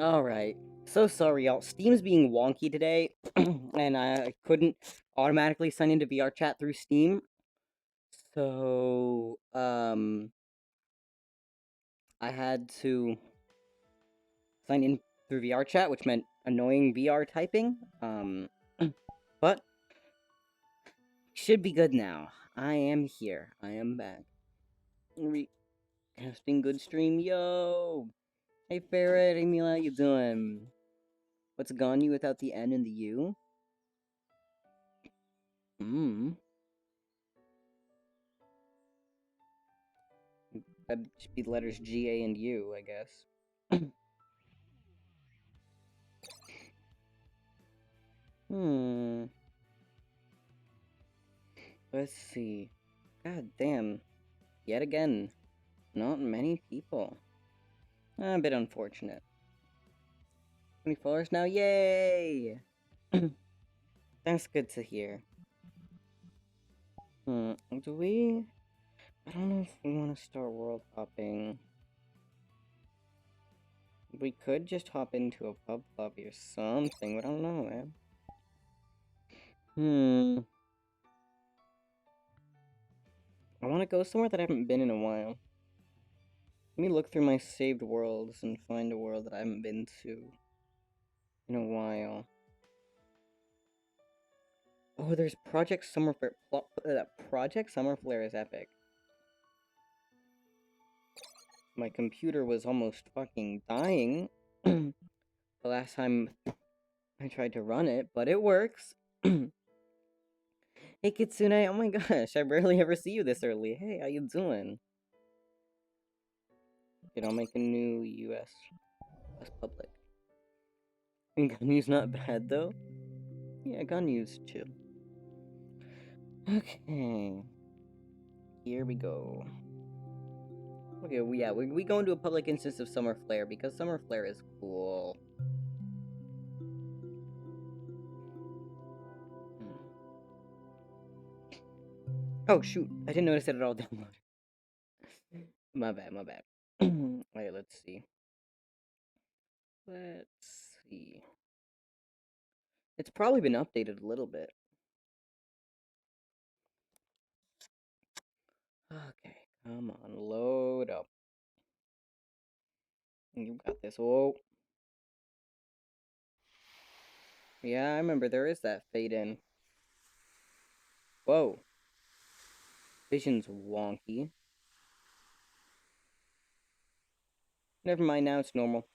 Alright. So sorry, y'all. Steam's being wonky today, and I couldn't automatically sign into VR chat through Steam. So, I had to sign in through VR chat, which meant annoying VR typing. But should be good now. I am here. I am back. Recasting good stream, yo! Hey Ferret, hey Mila, how you doing? What's gone you without the N and the U? That'd just be the letters G, A, and U, I guess. Hmm. Let's see. God damn. Yet again, not many people. A bit unfortunate. 20 followers now, yay! That's good to hear. Do we... I don't know if we want to start world hopping. We could just hop into a pub lobby or something, but I don't know, man. I want to go somewhere that I haven't been in a while. Let me look through my saved worlds and find a world that I haven't been to in a while. Oh, there's Project Summerflare. Project Summerflare is epic. My computer was almost fucking dying the last time I tried to run it, but it works. Hey Kitsune, oh my gosh, I rarely ever see you this early. Hey, how you doing? I'll make a new US public. Gun news not bad though. Yeah, gun news chill. Okay. Here we go. Okay, we go into a public instance of Summer Flare because Summer Flare is cool. Oh shoot, I didn't notice that it all downloaded. My bad, my bad. Alright, let's see. Let's see. It's probably been updated a little bit. Okay, come on, load up. You got this. Whoa. Yeah, I remember there is that fade in. Whoa. Vision's wonky. Never mind, now it's normal.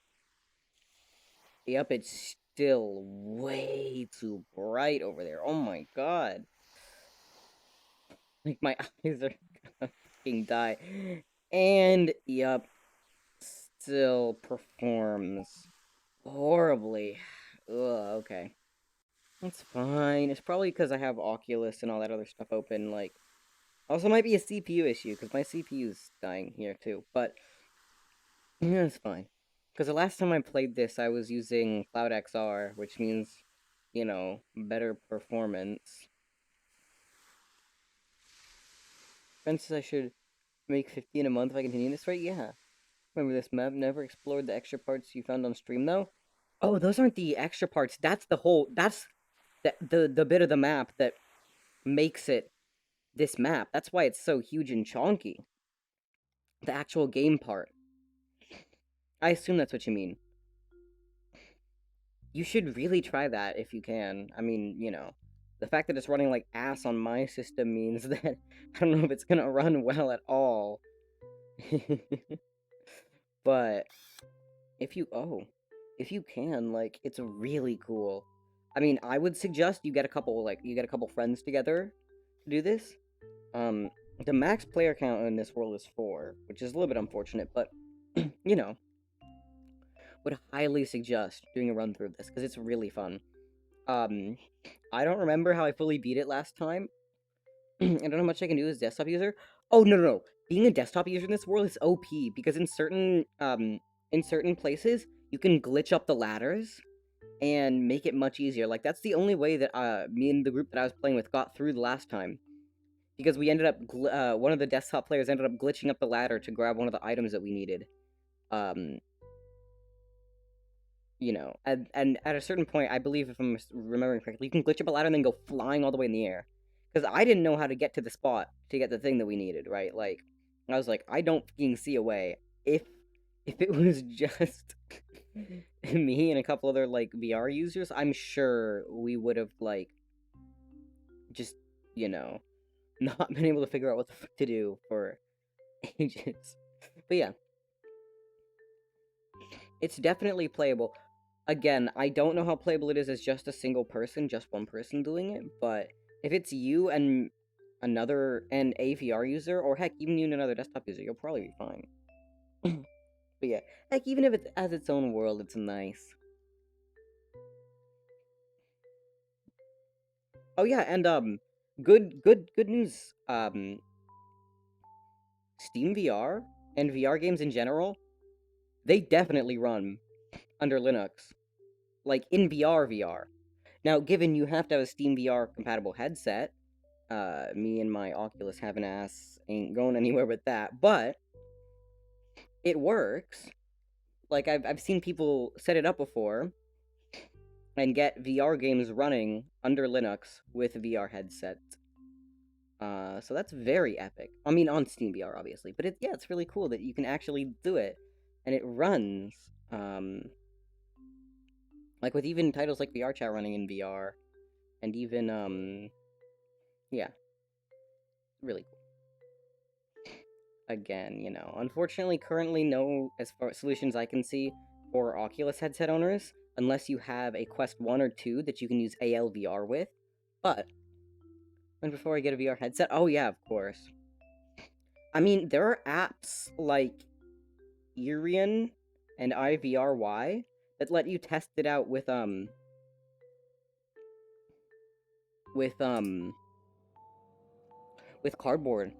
Yep, it's still way too bright over there. Oh my god. Like, my eyes are gonna fucking die. And, yep, still performs horribly. Ugh, okay. That's fine. It's probably because I have Oculus and all that other stuff open, like... Also might be a CPU issue, because my CPU's dying here, too. But, yeah, it's fine. Because the last time I played this, I was using Cloud XR, which means, you know, better performance. Friend says I should make 15 a month if I continue this rate? Yeah. Remember this map never explored the extra parts you found on stream, though? Oh, those aren't the extra parts. That's the whole... That's the bit of the map that makes it this map. That's why it's so huge and chonky. The actual game part. I assume that's what you mean. You should really try that if you can. I mean, you know, the fact that it's running like ass on my system means that I don't know if it's gonna run well at all. But if you can, like, it's really cool. I mean, I would suggest you get a couple friends together to do this. The max player count in this world is 4, which is a little bit unfortunate, but you know, would highly suggest doing a run through of this because it's really fun. I don't remember how I fully beat it last time. I don't know how much I can do as desktop user. Oh, no. being a desktop user in this world is OP because in certain places you can glitch up the ladders and make it much easier. Like that's the only way that me and the group that I was playing with got through the last time because we ended up one of the desktop players ended up glitching up the ladder to grab one of the items that we needed. Um, you know, and at a certain point, I believe if I'm remembering correctly, you can glitch up a ladder and then go flying all the way in the air. Because I didn't know how to get to the spot to get the thing that we needed, right? Like, I was like, I don't fucking see a way. If it was just me and a couple other like VR users, I'm sure we would have like just you know not been able to figure out what the fuck to do for ages. But yeah, it's definitely playable. Again, I don't know how playable it is as just a single person, just one person doing it, but if it's you and an AVR user, or heck, even you and another desktop user, you'll probably be fine. But yeah, heck, even if it has its own world, it's nice. Oh yeah, and good news. Steam VR and VR games in general, they definitely run under Linux, like in VR. Now, given you have to have a Steam VR compatible headset, me and my Oculus having ass ain't going anywhere with that, but it works. Like I've seen people set it up before and get VR games running under Linux with a VR headset. So that's very epic. I mean, on Steam VR, obviously, but it's really cool that you can actually do it, and it runs. Like with even titles like VR Chat running in VR, and even yeah, really cool. Again, unfortunately, currently no as far solutions I can see for Oculus headset owners, unless you have a Quest 1 or 2 that you can use ALVR with. But and before I get a VR headset, oh yeah, of course. I mean, there are apps like Irion and IVRY that let you test it out with with cardboard.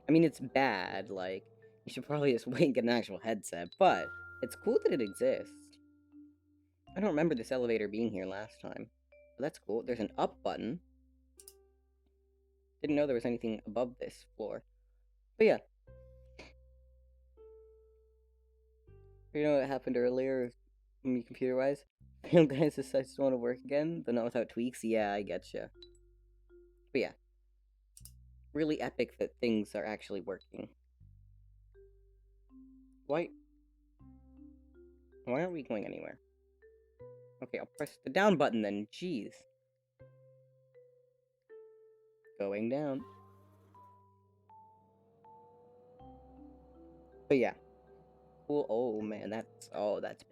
I mean, it's bad. Like, you should probably just wait and get an actual headset, but it's cool that it exists. I don't remember this elevator being here last time, but that's cool. There's an up button. Didn't know there was anything above this floor. But yeah. You know what happened earlier, me computer-wise? Failed guys decides to want to work again, but not without tweaks. Yeah, I getcha. But yeah, really epic that things are actually working. Why? Why aren't we going anywhere? Okay, I'll press the down button then. Jeez. Going down. But yeah. Cool. Oh man, that's a bit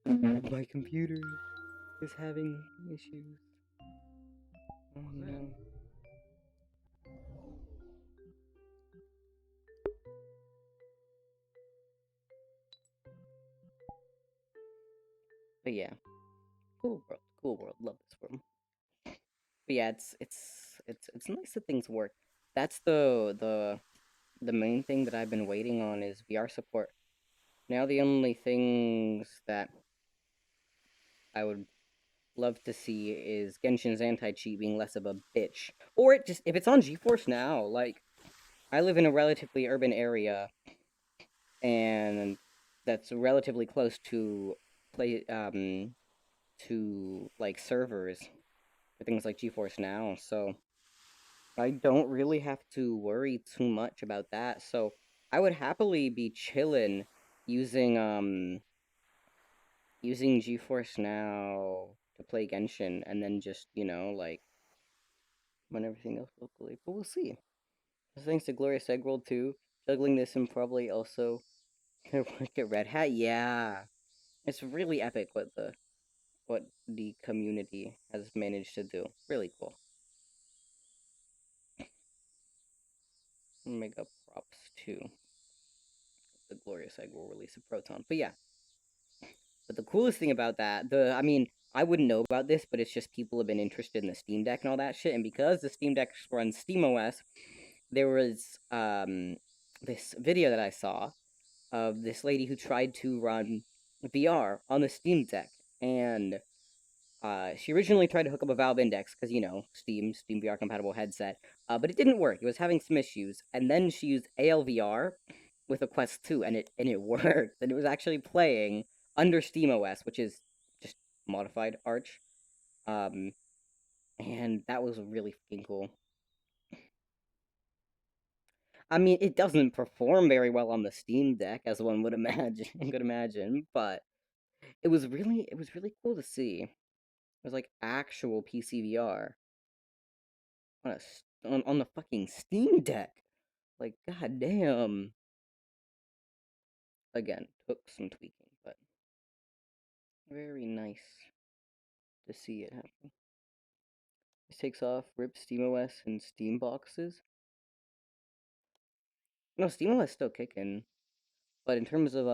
laggy. My computer is having issues. Oh no. But yeah, cool world, cool world. Love this world. But yeah, it's nice that things work. That's the main thing that I've been waiting on is VR support. Now the only things that I would love to see is Genshin's anti-cheat being less of a bitch. Or it just if it's on GeForce Now, like I live in a relatively urban area and that's relatively close to play to like servers for things like GeForce Now, so I don't really have to worry too much about that. So I would happily be chilling using using GeForce Now to play Genshin and then just, like run everything else locally. But we'll see. Thanks to Glorious Eggworld too. Juggling this and probably also work at Red Hat. Yeah. It's really epic what the community has managed to do. Really cool. Mega props to the Glorious Egg will release a Proton. But yeah. But the coolest thing about that, I mean, I wouldn't know about this, but it's just people have been interested in the Steam Deck and all that shit. And because the Steam Deck runs SteamOS, there was this video that I saw of this lady who tried to run VR on the Steam Deck, and she originally tried to hook up a Valve Index because Steam VR compatible headset, but it didn't work. It was having some issues, and then she used ALVR with a Quest 2, and it worked, and it was actually playing under SteamOS, which is just modified Arch, um, and that was really fucking cool. I mean, it doesn't perform very well on the Steam Deck, as one would imagine, could imagine, but it was really cool to see. It was like actual PC VR on the fucking Steam Deck. Like, goddamn. Again, took some tweaking, but very nice to see it happen. This takes off, rip SteamOS and Steam boxes. No, SteamOS still kicking, but in terms of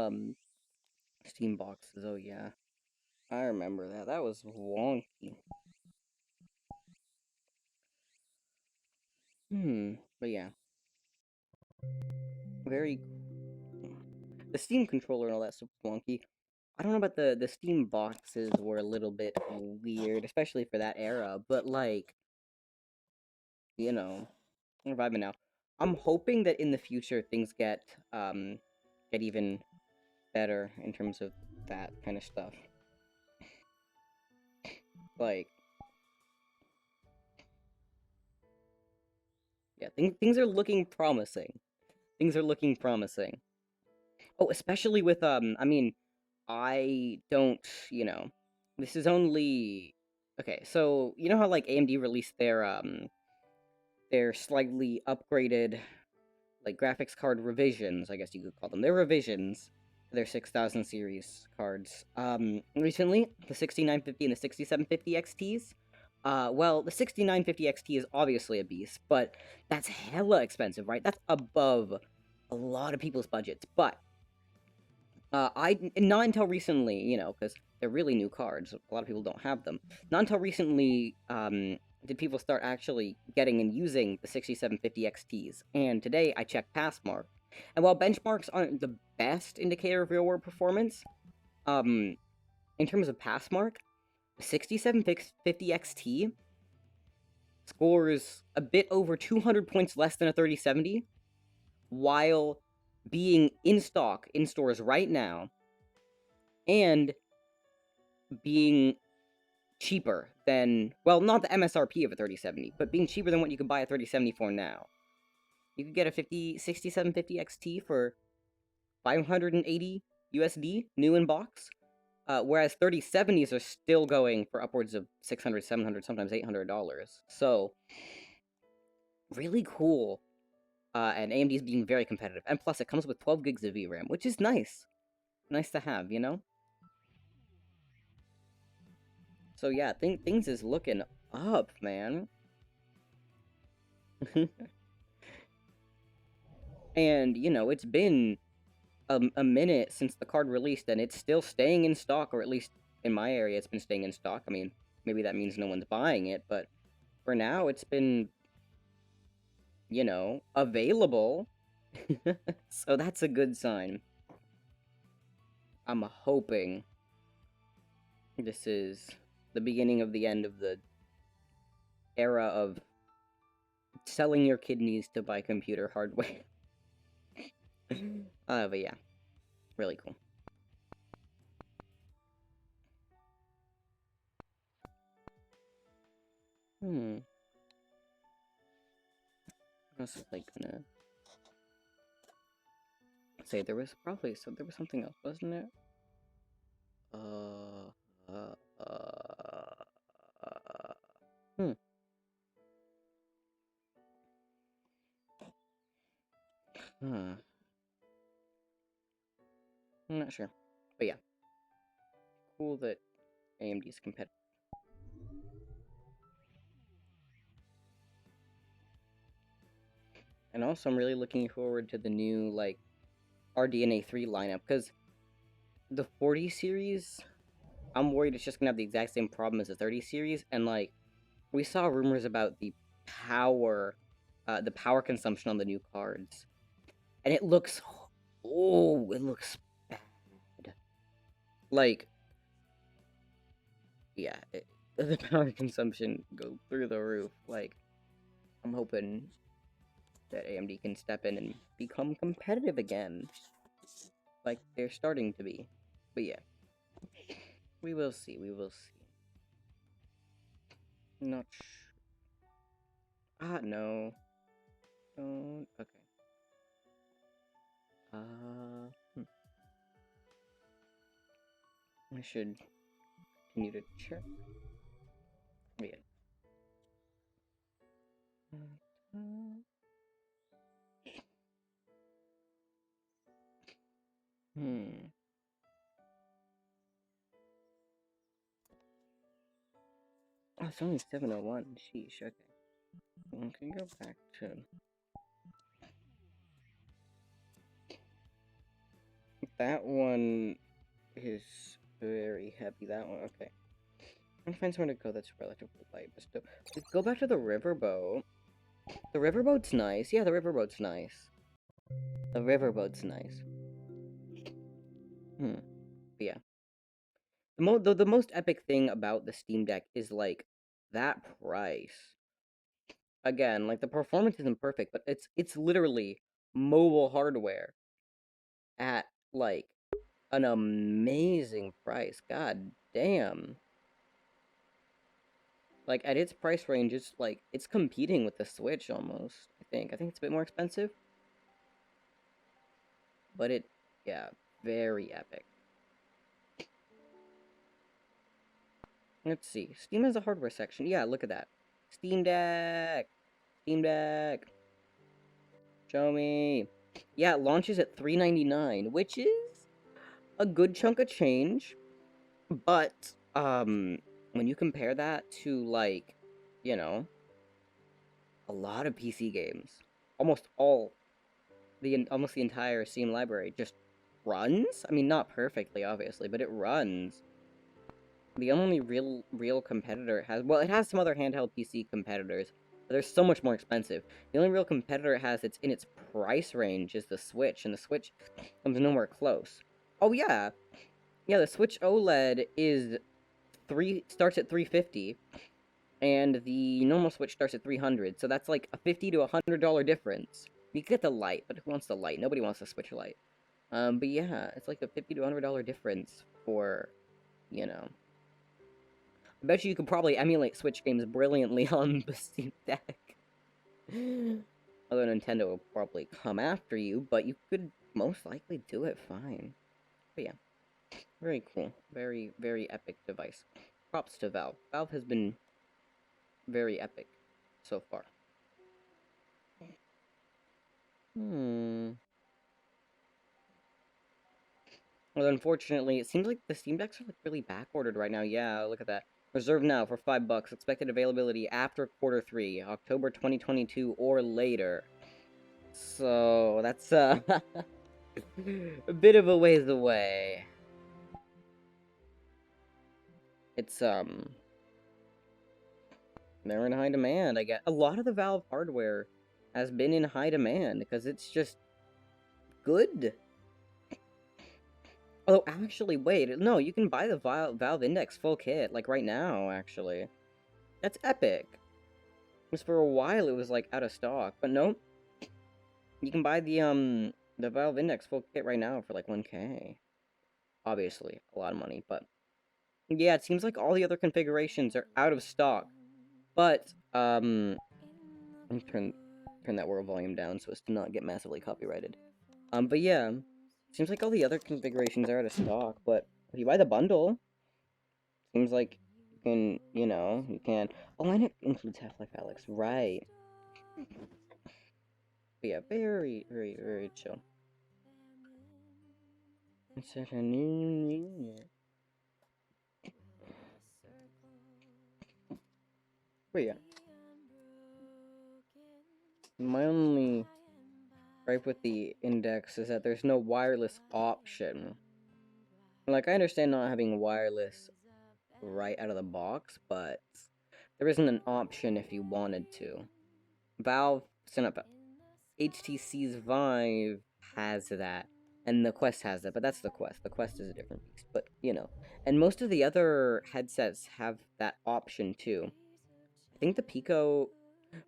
Steam boxes, oh yeah, I remember that. That was wonky. But yeah, very. The Steam controller and all that stuff was wonky. I don't know about the Steam boxes were a little bit weird, especially for that era. But like, I'm vibing now. I'm hoping that in the future things get even better in terms of that kind of stuff. Like, yeah, things are looking promising. Things are looking promising. Oh, especially with I mean, I don't, you know, this is only okay. So you know how like AMD released their slightly upgraded like graphics card revisions, I guess you could call them. They're revisions to their 6000 series cards. Recently, the 6950 and the 6750 XTs. Well, the 6950 XT is obviously a beast, but that's hella expensive, right? That's above a lot of people's budgets. But I not until recently, because they're really new cards. A lot of people don't have them. Not until recently, did people start actually getting and using the 6750 XTs. And today I checked Passmark, and while benchmarks aren't the best indicator of real world performance, um, in terms of Passmark, the 6750 XT scores a bit over 200 points less than a 3070, while being in stock in stores right now and being cheaper than, well, not the MSRP of a 3070, but being cheaper than what you could buy a 3070 for now. You could get a 6750 XT for 580 USD, new in box, whereas 3070s are still going for upwards of 600, 700, sometimes $800. So, really cool. And AMD is being very competitive. And plus, it comes with 12 gigs of VRAM, which is nice. Nice to have, you know? So yeah, things is looking up, man. And, it's been a minute since the card released, and it's still staying in stock, or at least in my area, it's been staying in stock. I mean, maybe that means no one's buying it, but for now, it's been, available. So that's a good sign. I'm hoping this is the beginning of the end of the era of selling your kidneys to buy computer hardware. But yeah, really cool. I was like gonna say there was something else, wasn't it? Uh, uh, uh, hmm. Huh. I'm not sure, but yeah, cool that AMD's competitive. And also, I'm really looking forward to the new like RDNA 3 lineup because the 40 series, I'm worried it's just gonna have the exact same problem as the 30 series, and like we saw rumors about the power the power consumption on the new cards, and it looks, oh, it looks bad. Like, yeah, the power consumption go through the roof. Like, I'm hoping that AMD can step in and become competitive again, like they're starting to be. But yeah, we will see. We will see. Not sure. No. Don't. Okay. Hmm. I should continue to check. But yeah. Hmm. Oh, it's only 7:01. Sheesh. Okay. We can go back to that one. Is very heavy. That one. Okay. I'm gonna find somewhere to go that's relatively light, but still. Let's go back to the riverboat. The riverboat's nice. Yeah, the riverboat's nice. The riverboat's nice. But yeah. The most epic thing about the Steam Deck is, like, that price. Again, like, the performance isn't perfect, but it's literally mobile hardware at, like, an amazing price. God damn. Like, at its price range, it's, like, it's competing with the Switch, almost, I think. I think it's a bit more expensive. But yeah, very epic. Let's see. Steam has a hardware section. Yeah, look at that. Steam Deck! Steam Deck! Show me. Yeah, it launches at $3.99, which is a good chunk of change. But, when you compare that to, like, you know, a lot of PC games, almost the entire Steam library just runs? I mean, not perfectly, obviously, but it runs. The only real competitor it has, well, it has some other handheld PC competitors, but they're so much more expensive. The only real competitor it has that's in its price range is the Switch, and the Switch comes nowhere close. Oh yeah, yeah, the Switch OLED starts at $350, and the normal Switch starts at $300. So that's like a $50 to $100 difference. You could get the Lite, but who wants the Lite? Nobody wants the Switch Lite. But yeah, it's like a $50 to $100 difference for, you know. I bet you could probably emulate Switch games brilliantly on the Steam Deck. Although Nintendo will probably come after you, but you could most likely do it fine. But yeah, very cool. Very, very epic device. Props to Valve. Valve has been very epic so far. Well, unfortunately, it seems like the Steam Decks are, like, really back-ordered right now. Yeah, look at that. Reserve now for $5. Expected availability after Q3, October 2022 or later. So, that's, a bit of a ways away. It's, they're in high demand, I guess. A lot of the Valve hardware has been in high demand, because it's just good. Although, actually, wait, no, you can buy the Valve Index full kit, like, right now, actually. That's epic. Because for a while, it was, like, out of stock, but nope. You can buy the Valve Index full kit right now for, like, 1K. Obviously, a lot of money, but... Yeah, it seems like all the other configurations are out of stock. But, let me turn that world volume down so as to not get massively copyrighted. But yeah, seems like all the other configurations are out of stock, but if you buy the bundle, seems like you can, you can... Oh, and it includes Half-Life Alyx, right. But yeah, very, very, very chill. But yeah. My only gripe with the Index is that there's no wireless option. Like, I understand not having wireless right out of the box, but there isn't an option if you wanted to. Valve HTC's Vive has that, and the Quest has that, but that's the Quest. The Quest is a different beast, but, you know. And most of the other headsets have that option, too. I think the Pico...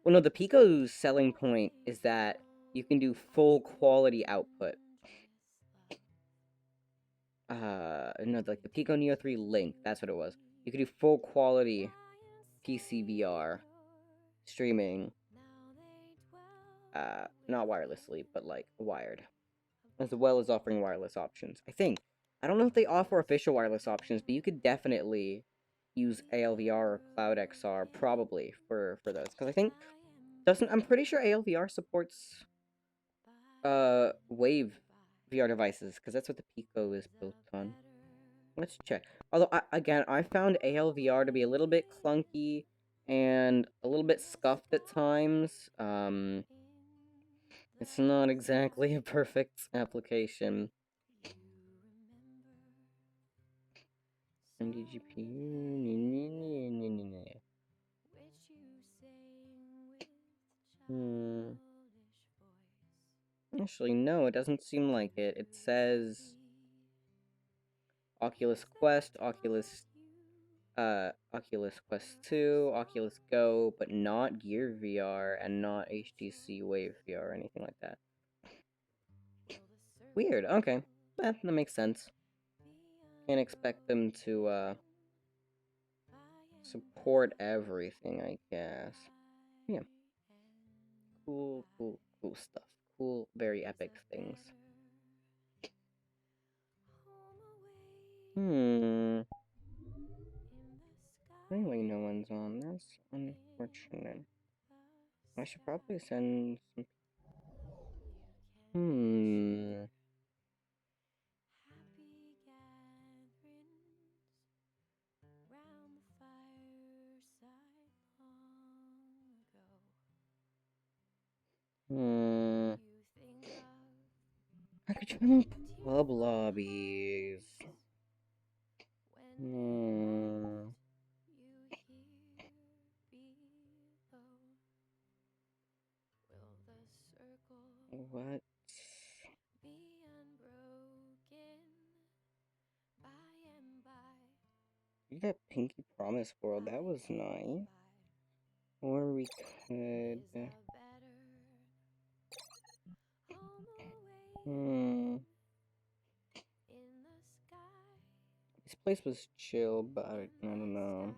Well, no, the Pico's selling point is that you can do full quality output. No, like the Pico Neo 3 Link, that's what it was. You could do full quality PCVR streaming, not wirelessly, but like wired, as well as offering wireless options. I think. I don't know if they offer official wireless options, but you could definitely use ALVR or Cloud XR probably for those, because I think I'm pretty sure ALVR supports Wave VR devices, because that's what the Pico is built on. Let's check. Although, again, I found ALVR to be a little bit clunky and a little bit scuffed at times. It's not exactly a perfect application. MDGP. Actually, no, it doesn't seem like it. It says Oculus Quest, Oculus Quest 2, Oculus Go, but not Gear VR and not HTC Wave VR or anything like that. Weird, okay. That makes sense. Can't expect them to, support everything, I guess. Yeah. Cool stuff. Cool, very epic things. Anyway, no one's on. That's unfortunate. I should probably send some... I could try more pub lobbies. What? That Pinky Promise World, that was nice. Or we could... This place was chill, but I don't know.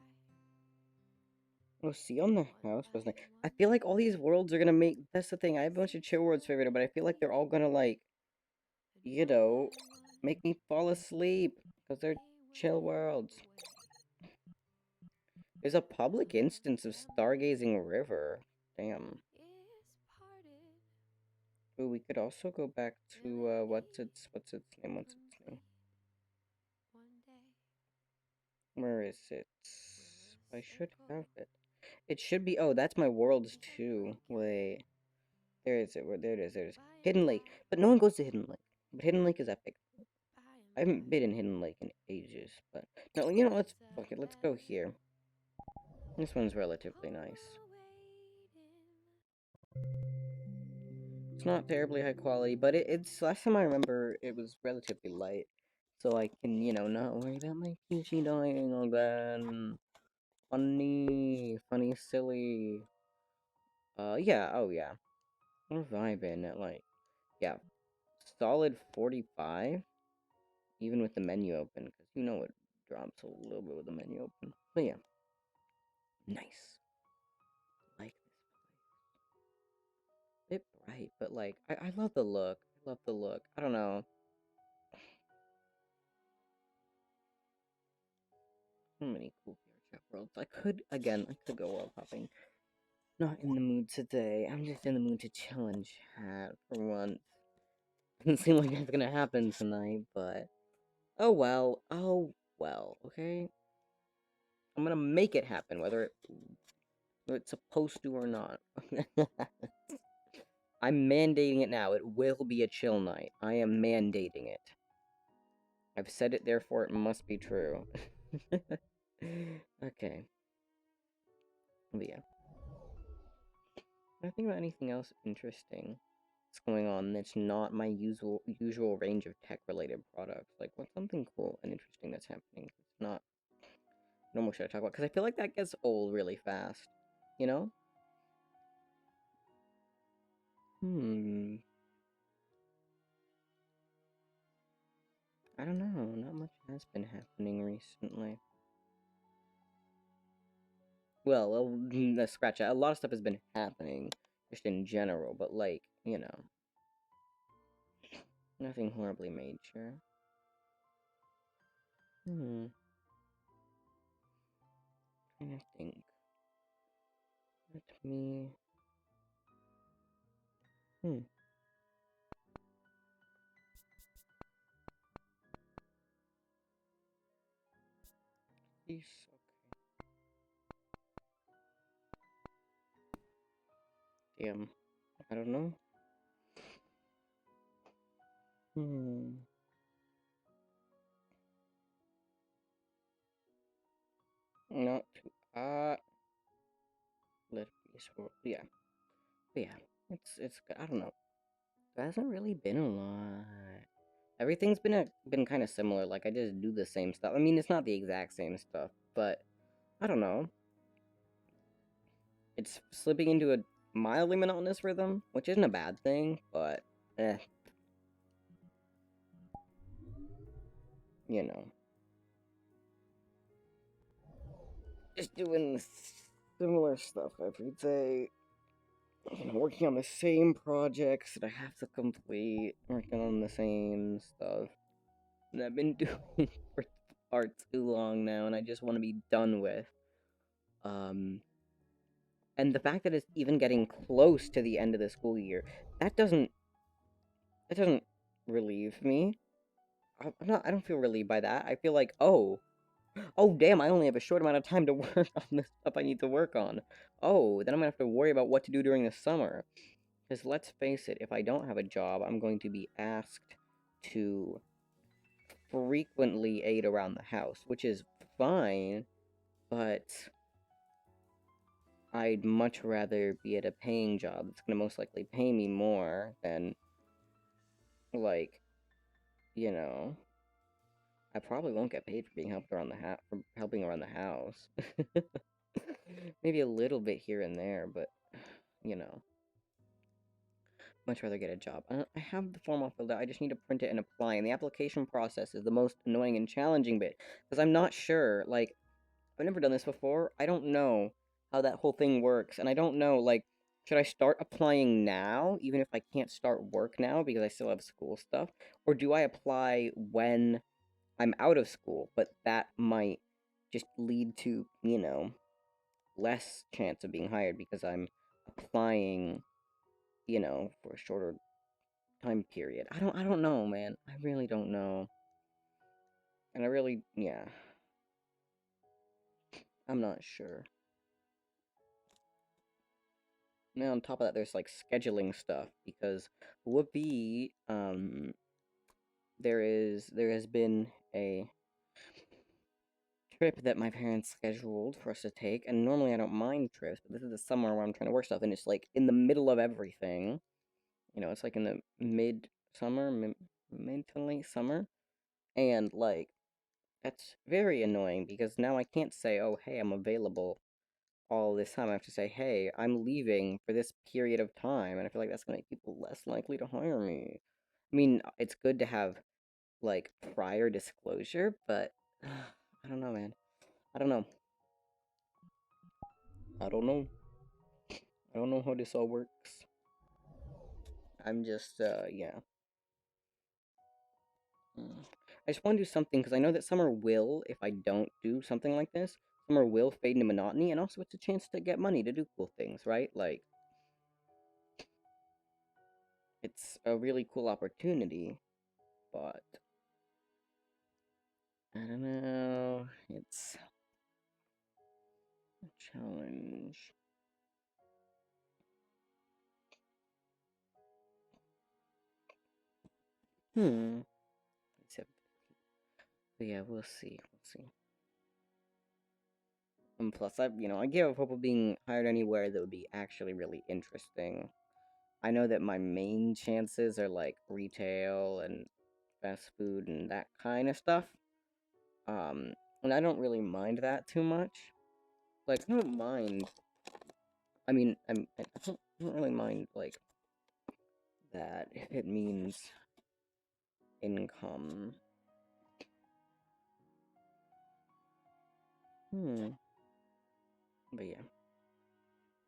Oh, Sea on the House was nice. I feel like all these worlds are gonna make... That's the thing, I have a bunch of chill worlds favorited, but I feel like they're all gonna, like... You know... Make me fall asleep. Because they're chill worlds. There's a public instance of Stargazing River. Damn. Ooh, we could also go back to, what's its name? Where is it? I should have it. It should be, oh, that's my worlds too. Wait. There is it, there it is, Hidden Lake. But no one goes to Hidden Lake. But Hidden Lake is epic. I haven't been in Hidden Lake in ages, but... No, you know, fuck it, let's go here. This one's relatively nice. It's not terribly high quality, but it's... Last time I remember, it was relatively light. So I can, you know, not worry about my PC dying again. Funny, silly. Yeah, oh yeah. We're vibing at, like, yeah, solid 45, even with the menu open, because you know it drops a little bit with the menu open. But yeah, nice. Like this place. Bit bright, but like, I love the look. I love the look. I don't know. So many cool VR chat worlds. I could go world hopping. Not in the mood today. I'm just in the mood to chill and chat for once. Doesn't seem like that's gonna happen tonight, but oh well, okay? I'm gonna make it happen, whether it's supposed to or not. I'm mandating it now. It will be a chill night. I am mandating it. I've said it, therefore it must be true. Okay. But yeah. Can I think about anything else interesting that's going on that's not my usual range of tech related products? Like, what's something cool and interesting that's happening? It's not normal shit I talk about because I feel like that gets old really fast. You know? Hmm. I don't know. Not much has been happening recently. Well, let's scratch that. A lot of stuff has been happening just in general, but like, nothing horribly major. Hmm. Trying to think. Let me. Hmm. Peace. Okay. Damn. I don't know. Hmm. Not too. Let it be. So yeah. But yeah. It's good. I don't know. There hasn't really been a lot. Everything's been kind of similar. Like I just do the same stuff. I mean, it's not the exact same stuff, but I don't know. It's slipping into a mildly monotonous rhythm, which isn't a bad thing, but eh, you know, just doing similar stuff every day. Working on the same projects that I have to complete, working on the same stuff that I've been doing for far too long now, and I just want to be done with. Um, and the fact that it's even getting close to the end of the school year, that doesn't that doesn't relieve me. I don't feel relieved by that. I feel like, oh damn, I only have a short amount of time to work on the stuff I need to work on. Oh, then I'm gonna have to worry about what to do during the summer. Because let's face it, if I don't have a job, I'm going to be asked to frequently aid around the house, which is fine, but I'd much rather be at a paying job that's going to most likely pay me more than, like, you know, I probably won't get paid for being helped around the house, for helping around the house. Maybe a little bit here and there, but, you know. Much rather get a job. I have the form all filled out. I just need to print it and apply. And the application process is the most annoying and challenging bit because I'm not sure. Like, I've never done this before. I don't know how that whole thing works, and I don't know. Like, should I start applying now, even if I can't start work now because I still have school stuff, or do I apply when I'm out of school? But that might just lead to less chance of being hired because I'm applying for a shorter time period. I don't know, man. I really don't know. And I really yeah, I'm not sure. Now on top of that there's like scheduling stuff because whoopee there has been a trip that my parents scheduled for us to take, and normally I don't mind trips, but this is the summer where I'm trying to work stuff and it's like in the middle of everything. It's like in the mid to late summer, and like that's very annoying because now I can't say, "Oh, hey, I'm available all this time." I have to say, "Hey, I'm leaving for this period of time," and I feel like that's gonna make people less likely to hire me. I mean, it's good to have like prior disclosure, but I don't know, man. I don't know. I don't know. I don't know how this all works. I'm just, yeah. Mm. I just want to do something because I know that summer will, if I don't do something like this, summer will fade into monotony, and also it's a chance to get money to do cool things, right? Like, it's a really cool opportunity, but I don't know. It's a challenge. Hmm. Except, but yeah, we'll see. We'll see. And plus, I give up hope of being hired anywhere that would be actually really interesting. I know that my main chances are like retail and fast food and that kind of stuff. Um, and I don't really mind that too much. Like, I don't mind. I don't really mind like that if it means income. But yeah.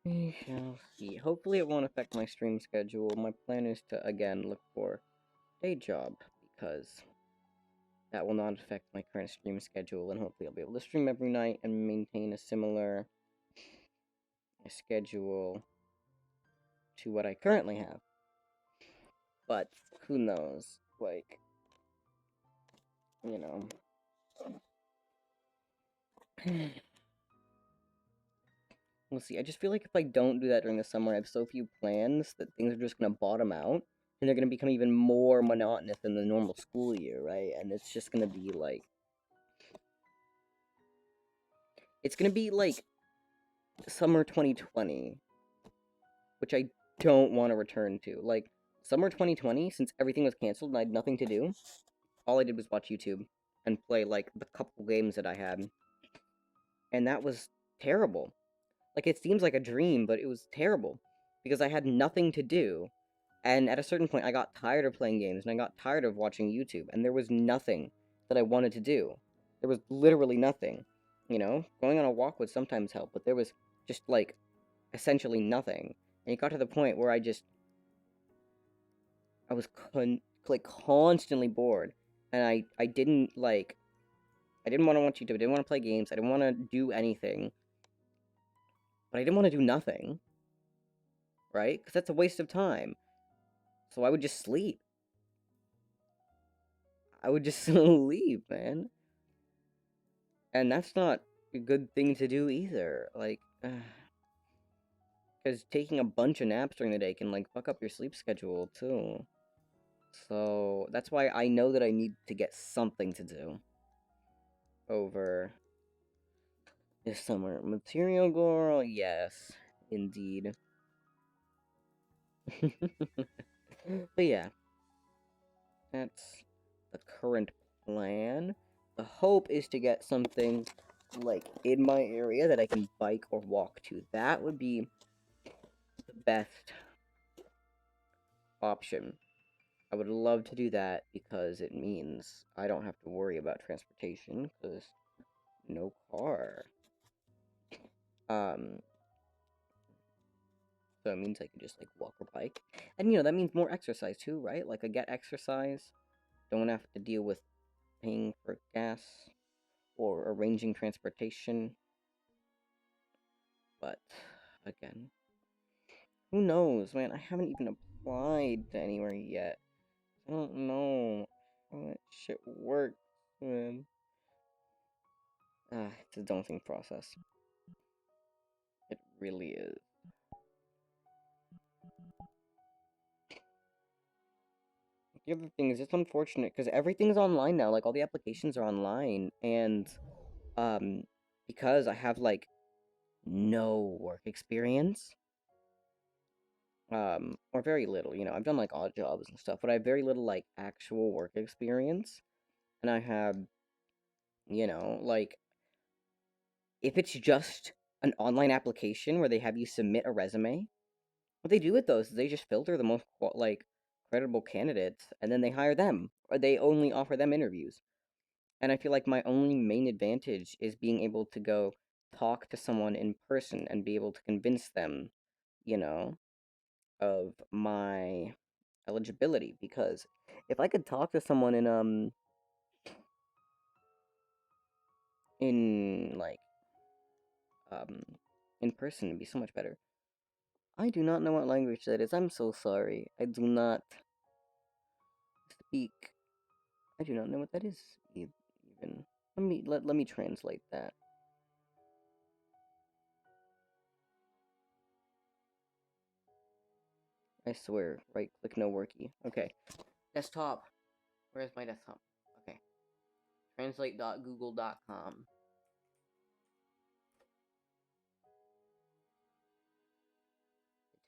We shall see. Hopefully it won't affect my stream schedule. My plan is to, again, look for a day job, because that will not affect my current stream schedule, and hopefully I'll be able to stream every night and maintain a similar schedule to what I currently have. But, who knows? Like, you know. We'll see. I just feel like if I don't do that during the summer, I have so few plans that things are just gonna bottom out, and they're gonna become even more monotonous than the normal school year, right? And it's just gonna be like, it's gonna be like summer 2020, which I don't want to return to. Like, summer 2020, since everything was canceled and I had nothing to do, all I did was watch YouTube and play like the couple games that I had, and that was terrible. Like, it seems like a dream, but it was terrible because I had nothing to do. And at a certain point, I got tired of playing games and I got tired of watching YouTube, and there was nothing that I wanted to do. There was literally nothing. Going on a walk would sometimes help, but there was just like essentially nothing. And it got to the point where I was like constantly bored, and I didn't want to watch YouTube. I didn't want to play games. I didn't want to do anything, but I didn't want to do nothing, right? Because that's a waste of time. So I would just sleep. I would just sleep, man. And that's not a good thing to do either. Like, because taking a bunch of naps during the day can, like, fuck up your sleep schedule, too. So, that's why I know that I need to get something to do over this summer. Material Girl, yes, indeed. But yeah, that's the current plan. The hope is to get something, like, in my area that I can bike or walk to. That would be the best option. I would love to do that because it means I don't have to worry about transportation, because no car. Um, so it means I can just, like, walk or bike. And, that means more exercise, too, right? Like, I get exercise, don't have to deal with paying for gas or arranging transportation. But, again, who knows, man? I haven't even applied to anywhere yet. I don't know how that shit works, man. It's a daunting process. It really is. The other thing is, it's unfortunate because everything's online now. Like, all the applications are online, and um, because I have like no work experience, or very little. I've done like odd jobs and stuff, but I have very little like actual work experience, and I have, like, if it's just an online application where they have you submit a resume, what they do with those is they just filter the most like credible candidates, and then they hire them, or they only offer them interviews. And I feel like my only main advantage is being able to go talk to someone in person and be able to convince them, you know, of my eligibility. Because if I could talk to someone in like um in person, it'd be so much better. I do not know what language that is. I'm so sorry. I do not speak. I do not know what that is even. Let me translate that. I swear. Right click, no worky. Okay. Desktop. Where's my desktop? Okay. Translate.google.com.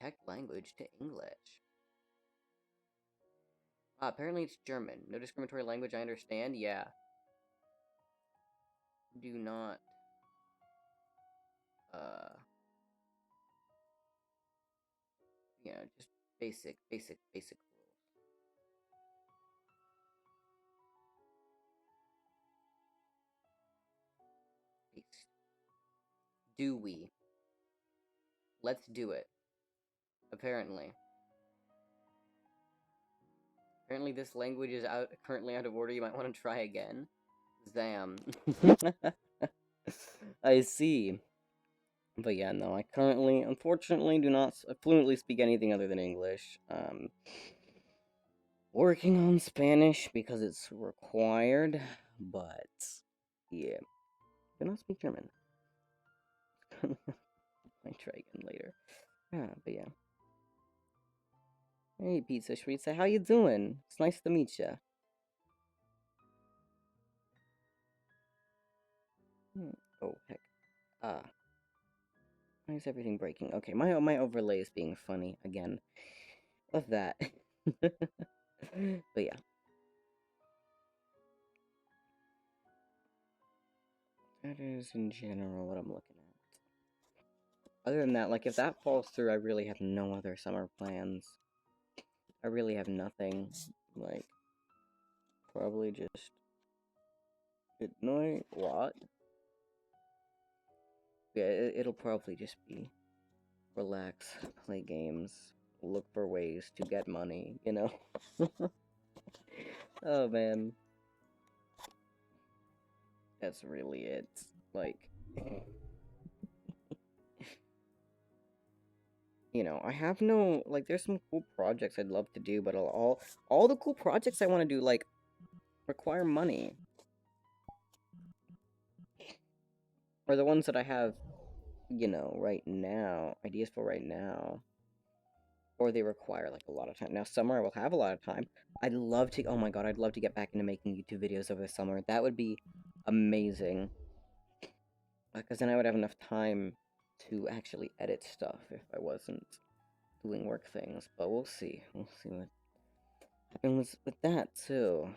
detect language to English. Apparently it's German. No discriminatory language, I understand. Yeah. Do not, uh, just basic rules. Paste. Do we? Let's do it. Apparently. Apparently this language is currently out of order. You might want to try again. Zam. I see. But yeah, no, I currently, unfortunately, do not fluently speak anything other than English. Working on Spanish because it's required, but yeah, do not speak German. Might try again later. Yeah, but yeah. Hey, Pizza Shritza, how you doing? It's nice to meet ya. Oh heck. Why is everything breaking? Okay, my overlay is being funny again. Love that. But yeah. That is in general what I'm looking at. Other than that, like if that falls through, I really have no other summer plans. I really have nothing. Like probably just good night. What? Yeah, it'll probably just be relax, play games, look for ways to get money, you know? Oh man. That's really it. Like, I have no, like, there's some cool projects I'd love to do, but all the cool projects I want to do, like, require money. Or the ones that I have, right now, ideas for right now. Or they require, like, a lot of time. Now, summer I will have a lot of time. Oh my god, I'd love to get back into making YouTube videos over the summer. That would be amazing. Because then I would have enough time to actually edit stuff if I wasn't doing work things. But we'll see. We'll see what happens with that, too.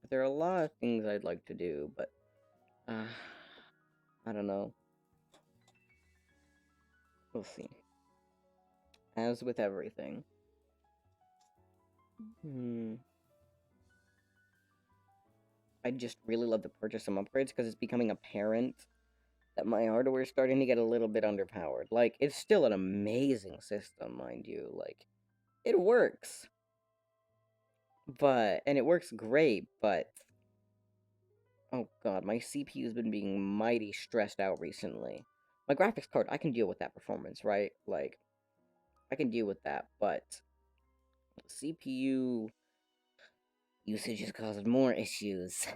There are a lot of things I'd like to do, but, I don't know. We'll see. As with everything. I'd just really love to purchase some upgrades because it's becoming apparent that my hardware is starting to get a little bit underpowered. Like, it's still an amazing system, mind you. Like, it works. And it works great, but oh god, my CPU's been being mighty stressed out recently. My graphics card, I can deal with that performance, right? Like, I can deal with that, but CPU usage is causing more issues.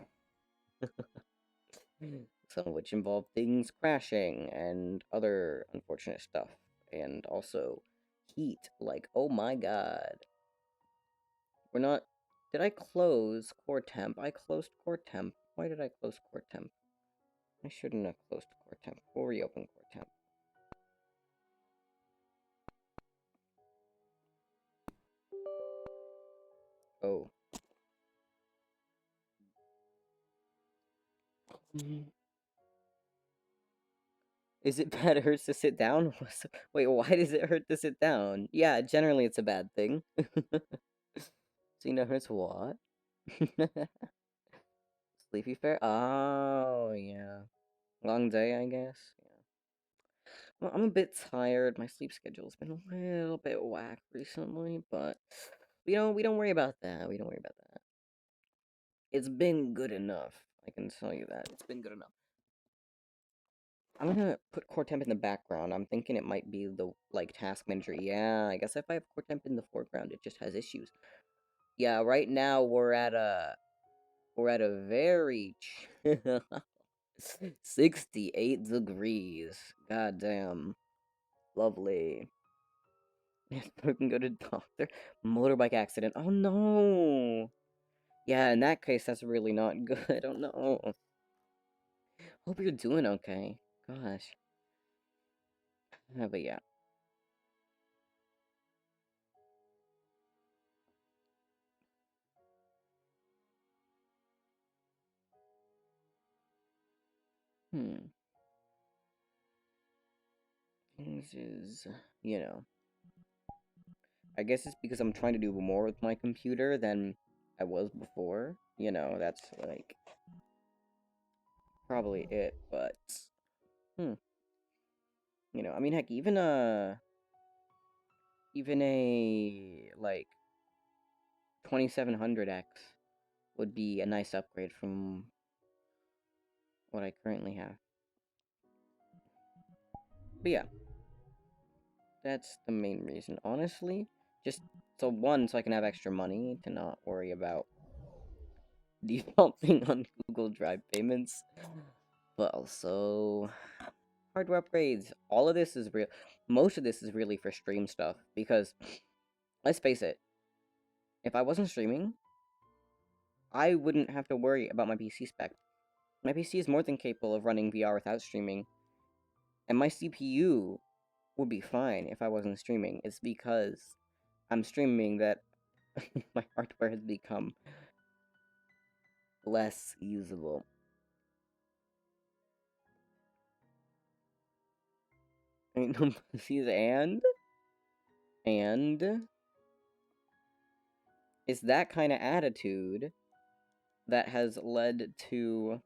Some of which involve things crashing and other unfortunate stuff. And also heat. Like, oh my god. We're not... Did I close Core Temp? I closed Core Temp. Why did I close Core Temp? I shouldn't have closed Core Temp. We'll reopen Core Temp. Oh. Is it bad it hurts to sit down? Wait, why does it hurt to sit down? Yeah, generally it's a bad thing. Cena hurts what? Sleepy Fair? Oh, yeah. Long day, I guess. Yeah. Well, I'm a bit tired. My sleep schedule's been a little bit whack recently, but we don't worry about that. We don't worry about that. It's been good enough. I can tell you that. It's been good enough. I'm gonna put Core Temp in the background. I'm thinking it might be the, like, task manager. Yeah, I guess if I have Core Temp in the foreground, it just has issues. Yeah, right now we're at a very 68 degrees. God damn. Lovely. We can go to doctor. Motorbike accident. Oh no. Yeah, in that case, that's really not good. Oh no. Hope you're doing okay. Gosh. But yeah. Things is, you know, I guess it's because I'm trying to do more with my computer than I was before. You know, that's like probably it, but hmm, you know, I mean, heck, even a like 2700X would be a nice upgrade from what I currently have. But yeah, that's the main reason, honestly. Just so one, so I can have extra money to not worry about defaulting on Google Drive payments, but also hardware upgrades. All of this is real. Most of this is really for stream stuff because let's face it, if I wasn't streaming, I wouldn't have to worry about my PC spec. My PC is more than capable of running VR without streaming, and my CPU would be fine if I wasn't streaming. It's because I'm streaming that my hardware has become less usable. I mean, and it's that kind of attitude that has led to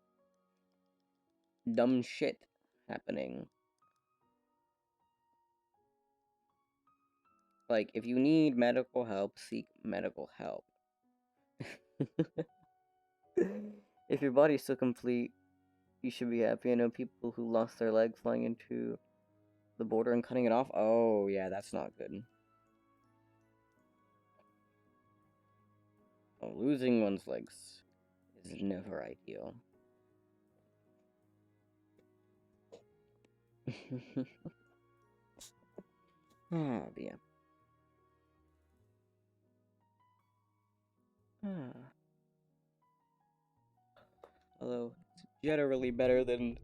dumb shit happening. Like, if you need medical help, seek medical help. If your body's still complete, you should be happy. I know people who lost their leg flying into the border and cutting it off. Oh, yeah, that's not good. Oh, losing one's legs is never ideal. Ah, but yeah. Ah. Although, it's generally better than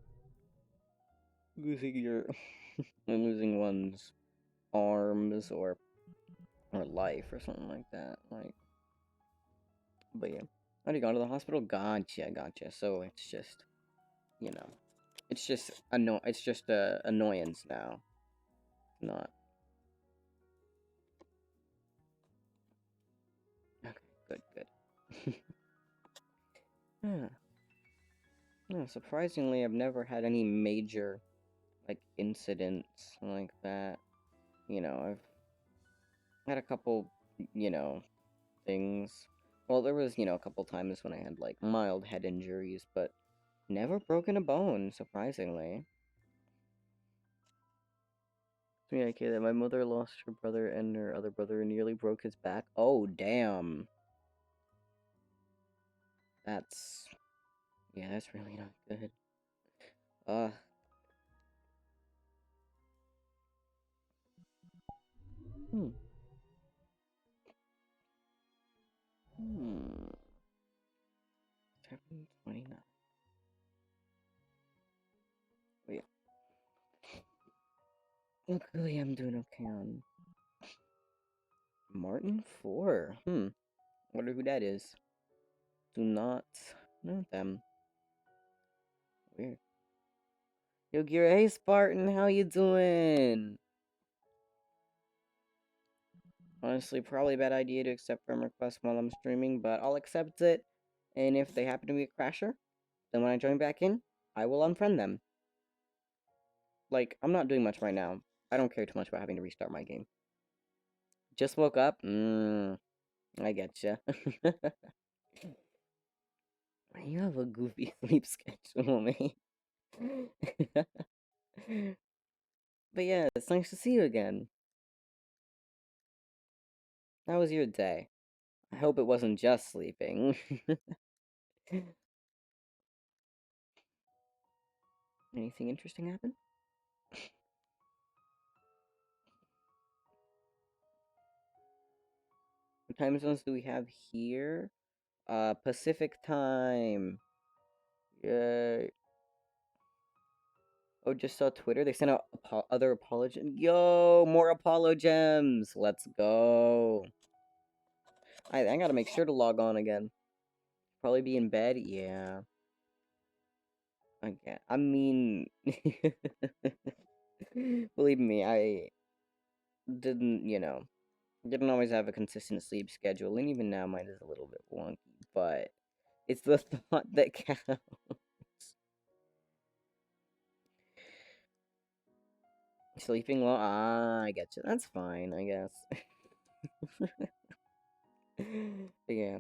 losing your... than losing one's arms or life or something like that. Like, but yeah. Already gone to the hospital? Gotcha. So it's just, you know, it's just it's just a annoyance now. Not. Okay, good. Yeah. No, surprisingly, I've never had any major, like, incidents like that. You know, I've had a couple, you know, things. Well, there was, you know, a couple times when I had, like, mild head injuries, but never broken a bone, surprisingly. Yeah, okay, that my mother lost her brother and her other brother and nearly broke his back. Oh, damn. That's... yeah, that's really not good. Uh... Hmm. Hmm. 729. Oh, yeah. Luckily, I'm doing okay on Martin 4. Wonder who that is. Do not know them. Weird. Yo, Gira, hey Spartan, how you doing? Honestly, probably a bad idea to accept friend requests while I'm streaming, but I'll accept it. And if they happen to be a crasher, then when I join back in, I will unfriend them. Like, I'm not doing much right now. I don't care too much about having to restart my game. Just woke up? I getcha. You have a goofy sleep schedule, man. But yeah, it's nice to see you again. How was your day? I hope it wasn't just sleeping. Anything interesting happen? What time zones do we have here? Pacific time. Yay. Oh, just saw Twitter. They sent out other Apollo gems. Yo, more Apollo gems. Let's go. I gotta make sure to log on again. Probably be in bed. Yeah. again. I mean, believe me, I didn't, didn't always have a consistent sleep schedule, and even now mine is a little bit wonky, but it's the thought that counts. Sleeping well, I get you. That's fine, I guess. Yeah.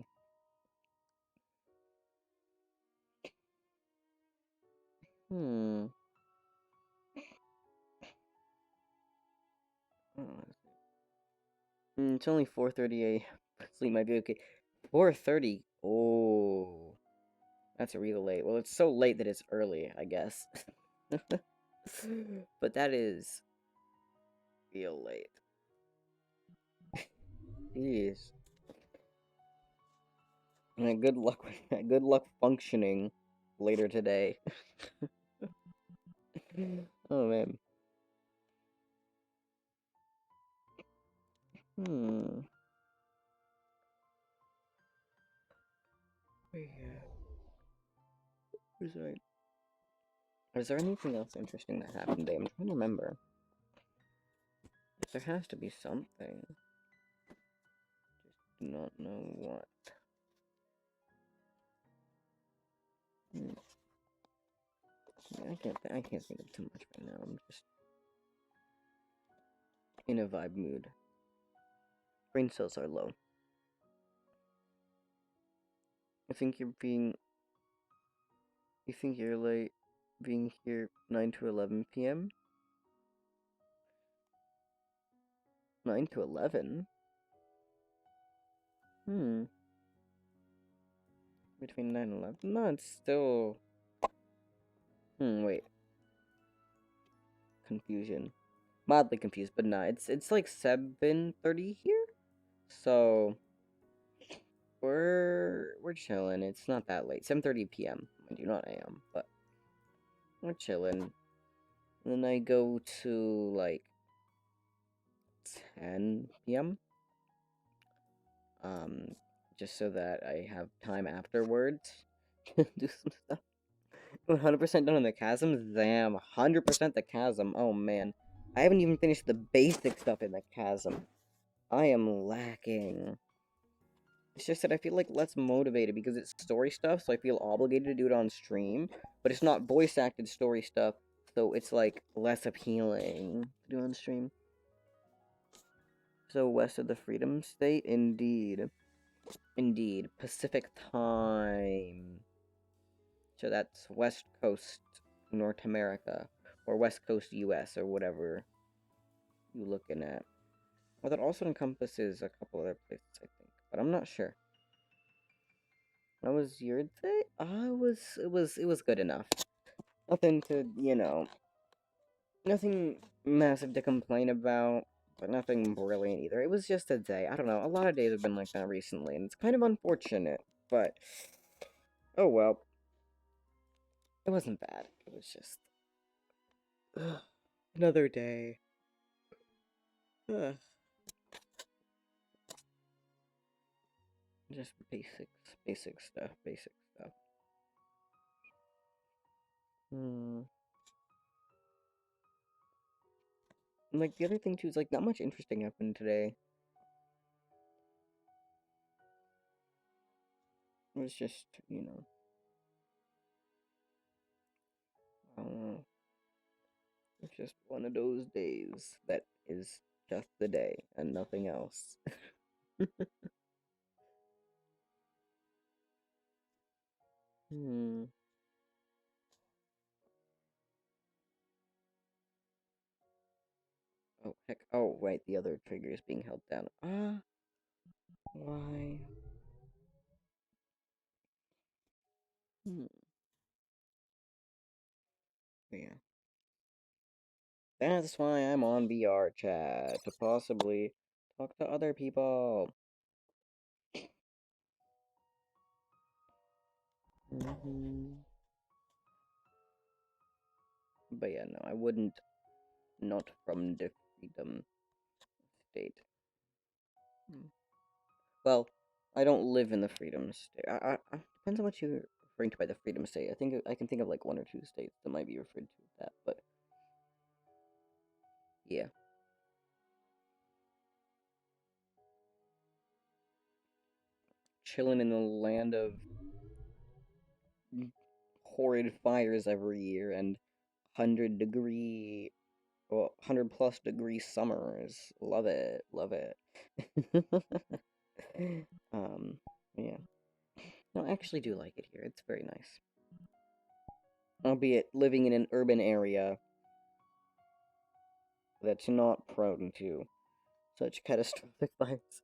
Hmm. Oh, it's only 4:30 a.m. Sleep might be okay. 4:30. Oh, that's real late. Well, it's so late that it's early, I guess. But that is real late. Jeez. And good luck with good luck functioning later today. Oh man. Hmm. Yeah. Was there, was there anything else interesting that happened today? I'm trying to remember. There has to be something. Just do not know what. Hmm. I can't think of too much right now. I'm just in a vibe mood. Brain cells are low. I think you're being. You think you're late being here 9 to 11 p.m.? 9 to 11? Hmm. Between 9 and 11? No, it's still. Wait. Confusion. Mildly confused, but nah, it's like 7:30 here? So we're chilling. It's not that late. 7:30 p.m. Mind you, not a.m., but we're chilling. And then I go to like 10 p.m. Um, just so that I have time afterwards to do some stuff. 100% done on the chasm? Damn, 100% the chasm. Oh man. I haven't even finished the basic stuff in the chasm. I am lacking. It's just that I feel like less motivated because it's story stuff, so I feel obligated to do it on stream. But it's not voice acted story stuff, so it's like less appealing to do on stream. So west of the Freedom State, indeed. Indeed. Pacific time. So that's West Coast North America. Or West Coast US or whatever you're looking at. Well, that also encompasses a couple other places, I think. But I'm not sure. How was your day? It was good enough. Nothing to, nothing massive to complain about, but nothing brilliant either. It was just a day. I don't know. A lot of days have been like that recently, and it's kind of unfortunate, but oh well. It wasn't bad. It was just another day. Ugh. Just basic stuff, basic stuff. Hmm. And, like the other thing too is like not much interesting happened today. It was just, I don't know. It's just one of those days that is just the day and nothing else. Hmm. Oh heck. Oh right, the other trigger is being held down. Why? Hmm. Yeah. That's why I'm on VR chat to possibly talk to other people. But yeah, no, I wouldn't. Not from the freedom state. Hmm. Well, I don't live in the freedom state. Depends on what you're referring to by the Freedom State. I think I can think of like one or two states that might be referred to as that, but yeah. Chilling in the land of horrid fires every year and 100-degree, well, 100+ degree summers. Love it, love it. um, yeah. No, I actually do like it here. It's very nice. Albeit living in an urban area that's not prone to such catastrophic fires.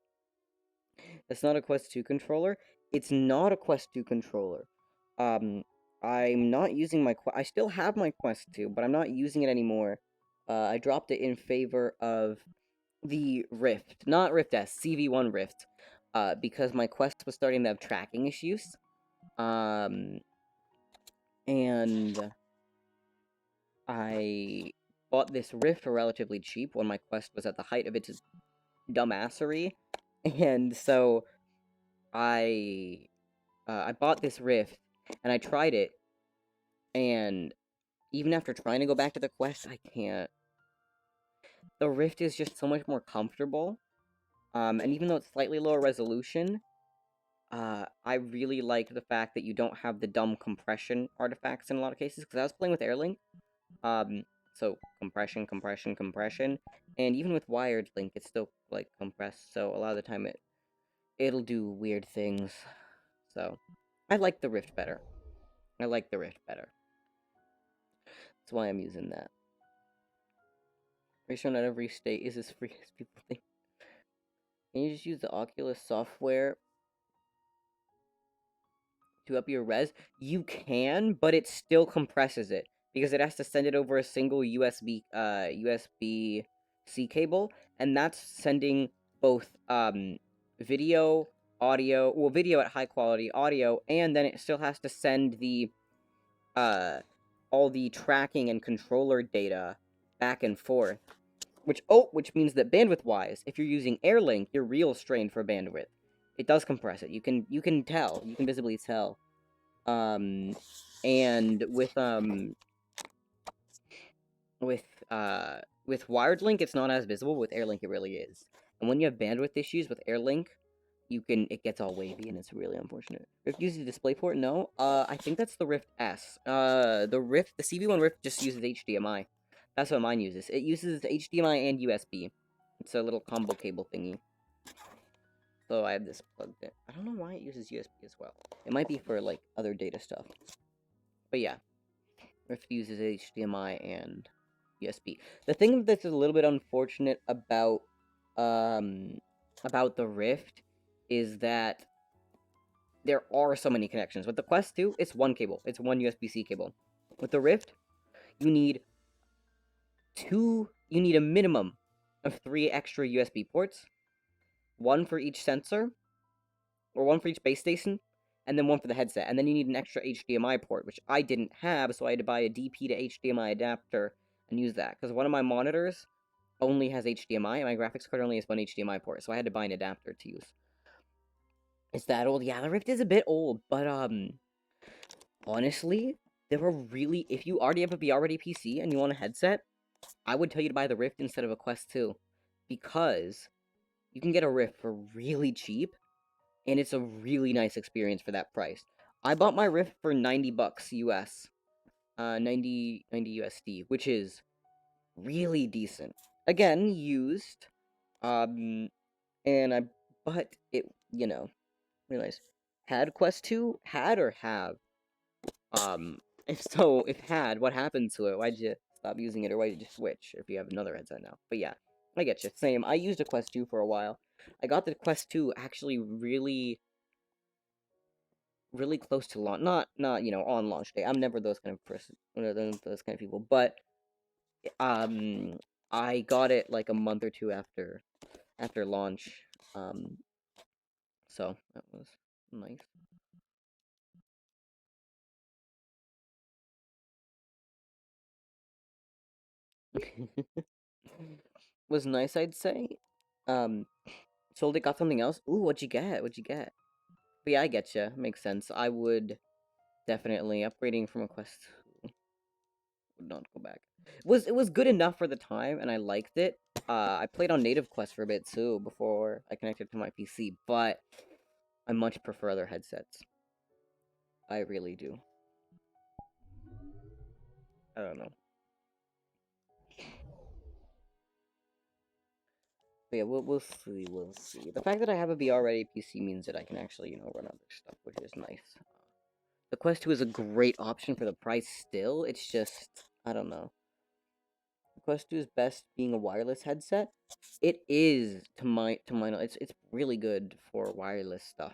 That's not a Quest 2 controller. It's not a Quest 2 controller. Um, I'm not using my I still have my Quest 2, but I'm not using it anymore. I dropped it in favor of the Rift, not Rift S, CV1 Rift, because my Quest was starting to have tracking issues. And I bought this Rift for relatively cheap when my Quest was at the height of its dumbassery, and so I bought this Rift, and I tried it, and even after trying to go back to the Quest, I can't. The Rift is just so much more comfortable, and even though it's slightly lower resolution, I really like the fact that you don't have the dumb compression artifacts in a lot of cases, because I was playing with Airlink, so compression, compression, compression, and even with wired link, it's still, like, compressed, so a lot of the time it'll do weird things, so I like the Rift better. I like the Rift better. That's why I'm using that. Are you sure not every state is as free as people think? Can you just use the Oculus software to up your res? You can, but it still compresses it because it has to send it over a single USB-C cable, and that's sending both video, audio, well, video at high quality, audio, and then it still has to send the all the tracking and controller data back and forth. Which means that bandwidth-wise, if you're using Airlink, you're real strained for bandwidth. It does compress it. You can tell. You can visibly tell. And with wired link, it's not as visible. With Airlink, it really is. And when you have bandwidth issues with Airlink, it gets all wavy, and it's really unfortunate. Rift uses DisplayPort? No. I think that's the Rift S. The CV1 Rift just uses HDMI. That's what mine uses. It uses HDMI and USB. It's a little combo cable thingy. So I have this plugged in. I don't know why it uses USB as well. It might be for, like, other data stuff. But yeah. Rift uses HDMI and USB. The thing that's a little bit unfortunate about the Rift is that there are so many connections. With the Quest 2, it's one cable. It's one USB-C cable. With the Rift, you need a minimum of 3 extra USB ports. One for each sensor, or one for each base station, and then one for the headset. And then you need an extra HDMI port, which I didn't have, so I had to buy a DP to HDMI adapter and use that. Because one of my monitors only has HDMI, and my graphics card only has one HDMI port, so I had to buy an adapter to use. It's that old? Yeah, the Rift is a bit old, but, honestly, there were really... If you already have a BRD PC and you want a headset, I would tell you to buy the Rift instead of a Quest 2. Because you can get a Rift for really cheap, and it's a really nice experience for that price. I bought my Rift for $90 US. 90 USD, which is really decent. Again, used. But it, really nice. Had Quest 2? Had or have? If had, what happened to it? Why'd you stop using it, or why'd you switch if you have another headset now? But yeah, I get you. Same. I used a Quest 2 for a while. I got the Quest 2 actually really, really close to launch. Not on launch day. I'm never those kind of person, those kind of people. But I got it like a month or two after launch. So that was nice. Was nice, I'd say. Sold it, got something else. Ooh, what'd you get? What'd you get? But yeah, I get you. Makes sense. I would definitely upgrading from a Quest 2 would not go back. It was good enough for the time, and I liked it. I played on native Quest for a bit too before I connected to my PC, but I much prefer other headsets. I really do. I don't know. But yeah, we'll see. We'll see. The fact that I have a VR ready PC means that I can actually run other stuff, which is nice. The Quest 2 is a great option for the price. Still, it's just I don't know. The Quest 2 is best being a wireless headset. It is to my knowledge. It's really good for wireless stuff.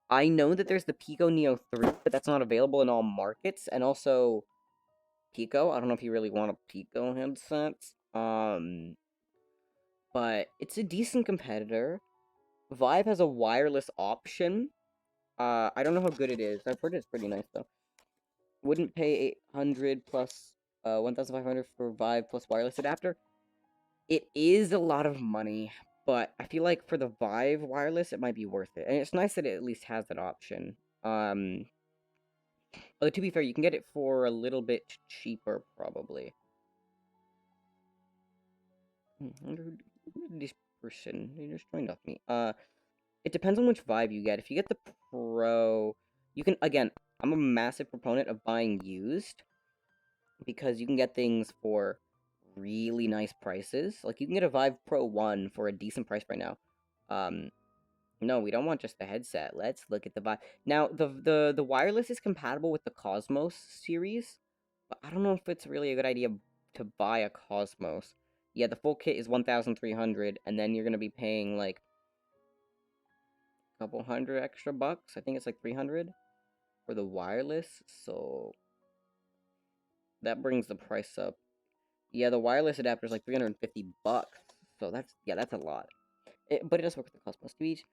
I know that there's the Pico Neo 3, but that's not available in all markets, and also Pico. I don't know if you really want a Pico headset. But it's a decent competitor. Vive has a wireless option. I don't know how good it is. I've heard it's pretty nice though. Wouldn't pay 800 plus 1,500 for Vive plus wireless adapter. It is a lot of money, but I feel like for the Vive wireless, it might be worth it. And it's nice that it at least has that option. Although to be fair, you can get it for a little bit cheaper, probably. This person, they just joined off me. It depends on which Vive you get. If you get the Pro, you can, again, I'm a massive proponent of buying used, because you can get things for really nice prices. Like, you can get a Vive Pro 1 for a decent price right now. No, we don't want just the headset. Let's look at the Vive. Now, the wireless is compatible with the Cosmos series, but I don't know if it's really a good idea to buy a Cosmos. Yeah, the full kit is 1,300, and then you're gonna be paying, like, a couple hundred extra bucks. I think it's like 300 for the wireless, so that brings the price up. Yeah, the wireless adapter is like 350 bucks, so that's a lot. But it does work with the Cosmos Speech.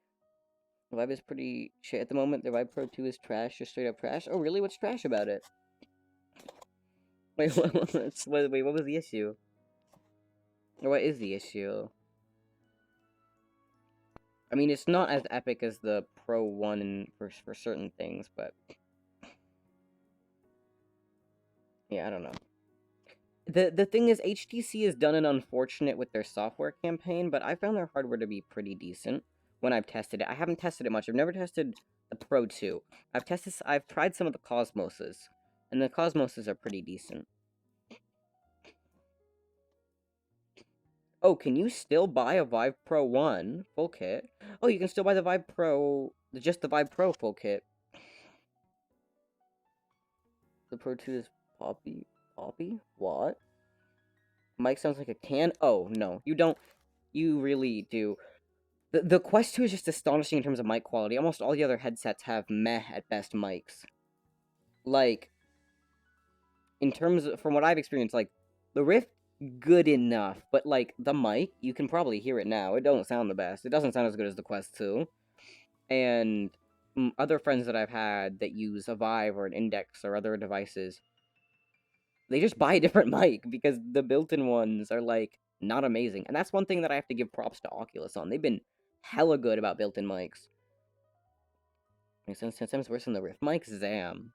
The Vive is pretty shit at the moment. The Vive Pro 2 is trash, just straight up trash. Oh, really? What's trash about it? Wait, what was the issue? Or what is the issue? I mean, it's not as epic as the Pro 1 for certain things, but yeah, I don't know. The thing is, HTC has done an unfortunate with their software campaign, but I found their hardware to be pretty decent when I've tested it. I haven't tested it much. I've never tested the Pro 2. I've tried some of the Cosmoses, and the Cosmoses are pretty decent. Oh, can you still buy a Vive Pro 1 full kit? Oh, you can still buy the Vive Pro, just the Vive Pro full kit. The Pro 2 is Poppy? Poppy? What? Mike sounds like a can? Oh, no. You don't. You really do. The Quest 2 is just astonishing in terms of mic quality. Almost all the other headsets have meh at best mics. Like, in terms of, from what I've experienced, like, the Rift, good enough. But, like, the mic, you can probably hear it now. It don't sound the best. It doesn't sound as good as the Quest 2. And other friends that I've had that use a Vive or an Index or other devices, they just buy a different mic because the built-in ones are, like, not amazing. And that's one thing that I have to give props to Oculus on. They've been hella good about built-in mics. Sometimes worse than the Rift mic, Zam.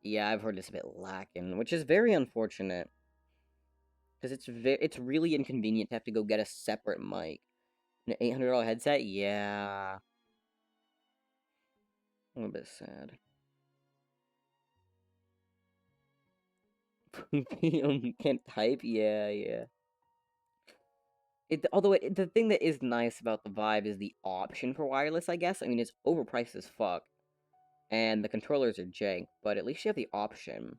Yeah, I've heard it's a bit lacking, which is very unfortunate. Because it's really inconvenient to have to go get a separate mic. An $800 headset? Yeah. A little bit sad. Can't type? Yeah, yeah. Although the thing that is nice about the Vive is the option for wireless, I guess. I mean, it's overpriced as fuck. And the controllers are jank, but at least you have the option.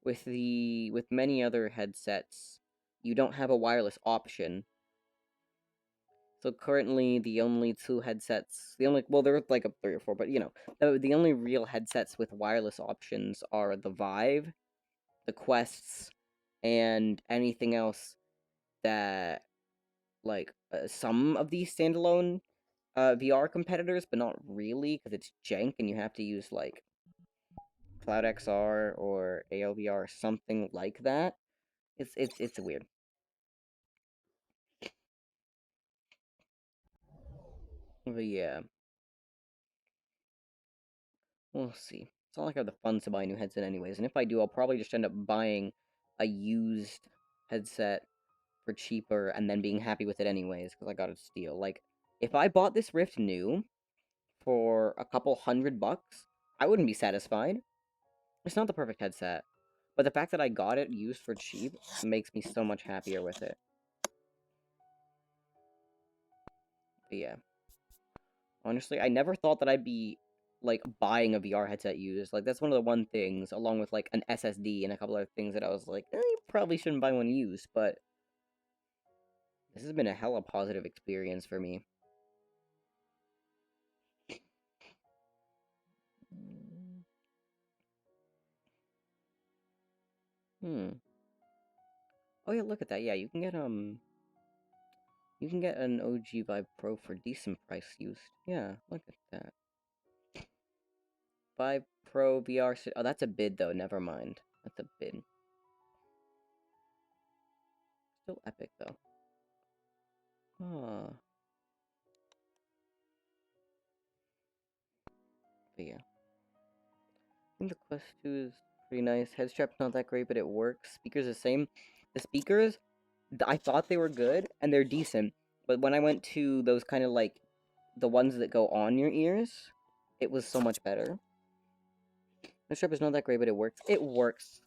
With many other headsets, you don't have a wireless option. So currently, the only two headsets, well, there are like a 3 or 4, but the only real headsets with wireless options are the Vive, the Quests, and anything else that, like, some of these standalone VR competitors, but not really, because it's jank and you have to use, like, Cloud XR or ALVR or something like that. It's weird. But yeah. We'll see. It's not like I have the funds to buy a new headset anyways, and if I do, I'll probably just end up buying a used headset for cheaper and then being happy with it anyways, because I got it steal. Like, if I bought this Rift new for a couple $100, I wouldn't be satisfied. It's not the perfect headset, but the fact that I got it used for cheap makes me so much happier with it. But yeah. Honestly, I never thought that I'd be, like, buying a VR headset used. Like, that's one of the one things, along with, like, an SSD and a couple other things that I was like, you probably shouldn't buy one used, but this has been a hella positive experience for me. Hmm. Oh yeah, look at that. Yeah, you can get an OG Vive Pro for decent price used. Yeah, look at that. Vive Pro VR. Oh, that's a bid though. Never mind. That's a bid. Still epic though. Huh. But yeah. I think the Quest 2 is pretty nice. Head strap's not that great, but it works. Speakers the same. The speakers, I thought they were good, and they're decent. But when I went to those kind of like, the ones that go on your ears, it was so much better. The strap is not that great, but it works. It works.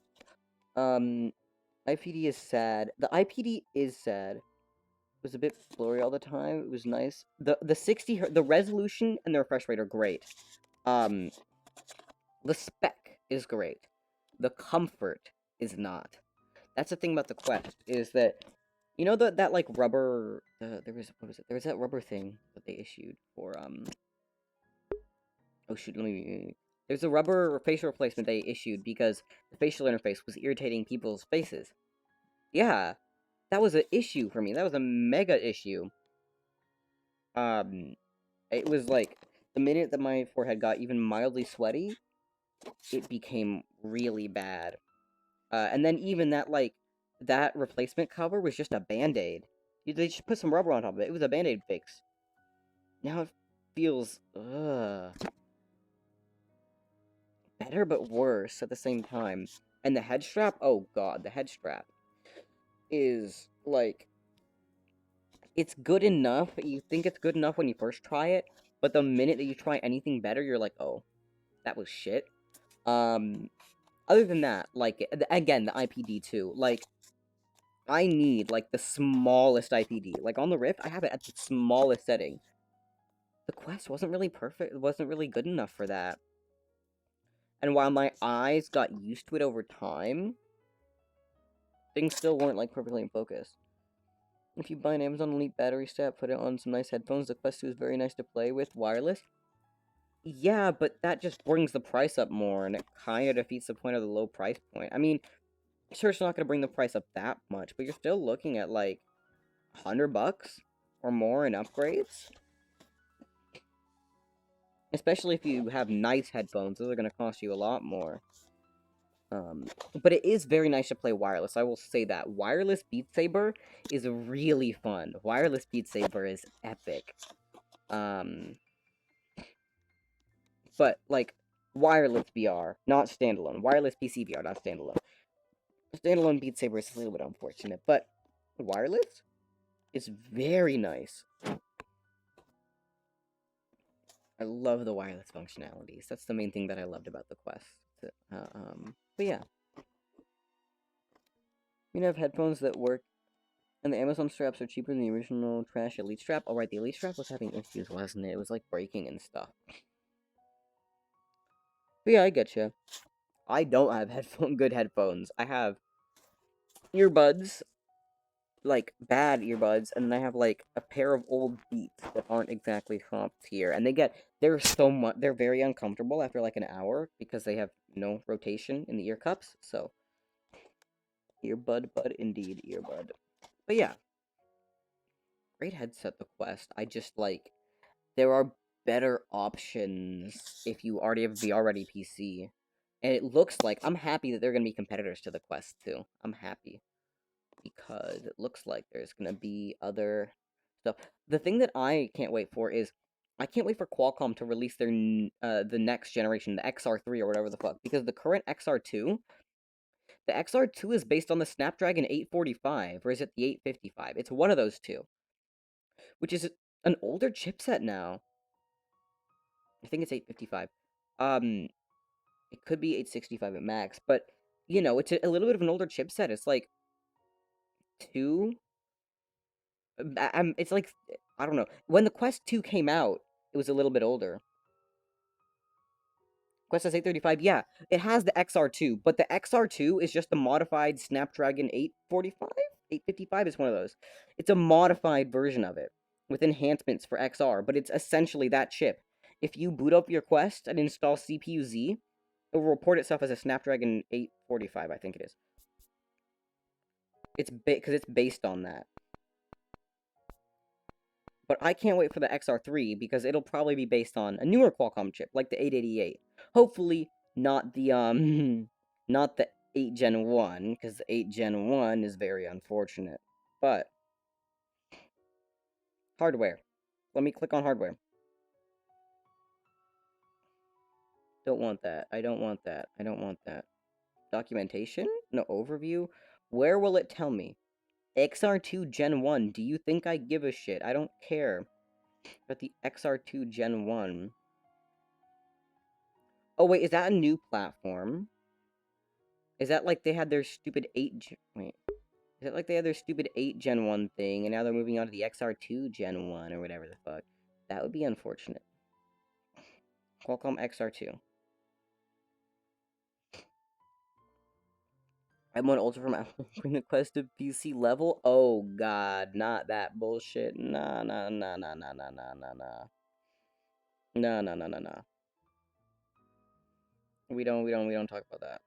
IPD is sad. The IPD is sad. It was a bit blurry all the time. It was nice. The 60 Hz, the resolution and the refresh rate are great. The spec is great. The comfort is not. That's the thing about the Quest, is that, you know that like rubber, there was, what was it? There was that rubber thing that they issued for, oh shoot, there's a rubber facial replacement they issued because the facial interface was irritating people's faces. Yeah, that was an issue for me. That was a mega issue. It was like, the minute that my forehead got even mildly sweaty, it became really bad. And then even that, like, that replacement cover was just a band-aid. They just put some rubber on top of it. It was a band-aid fix. Now it feels, better but worse at the same time. And the head strap, oh god, the head strap is, like, it's good enough. You think it's good enough when you first try it, but the minute that you try anything better, you're like, oh, that was shit. Other than that, like, again, the IPD too, like, I need, like, the smallest IPD. Like, on the Rift, I have it at the smallest setting. The Quest wasn't really perfect, it wasn't really good enough for that. And while my eyes got used to it over time, things still weren't, like, perfectly in focus. If you buy an Amazon Elite battery strap, put it on some nice headphones, the Quest 2 is very nice to play with, wireless. Yeah, but that just brings the price up more, and it kind of defeats the point of the low price point. I mean, sure, it's not going to bring the price up that much, but you're still looking at, like, $100 or more in upgrades. Especially if you have nice headphones, those are going to cost you a lot more. But it is very nice to play wireless, I will say that. Wireless Beat Saber is really fun. Wireless Beat Saber is epic. But, like, wireless VR, not standalone. Wireless PC VR, not standalone. Standalone Beat Saber is a little bit unfortunate, but wireless is very nice. I love the wireless functionalities. That's the main thing that I loved about the Quest. But yeah. You have headphones that work, and the Amazon straps are cheaper than the original trash Elite strap. Oh, right, the Elite strap was having issues, wasn't it? It was, like, breaking and stuff. But yeah, I getcha. I don't have good headphones. I have earbuds, like, bad earbuds, and then I have, like, a pair of old Beats that aren't exactly top tier, and they're very uncomfortable after, like, an hour, because they have no rotation in the ear cups, so, earbud, bud, indeed, earbud. But yeah, great headset, the Quest. I just, like, there are better options if you already have the already PC. And it looks like, I'm happy that they're going to be competitors to the Quest 2. I'm happy. Because it looks like there's going to be other stuff. The thing that I can't wait for is, I can't wait for Qualcomm to release their the next generation, the XR3 or whatever the fuck, because the current XR2, the XR2 is based on the Snapdragon 845, or is it the 855? It's one of those two, which is an older chipset now. I think it's 855. Um, it could be 865 at max, but you know, it's a little bit of an older chipset. It's like two. It's like I don't know. When the Quest 2 came out, it was a little bit older. Quest S 835, yeah, it has the XR2, but the XR2 is just a modified Snapdragon 845? 855 is one of those. It's a modified version of it with enhancements for XR, but it's essentially that chip. If you boot up your Quest and install CPU-Z, it will report itself as a Snapdragon 845, I think it is. It's because it's based on that. But I can't wait for the XR3 because it'll probably be based on a newer Qualcomm chip, like the 888. Hopefully, not the not the 8 Gen 1, because the 8 Gen 1 is very unfortunate. But hardware. Let me click on hardware. Don't want that. I don't want that. I don't want that. Documentation? No overview? Where will it tell me? XR2 Gen 1. Do you think I give a shit? I don't care. But the XR2 Gen 1. Oh, wait, is that a new platform? Is that like they had their stupid 8 wait. Is it like they had their stupid 8 Gen 1 thing, and now they're moving on to the XR2 Gen 1, or whatever the fuck? That would be unfortunate. Qualcomm XR2. M1 Ultra from Apple. Bring the Quest to PC level? Oh god, not that bullshit. Nah, nah, nah, nah, nah, nah, nah, nah, nah. Nah, nah, nah, nah, nah. We don't talk about that.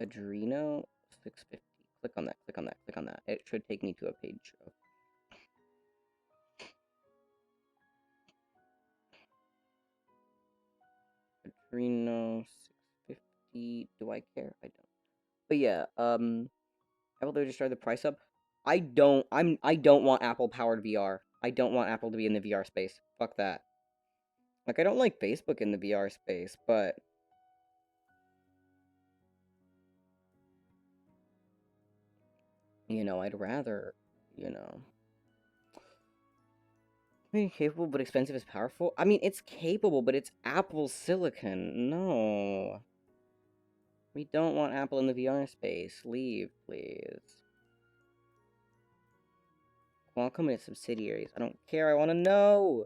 Adreno 650. Click on that, click on that, click on that. It should take me to a page of Adreno 650. Do I care? I don't. But yeah, Apple they just tried the price up. I don't want Apple powered VR. I don't want Apple to be in the VR space. Fuck that. Like I don't like Facebook in the VR space, but you know, I'd rather, you know, I mean, capable but expensive is powerful. I mean, it's capable, but it's Apple Silicon. No. We don't want Apple in the VR space. Leave, please. Qualcomm and its subsidiaries. I don't care. I want to know.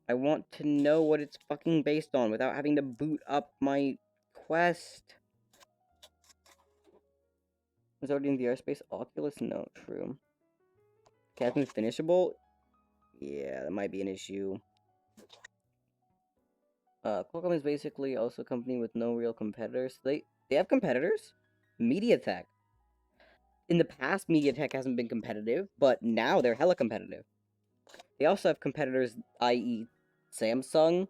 I want to know what it's fucking based on without having to boot up my Quest. Is already in the airspace. Oculus? No, true. Captain finishable? Yeah, that might be an issue. Qualcomm is basically also a company with no real competitors. They have competitors? MediaTek. In the past, MediaTek hasn't been competitive, but now they're hella competitive. They also have competitors, i.e., Samsung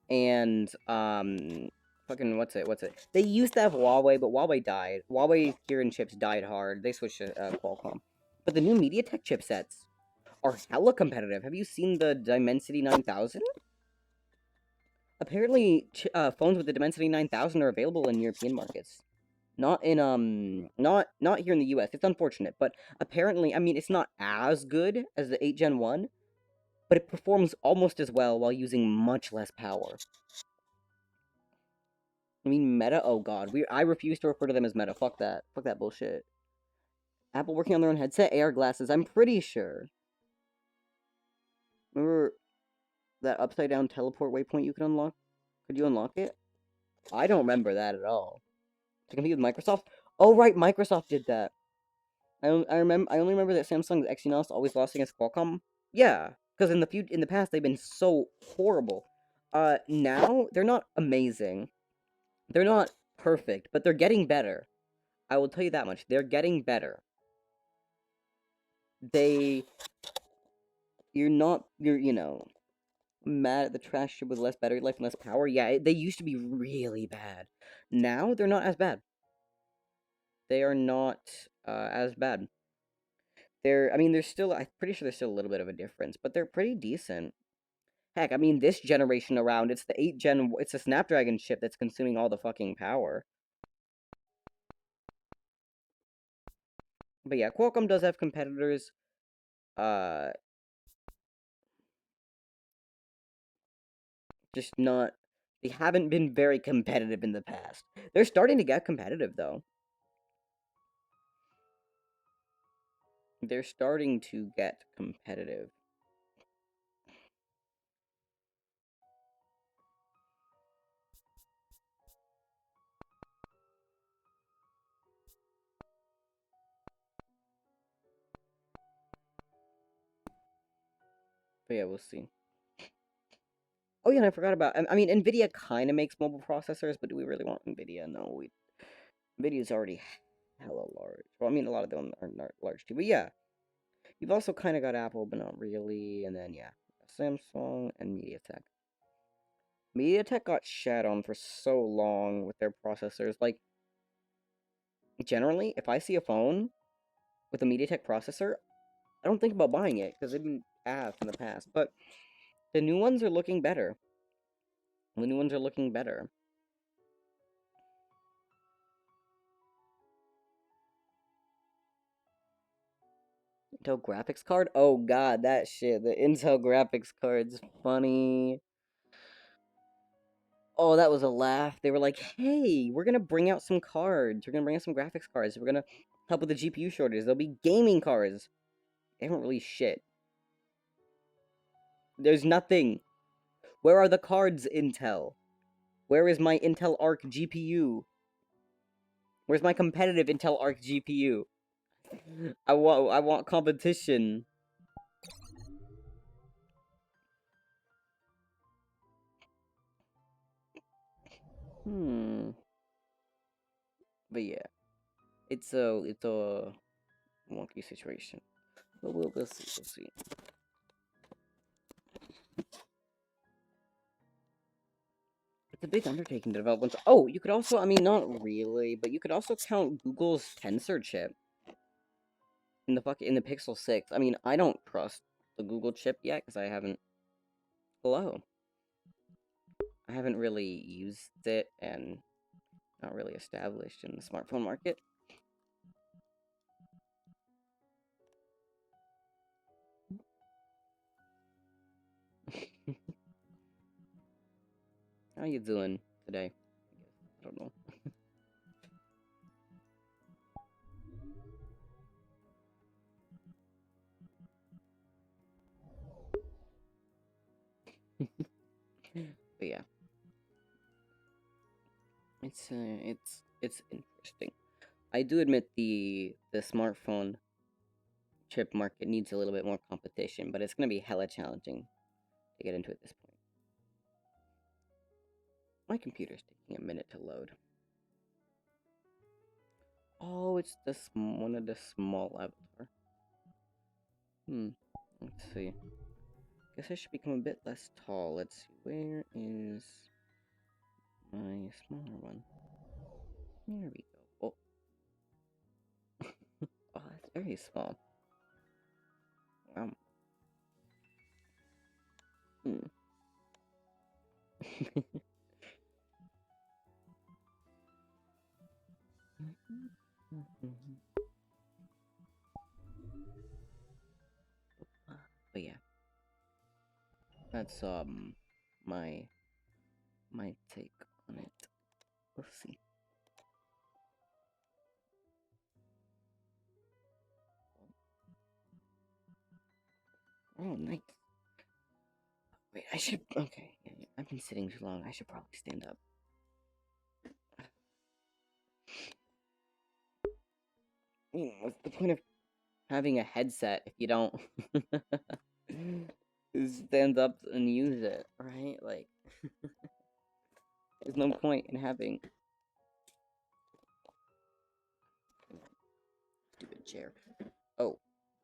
and fucking what's it? They used to have Huawei, but Huawei died. Huawei Kirin chips died hard. They switched to Qualcomm. But the new MediaTek chipsets are hella competitive. Have you seen the Dimensity 9000? Apparently, phones with the Dimensity 9000 are available in European markets. Not in not here in the US. It's unfortunate, but apparently, I mean, it's not as good as the 8 Gen 1, but it performs almost as well while using much less power. I mean, Meta. Oh God, I refuse to refer to them as Meta. Fuck that. Fuck that bullshit. Apple working on their own headset, AR glasses. I'm pretty sure. Remember that upside down teleport waypoint you could unlock? Could you unlock it? I don't remember that at all. To compete with Microsoft? Oh right, Microsoft did that. I only remember that Samsung's Exynos always lost against Qualcomm. Yeah, because in the past they've been so horrible. Now they're not amazing. They're not perfect, but they're getting better. I will tell you that much. They're getting better. You're you know, mad at the trash chip with less battery life and less power. Yeah, they used to be really bad. Now they're not as bad. they are not as bad. I mean, there's still, I'm pretty sure there's still a little bit of a difference, but they're pretty decent. Heck, I mean, this generation around, it's the 8th gen, it's a Snapdragon chip that's consuming all the fucking power. But yeah, Qualcomm does have competitors. Uh, just not, they haven't been very competitive in the past. They're starting to get competitive, though. They're starting to get competitive. But yeah, we'll see. Oh yeah, and I forgot about. I mean, Nvidia kind of makes mobile processors, but do we really want Nvidia? No, Nvidia's already hella large. Well, I mean, a lot of them are not large too, but yeah, you've also kind of got Apple, but not really. And then yeah, Samsung and MediaTek. MediaTek got shat on for so long with their processors. Like, generally, if I see a phone with a MediaTek processor, I don't think about buying it because they've been ass in the past. But the new ones are looking better. The new ones are looking better. Intel graphics card? Oh god, that shit. The Intel graphics card's funny. Oh, that was a laugh. They were like, hey, we're gonna bring out some cards. We're gonna bring out some graphics cards. We're gonna help with the GPU shortage. There'll be gaming cards. They haven't released shit. There's nothing. Where are the cards, Intel? Where is my Intel Arc GPU? Where's my competitive Intel Arc GPU? I want competition. Hmm. But yeah, it's a wonky situation. But we'll see. We'll see. It's a big undertaking to develop one. Oh, you could also, I mean, not really, but you could also count Google's Tensor chip in the Pixel 6. I mean, I don't trust the Google chip yet because I haven't. Hello. I haven't really used it and not really established in the smartphone market. How you doing today? I don't know. But yeah, it's interesting. I do admit the smartphone chip market needs a little bit more competition, but it's gonna be hella challenging to get into at this point. My computer's taking a minute to load. Oh, it's the one of the small avatar. Let's see. Guess I should become a bit less tall. Let's see. Where is my smaller one? There we go. Oh, oh, that's very small. Um. Hmm. But yeah, that's my my take on it. We'll see. Oh, nice. Wait, I should. Okay, I've been sitting too long. I should probably stand up. What's the point of having a headset if you don't stand up and use it, right? Like, there's no point in having stupid chair. Oh,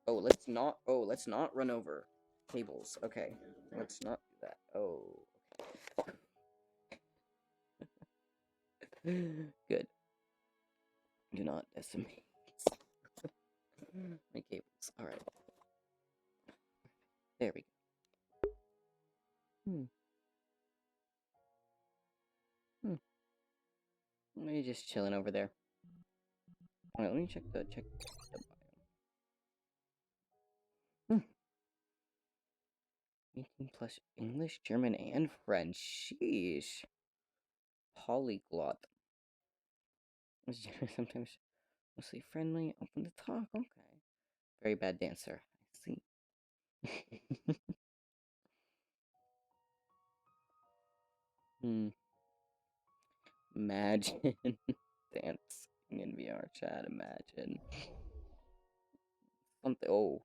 let's not run over tables. Okay, let's not do that. Oh, good. Do not decimate. My cables. Alright. There we go. Hmm. Hmm. Maybe just chilling over there. Alright, let me check the Hmm. 18 plus English, German, and French. Sheesh. Polyglot. Sometimes mostly friendly, open to talk. Okay. Very bad dancer. I see. Hmm. Imagine dancing in VR chat. Imagine something. Oh,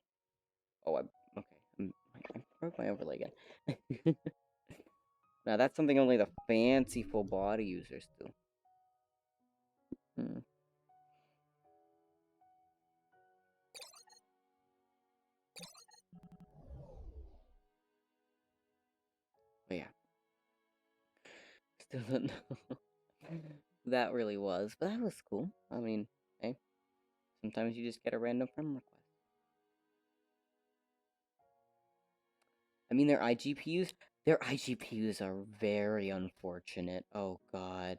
oh. Okay. I broke my overlay again. Now that's something only the fancy full body users do. Hmm. But yeah, still don't know. That really was, but that was cool. I mean, hey, sometimes you just get a random friend request. I mean, their iGPUs are very unfortunate. Oh god.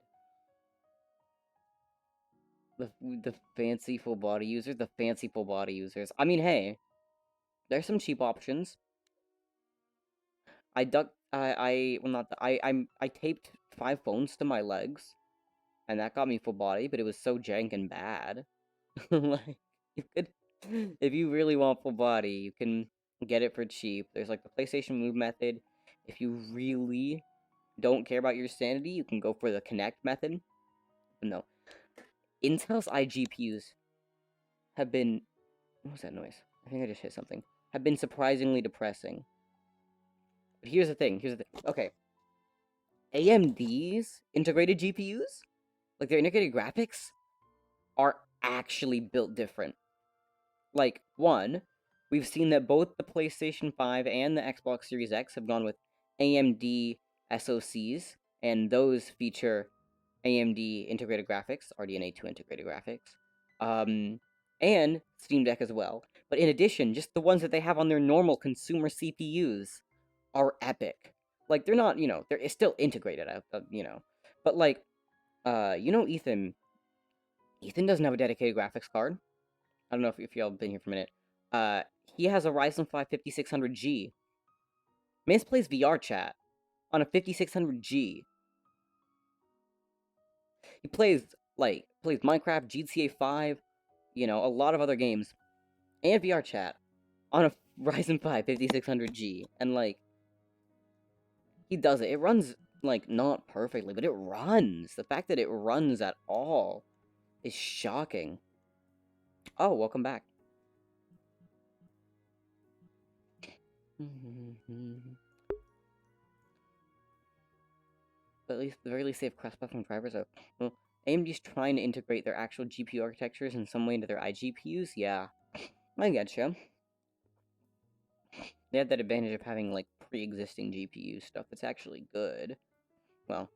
The fancy full body users, the fancy full body users. I mean, hey, there's some cheap options. Well, not, I taped 5 phones to my legs, and that got me full body, but it was so jank and bad. Like, you could, if you really want full body, you can get it for cheap. There's like the PlayStation Move method. If you really don't care about your sanity, you can go for the Connect method. No, Intel's iGPUs have been. What was that noise? I think I just hit something. Have been surprisingly depressing. But here's the thing. Okay, AMD's integrated GPUs, like their integrated graphics, are actually built different. Like, one, we've seen that both the PlayStation 5 and the Xbox Series X have gone with AMD SoCs, and those feature AMD integrated graphics, RDNA 2 integrated graphics, and Steam Deck as well. But in addition, just the ones that they have on their normal consumer CPUs are epic. Like, they're not, it's still integrated, but like, Ethan doesn't have a dedicated graphics card. I don't know if y'all been here for a minute. Uh, he has a Ryzen 5 5600G. Mance plays VR chat on a 5600G. He plays Minecraft, GTA 5, a lot of other games, and VR chat on a Ryzen 5 5600G. And he does it. It runs not perfectly, but it runs. The fact that it runs at all is shocking. Oh, welcome back. But at least, the very least, they have cross-platform drivers. Well, AMD's trying to integrate their actual GPU architectures in some way into their iGPUs. Yeah, I getcha. They have that advantage of having pre-existing GPU stuff that's actually good. Well,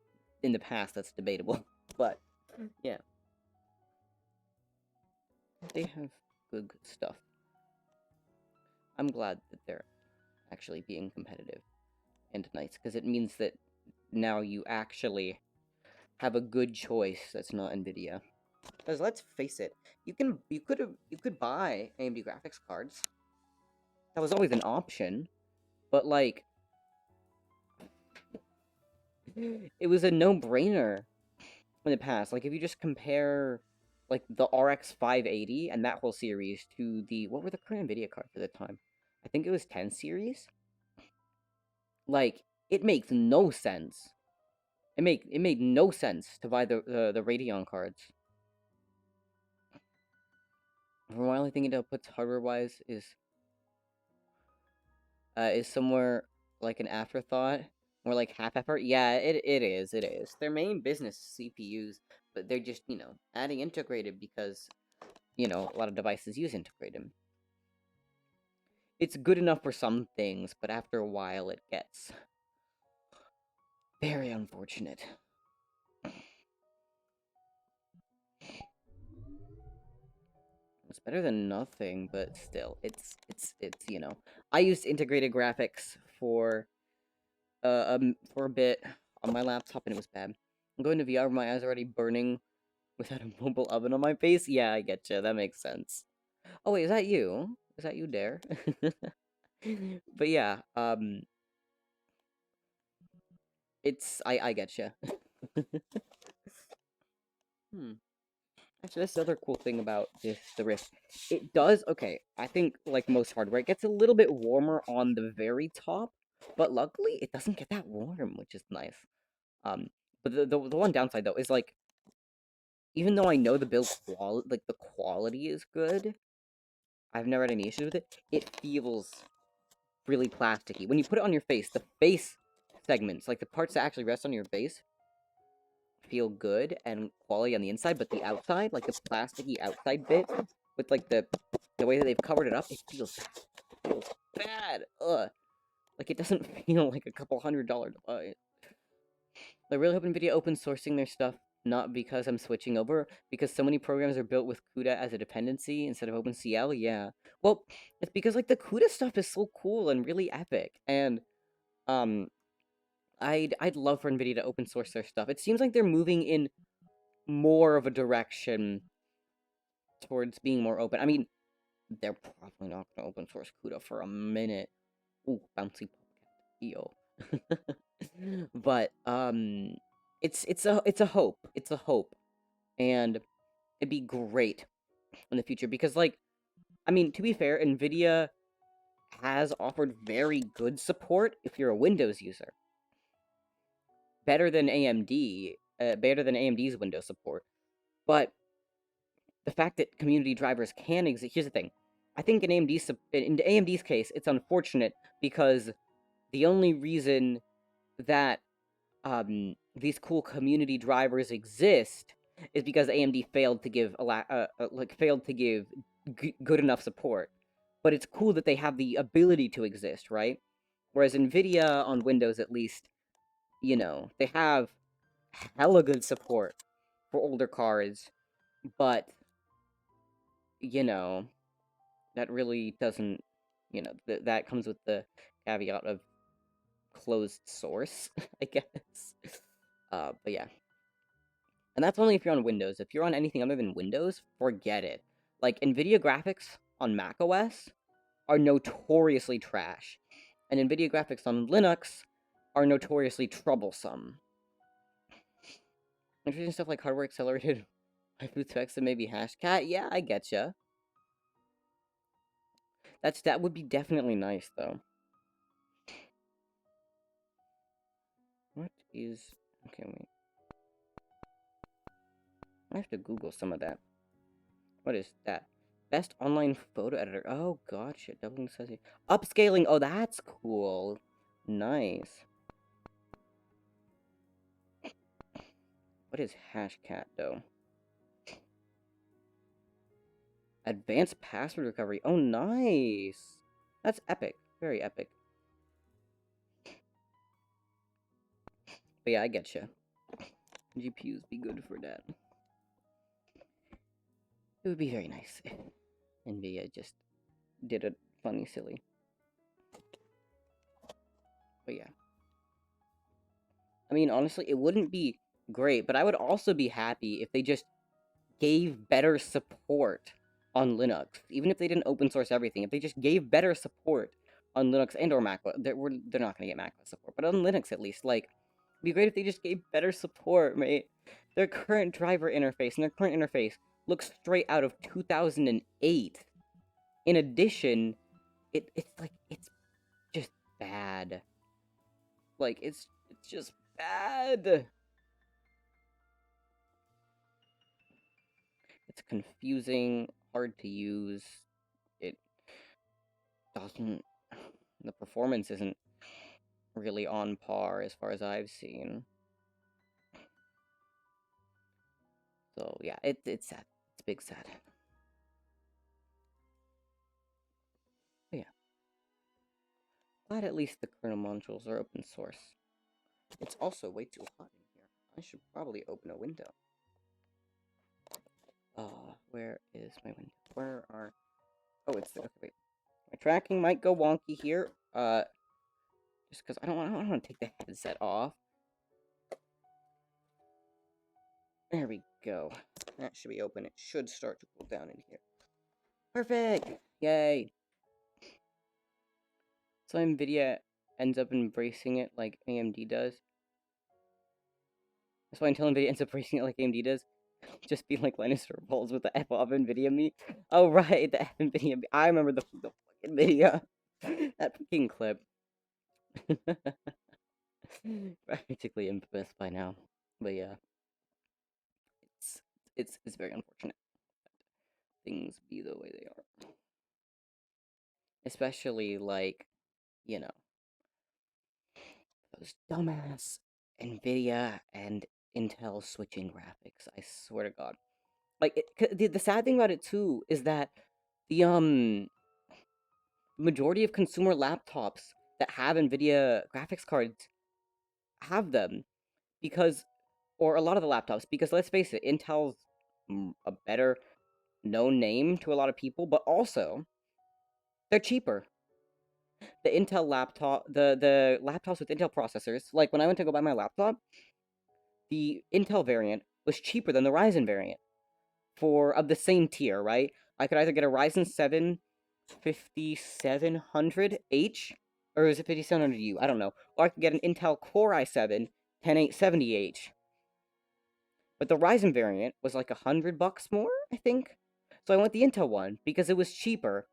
in the past, that's debatable, but yeah, they have good stuff. I'm glad that they're actually being competitive and nice, because it means that now you actually have a good choice that's not NVIDIA. Because let's face it, you could buy AMD graphics cards. That was always an option, but it was a no-brainer in the past. Like, if you just compare the RX 580 and that whole series to the what were the current NVIDIA cards at the time? I think it was 10 series. It makes no sense. It made no sense to buy the Radeon cards. From what I think it outputs hardware-wise is somewhere like an afterthought, or half effort. Yeah, it is. It is. Their main business is CPUs, but they're just adding integrated because a lot of devices use integrated. It's good enough for some things, but after a while it gets very unfortunate. It's better than nothing, but still, it's you know. I used integrated graphics for a bit on my laptop, and it was bad. I'm going to VR, my eyes are already burning without a mobile oven on my face. Yeah, I get you. That makes sense. Oh wait, is that you? Is that you, Dare? But yeah, it's I get you. Hmm. Actually, that's the other cool thing about the Rift. It does, okay, I think, like most hardware, it gets a little bit warmer on the very top, but luckily, it doesn't get that warm, which is nice. Um, but the one downside, though, is, like, even though I know the build quality, like, the quality is good, I've never had any issues with it, it feels really plasticky. When you put it on your face, the face segments, like, the parts that actually rest on your face, feel good and quality on the inside, but the outside, like the plasticky outside bit, with like the way that they've covered it up, it feels bad. It feels bad. Ugh. Like it doesn't feel like a couple $100 device. I really hope NVIDIA open sourcing their stuff, not because I'm switching over, because so many programs are built with CUDA as a dependency instead of OpenCL. Yeah. Well, it's because like the CUDA stuff is so cool and really epic, and um, I'd love for NVIDIA to open source their stuff. It seems like they're moving in more of a direction towards being more open. I mean, they're probably not going to open source CUDA for a minute. Ooh, bouncy popcat. Yo. But it's a hope. It's a hope, and it'd be great in the future because, like, I mean, to be fair, Nvidia has offered very good support if you're a Windows user. Better than AMD, better than AMD's Windows support. But the fact that community drivers can exist. Here's the thing. I think in AMD's case, it's unfortunate because the only reason that these cool community drivers exist is because AMD failed to give good enough support. But it's cool that they have the ability to exist, right? Whereas Nvidia on Windows, at least, you know, they have hella good support for older cards, but you know, that really doesn't, you know, that comes with the caveat of closed source, I guess. But yeah. And that's only if you're on Windows. If you're on anything other than Windows, forget it. Like, NVIDIA graphics on macOS are notoriously trash. And NVIDIA graphics on Linux are notoriously troublesome. Interesting stuff like hardware accelerated high specs and maybe Hashcat. Yeah, I getcha. That would be definitely nice, though. What is... Okay, wait. I have to Google some of that. What is that? Best online photo editor. Oh, gotcha. Doubling size. Upscaling. Oh, that's cool. Nice. What is Hashcat, though? Advanced password recovery. Oh, nice. That's epic. Very epic. But yeah, I getcha. GPUs be good for that. It would be very nice if NVIDIA just did it funny, silly. But yeah. I mean, honestly, it wouldn't be great, but I would also be happy if they just gave better support on Linux. Even if they didn't open source everything, if they just gave better support on Linux and or Mac, they're not going to get Mac support, but on Linux at least, like, it'd be great if they just gave better support, mate. Their current driver interface and their current interface looks straight out of 2008. In addition, it's just bad. Like, it's just bad. It's confusing, hard to use. It doesn't... The performance isn't really on par as far as I've seen. So, yeah, it's sad. It's big sad. But yeah. Glad at least the kernel modules are open source. It's also way too hot in here. I should probably open a window. Where is my window? Where are... Oh, it's there. Okay, wait. My tracking might go wonky here. Just because I don't want to take the headset off. There we go. That should be open. It should start to cool down in here. Perfect! Yay! So NVIDIA ends up embracing it like AMD does. That's why until NVIDIA ends up embracing it like AMD does, just be like Linus Torvalds with the F off NVIDIA me. Oh right, the F NVIDIA me. I remember the fucking video. That fucking clip. Practically infamous by now. But yeah. It's very unfortunate that things be the way they are. Especially like, you know, those dumbass NVIDIA and Intel switching graphics. I swear to God. Like, the sad thing about it too is that the majority of consumer laptops that have NVIDIA graphics cards have them because, or a lot of the laptops, because let's face it, Intel's a better known name to a lot of people, but also they're cheaper. The Intel laptop, the laptops with Intel processors, like when I went to go buy my laptop, the Intel variant was cheaper than the Ryzen variant for of the same tier, right? I could either get a Ryzen 7 5700H, or is it 5700U? I don't know. Or I could get an Intel Core i7 10870H. But the Ryzen variant was like $100 more, I think. So I went the Intel one because it was cheaper,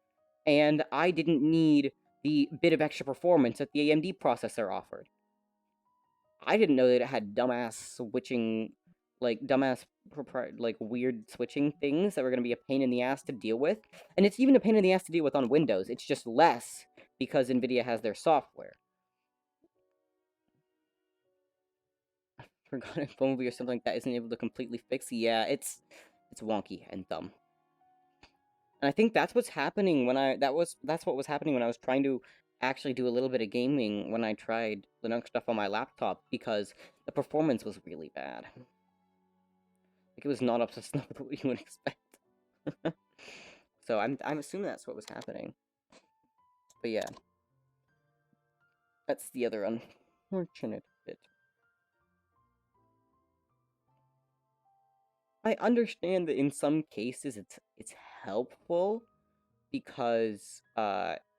and I didn't need the bit of extra performance that the AMD processor offered. I didn't know that it had dumbass switching, like dumbass like weird switching things that were gonna be a pain in the ass to deal with. And it's even a pain in the ass to deal with on Windows. It's just less because Nvidia has their software. Forgotten phone movie or something like that isn't able to completely fix. Yeah, it's wonky and dumb. And I think that's what's happening when that's what was happening when I was trying to actually do a little bit of gaming when I tried Linux stuff on my laptop because the performance was really bad. Like it was not up to snuff with what you would expect. So I'm assuming that's what was happening. But yeah. That's the other unfortunate bit. I understand that in some cases it's helpful because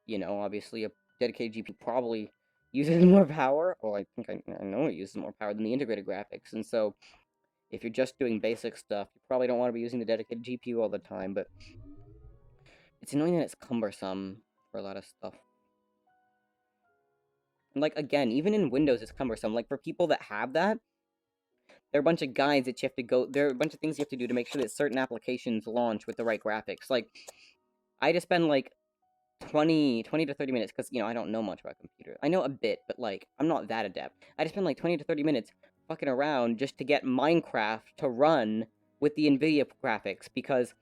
you know, obviously a dedicated GPU probably uses more power, or I think I know it uses more power than the integrated graphics, and so if you're just doing basic stuff, you probably don't want to be using the dedicated GPU all the time, but it's annoying that it's cumbersome for a lot of stuff. And like again, even in Windows it's cumbersome. Like for people that have that, there are a bunch of guides that you have to go, there are a bunch of things you have to do to make sure that certain applications launch with the right graphics. Like, I had to spend like 20 to 30 minutes, because, you know, I don't know much about computers. I know a bit, but, like, I'm not that adept. I had to spend like 20 to 30 minutes fucking around just to get Minecraft to run with the NVIDIA graphics, because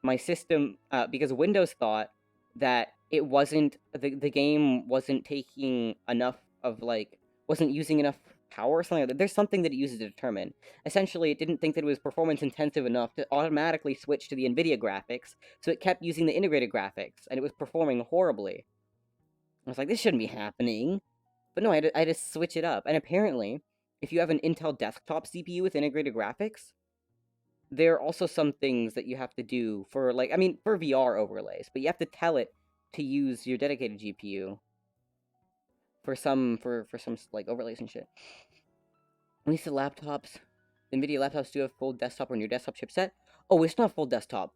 my system, because Windows thought that it wasn't, the game wasn't taking enough of, like, wasn't using enough power or something like that. There's something that it uses to determine. Essentially, it didn't think that it was performance intensive enough to automatically switch to the NVIDIA graphics, so it kept using the integrated graphics, and it was performing horribly. I was like, this shouldn't be happening. But no, I had to switch it up. And apparently, if you have an Intel desktop CPU with integrated graphics, there are also some things that you have to do for, like, I mean, for VR overlays, but you have to tell it to use your dedicated GPU for some, like, overlays and shit. At least the laptops, NVIDIA laptops do have full desktop or near desktop chipset. Oh, it's not full desktop,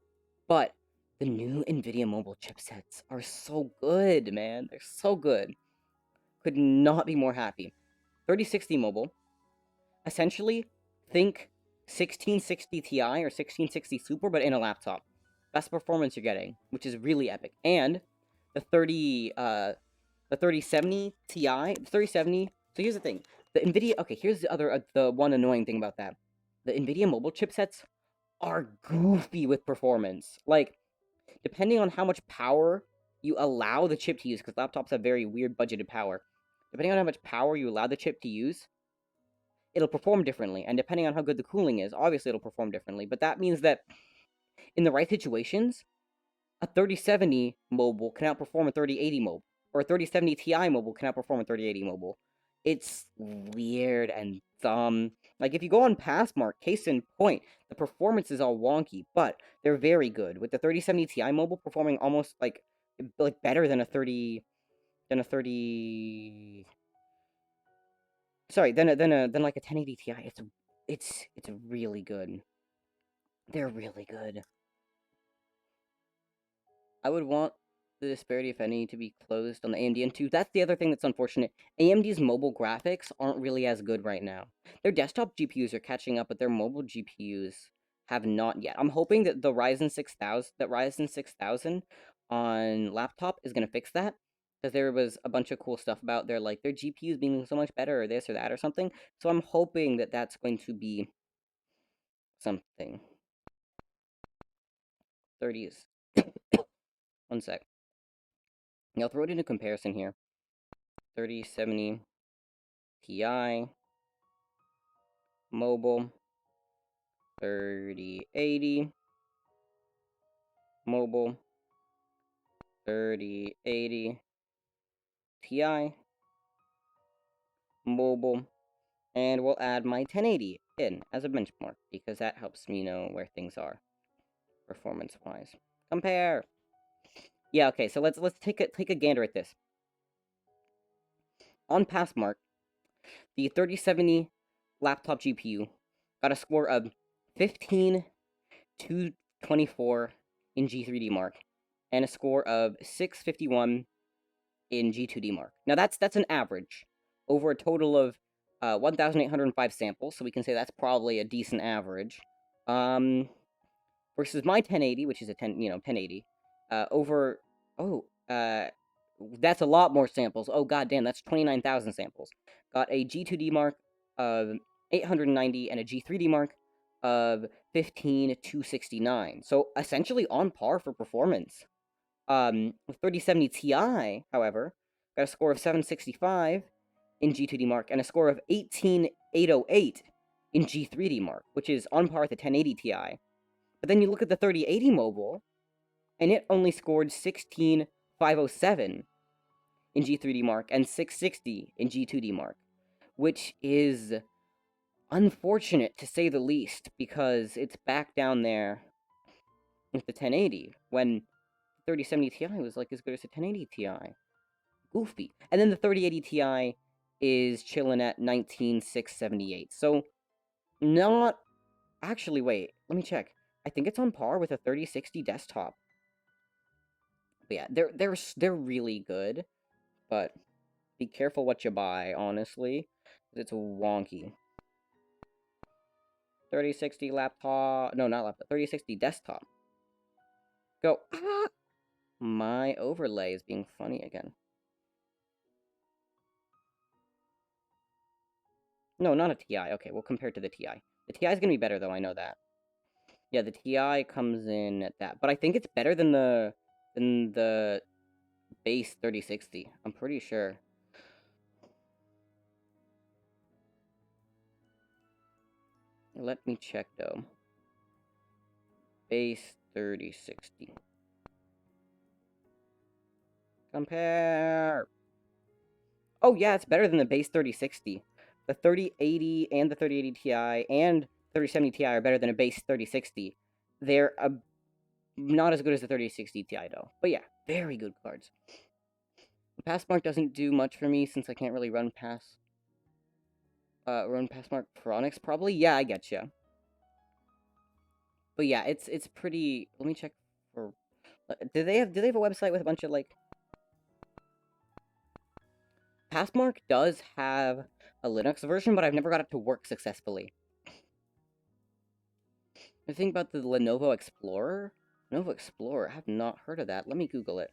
but the new NVIDIA mobile chipsets are so good, man. They're so good. Could not be more happy. 3060 mobile. Essentially, think 1660 Ti or 1660 Super, but in a laptop. That's the performance you're getting, which is really epic. And the 3070 Ti, the 3070. So here's the thing: the NVIDIA. Okay, here's the other, the one annoying thing about that: the NVIDIA mobile chipsets are goofy with performance. Like, depending on how much power you allow the chip to use, because laptops have very weird budgeted power. Depending on how much power you allow the chip to use, it'll perform differently. And depending on how good the cooling is, obviously it'll perform differently. But that means that in the right situations, a 3070 mobile can outperform a 3080 mobile, or a 3070 Ti mobile can outperform a 3080 mobile. It's weird and dumb. Like, if you go on Passmark, case in point, the performance is all wonky, but they're very good. With the 3070 Ti mobile performing almost like better than a 30 sorry, than like a 1080 Ti. It's really good. They're really good. I would want the disparity, if any, to be closed on the AMD. And two, that's the other thing that's unfortunate. AMD's mobile graphics aren't really as good right now. Their desktop GPUs are catching up, but their mobile GPUs have not yet. I'm hoping that the Ryzen 6000 on laptop is gonna fix that. Because there was a bunch of cool stuff about their GPUs being so much better, or this or that or something. So I'm hoping that that's going to be something. 30s. One sec. I'll throw it into comparison here. 3070 Ti mobile, 3080 mobile, 3080 Ti mobile, and we'll add my 1080 in as a benchmark because that helps me know where things are performance-wise. Compare. Yeah, okay, so let's take a gander at this. On Passmark, the 3070 laptop GPU got a score of 15,224 in G3D Mark, and a score of 651 in G2D Mark. Now that's an average over a total of 1,805 samples, so we can say that's probably a decent average. Versus my 1080, which is a 1080, over that's a lot more samples. Oh goddamn, that's 29,000 samples. Got a G2D mark of 890 and a G3D mark of 15,269. So essentially on par for performance. With 3070 Ti, however, got a score of 765 in G2D mark and a score of 18,808 in G3D mark, which is on par with the 1080 Ti. But then you look at the 3080 mobile, and it only scored 16,507 in G3D mark and 660 in G2D mark, which is unfortunate to say the least, because it's back down there with the 1080 when 3070 Ti was like as good as a 1080 Ti. Goofy. And then the 3080 Ti is chilling at 19,678. So not actually, wait, let me check. I think it's on par with a 3060 desktop. But yeah, they're really good, but be careful what you buy, honestly. It's wonky. 3060 laptop, no, not laptop, 3060 desktop. Go, ah! My overlay is being funny again. No, not a Ti. Okay, we'll compare it to the Ti. The Ti is gonna be better, though, I know that. Yeah, the Ti comes in at that, but I think it's better than the base 3060. I'm pretty sure. Let me check, though. Base 3060. Compare! Oh, yeah, it's better than the base 3060. The 3080 and the 3080 Ti and 3070 Ti are better than a base 3060. They're not as good as the 3060 Ti, though. But yeah, very good cards. Passmark doesn't do much for me since I can't really run Passmark Pronix, probably? Yeah, I getcha. But yeah, it's pretty... Let me check for... Do they have a website with a bunch of, like... Passmark does have a Linux version, but I've never got it to work successfully. The thing about the Lenovo Explorer? Lenovo Explorer, I have not heard of that. Let me Google it.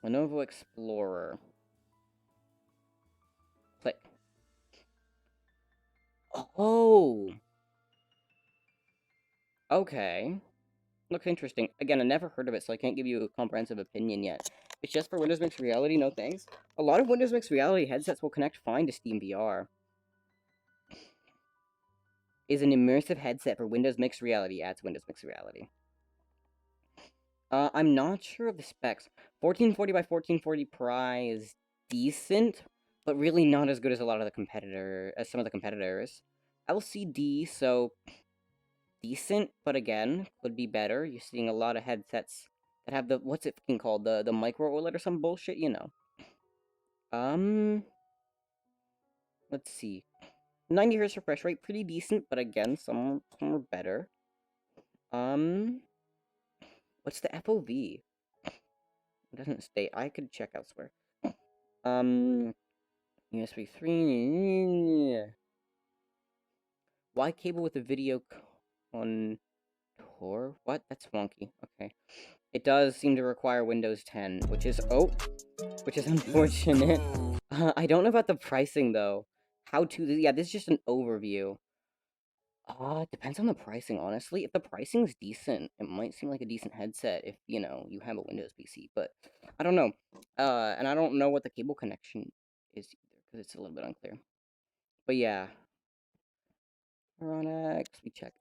Lenovo Explorer. Click. Oh! Okay. Looks interesting. Again, I never heard of it, so I can't give you a comprehensive opinion yet. It's just for Windows Mixed Reality, no thanks. A lot of Windows Mixed Reality headsets will connect fine to Steam VR. Is an immersive headset for Windows Mixed Reality. Adds Windows Mixed Reality. I'm not sure of the specs. 1440 by 1440 Pri is decent, but really not as good as some of the competitors. LCD, so decent, but again, could be better. You're seeing a lot of headsets that have what's it fucking called? The micro OLED or some bullshit, you know. Let's see. 90 hertz refresh rate, pretty decent, but again, some are better. What's the FOV? It doesn't state. I could check elsewhere. USB 3. Why cable with a video contour? What? That's wonky. Okay. It does seem to require Windows 10, which is unfortunate. I don't know about the pricing though. Yeah, this is just an overview. Depends on the pricing, honestly. If the pricing's decent, it might seem like a decent headset if, you know, you have a Windows PC, but I don't know. And I don't know what the cable connection is either, because it's a little bit unclear. But yeah. Veronix, we check.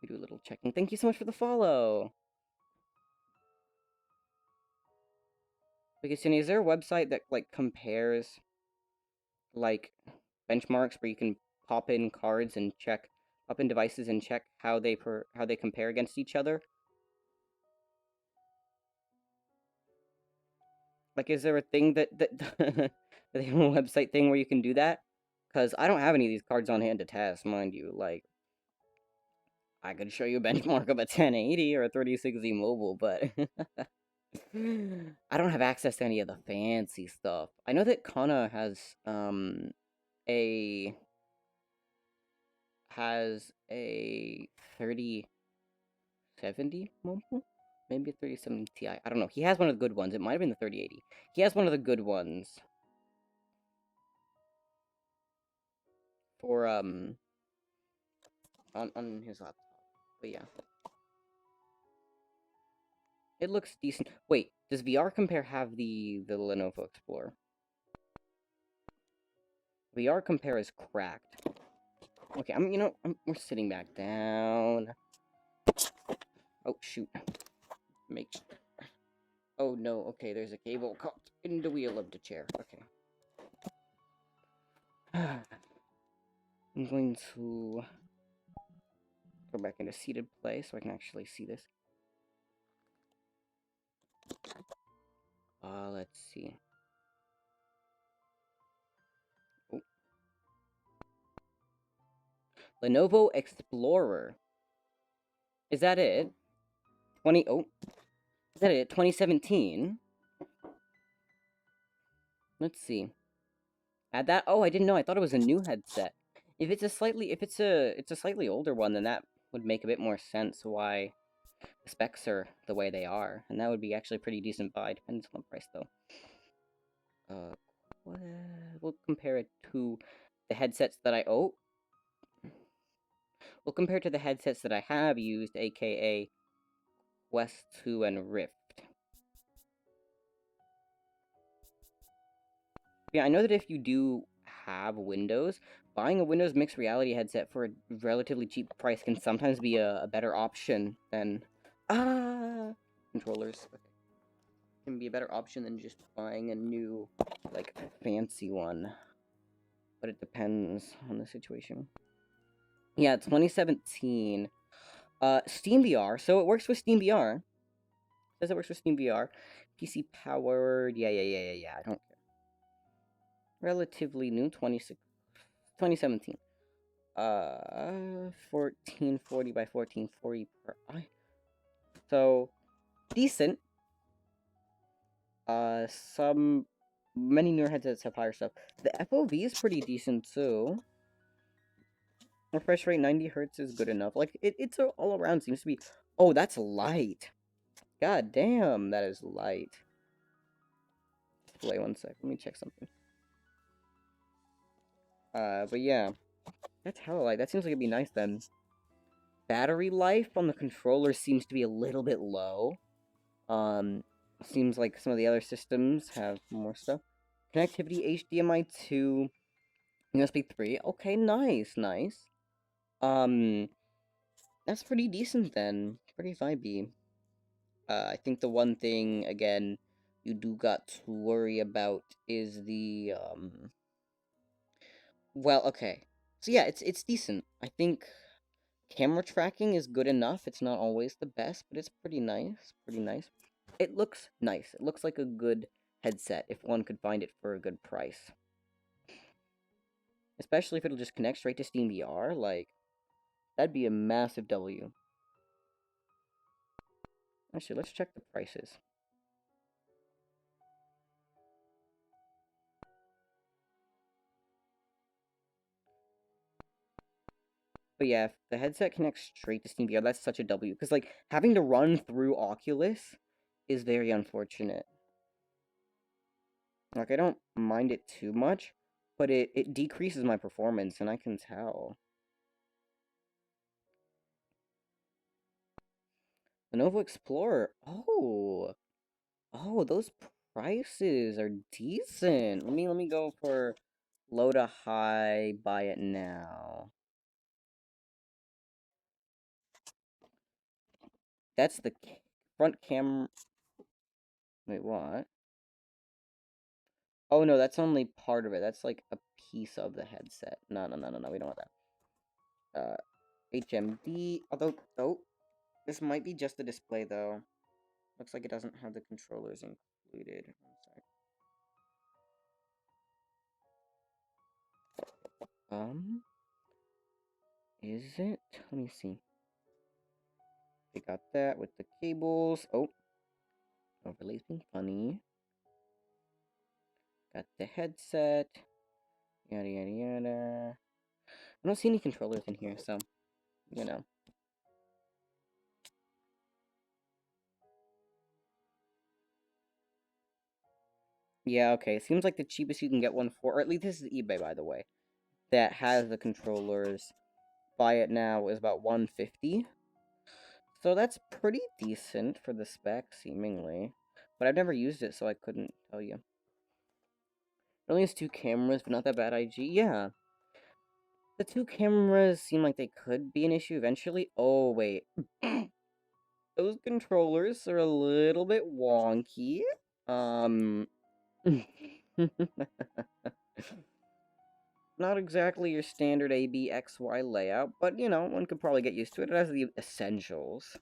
We do a little checking. Thank you so much for the follow. Because, is there a website that, like, compares, like, benchmarks where you can pop in cards and check, pop in devices and check how they compare against each other? Like, is there a thing that they have a website thing where you can do that? Because I don't have any of these cards on hand to test, mind you. Like, I could show you a benchmark of a 1080 or a 3060 mobile, but I don't have access to any of the fancy stuff. I know that Kana has a 3070 mobile? Maybe a 3070 Ti. I don't know. He has one of the good ones. It might have been the 3080. He has one of the good ones. For, on his laptop. But yeah. It looks decent. Wait, does VR Compare have the Lenovo Explorer? VR Compare is cracked. Okay, we're sitting back down. Oh, shoot. Oh, no, okay, there's a cable caught in the wheel of the chair. Okay. I'm going to go back into seated play so I can actually see this. Let's see. Oh. Lenovo Explorer. Is that it? Is that it? 2017? Let's see. Add that? Oh, I didn't know. I thought it was a new headset. If it's a slightly older one, then that would make a bit more sense why the specs are the way they are, and that would be actually a pretty decent buy. Depends on the price though. We'll compare it to the headsets that We'll compare it to the headsets that I have used, aka Quest 2 and Rift. Yeah, I know that if you do have Windows, buying a Windows Mixed Reality headset for a relatively cheap price can sometimes be a better option than controllers. Okay. Can be a better option than just buying a new, like, fancy one. But it depends on the situation. Yeah, 2017. SteamVR. So it works with SteamVR. Says it works with SteamVR. PC powered. Yeah. I don't care. Relatively new. 2017. 1440 by 1440 per eye. So, decent. Many newer headsets have higher stuff. The FOV is pretty decent too. Refresh rate 90 hertz is good enough. Like, it's all around seems to be. Oh, that's light. God damn, that is light. Wait 1 sec. Let me check something. But yeah. That's hella light. That seems like it'd be nice then. Battery life on the controller seems to be a little bit low. Seems like some of the other systems have more stuff. Connectivity, HDMI 2, USB 3. Okay, nice, nice. Um, that's pretty decent then. Pretty vibey. I think the one thing, again, you do got to worry about is the, well, okay. So yeah, it's decent. I think camera tracking is good enough. It's not always the best, but it's pretty nice. Pretty nice. It looks nice. It looks like a good headset if one could find it for a good price. Especially if it'll just connect straight to SteamVR, like, that'd be a massive W. Actually, let's check the prices. But yeah, if the headset connects straight to SteamVR, that's such a W. Because, like, having to run through Oculus is very unfortunate. Like, I don't mind it too much, but it decreases my performance, and I can tell. Lenovo Explorer. Oh, those prices are decent. Let me go for low to high, buy it now. That's the front camera. Wait, what? Oh no, that's only part of it. That's like a piece of the headset. No, no, no, no, no. We don't want that. HMD. Although, oh, this might be just the display though. Looks like it doesn't have the controllers included. One sec. Is it? Let me see. They got that with the cables. Oh, overlay's being funny. Got the headset. Yada yada yada. I don't see any controllers in here, so you know. Yeah, okay. Seems like the cheapest you can get one for, or at least this is eBay, by the way, that has the controllers. Buy it now is about 150. So that's pretty decent for the spec, seemingly. But I've never used it, so I couldn't tell you. It only has two cameras, but not that bad IG. Yeah. The two cameras seem like they could be an issue eventually. Oh, wait. Those controllers are a little bit wonky. Um... Not exactly your standard ABXY layout, but, you know, one could probably get used to it. It has the essentials.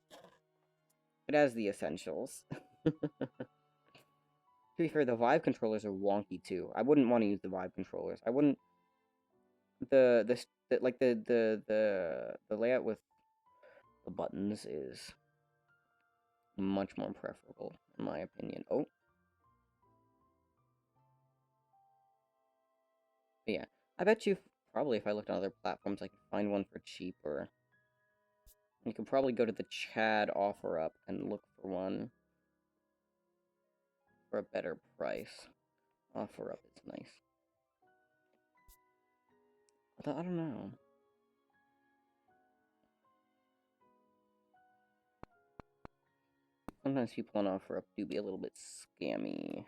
It has the essentials. To be fair, the Vive controllers are wonky too. I wouldn't want to use the Vive controllers. I wouldn't. Like the layout with the buttons is much more preferable in my opinion. Oh, but yeah. I bet you probably if I looked on other platforms, I could find one for cheaper. You could probably go to the Chad OfferUp and look for one for a better price. OfferUp is nice. Although I don't know. Sometimes people on OfferUp do be a little bit scammy.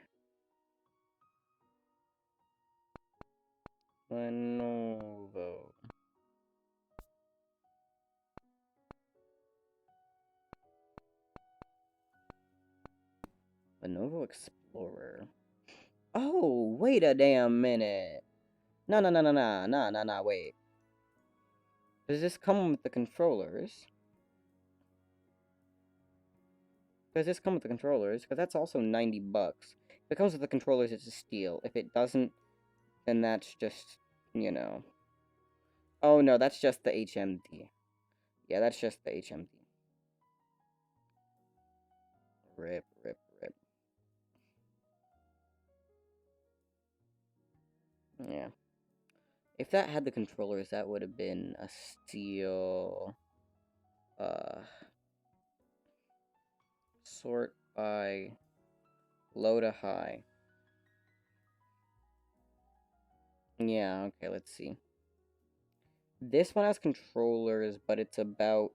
Lenovo. Lenovo Explorer. Oh, wait a damn minute. No, no, no, no, no, no, no, no, wait. Does this come with the controllers? Does this come with the controllers? Because that's also 90 bucks. If it comes with the controllers, it's a steal. If it doesn't, then that's just, you know. Oh, no, that's just the HMD. Yeah, that's just the HMD. Rip, rip, rip. Yeah. If that had the controllers, that would have been a steal. Sort by low to high. Yeah, okay, let's see. This one has controllers, but it's about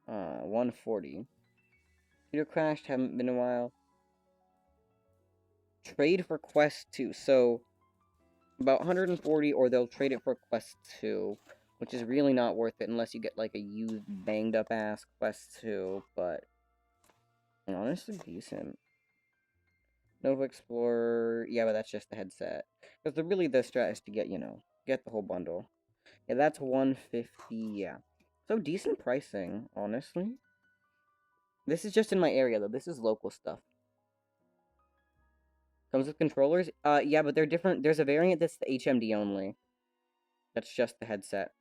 140. Computer crashed, haven't been a while. trade for Quest 2. So, about 140, or they'll trade it for Quest 2, which is really not worth it unless you get, like, a used, banged-up-ass Quest 2, but honestly decent. Nova Explorer, yeah, but that's just the headset. Because the strat is to get, get the whole bundle. Yeah, that's 150, yeah. So, decent pricing, honestly. This is just in my area, though. This is local stuff. Comes with controllers? Yeah, but they're different. There's a variant that's the HMD only. That's just the headset.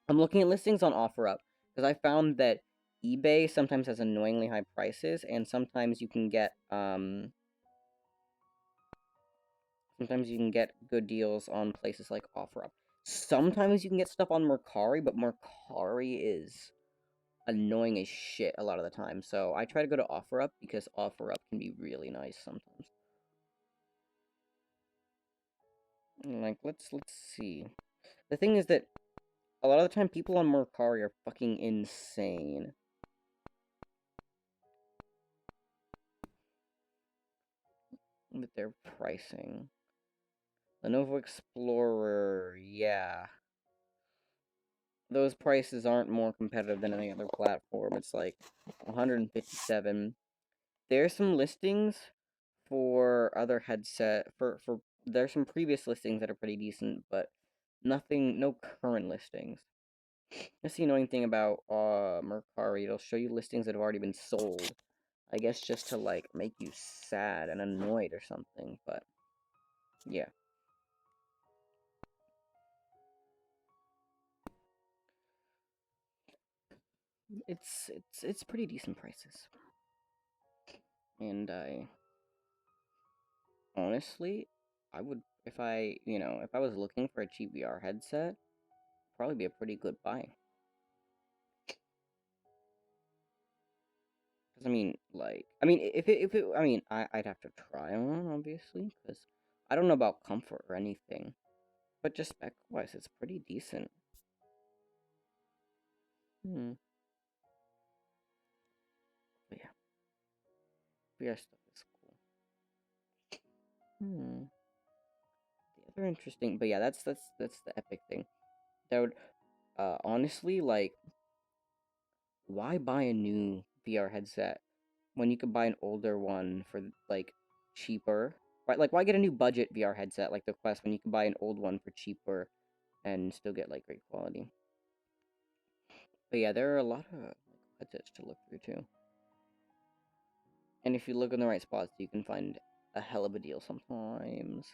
I'm looking at listings on OfferUp, because I found that eBay sometimes has annoyingly high prices, and sometimes you can get, sometimes you can get good deals on places like OfferUp. Sometimes you can get stuff on Mercari, but Mercari is annoying as shit a lot of the time. So I try to go to OfferUp because OfferUp can be really nice sometimes. Like, let's see. The thing is that a lot of the time people on Mercari are fucking insane. With their pricing. Lenovo Explorer, yeah. Those prices aren't more competitive than any other platform. It's like 157. There's some listings for other headset for there's some previous listings that are pretty decent, but no current listings. That's the annoying thing about Mercari. It'll show you listings that have already been sold. I guess just to like make you sad and annoyed or something, but yeah. It's pretty decent prices. And I honestly, I would if I was looking for a cheap VR headset, probably be a pretty good buy. Cause I'd have to try one obviously, cause I don't know about comfort or anything, but just spec wise, it's pretty decent. Hmm. But yeah, VR stuff is cool. Hmm. The other interesting, but yeah, that's the Epic thing. That would honestly like, why buy a new VR headset when you could buy an older one for like cheaper? Right? Like, why get a new budget VR headset like the Quest when you can buy an old one for cheaper and still get like great quality? But yeah, there are a lot of like, headsets to look through too. And if you look in the right spots, you can find a hell of a deal sometimes.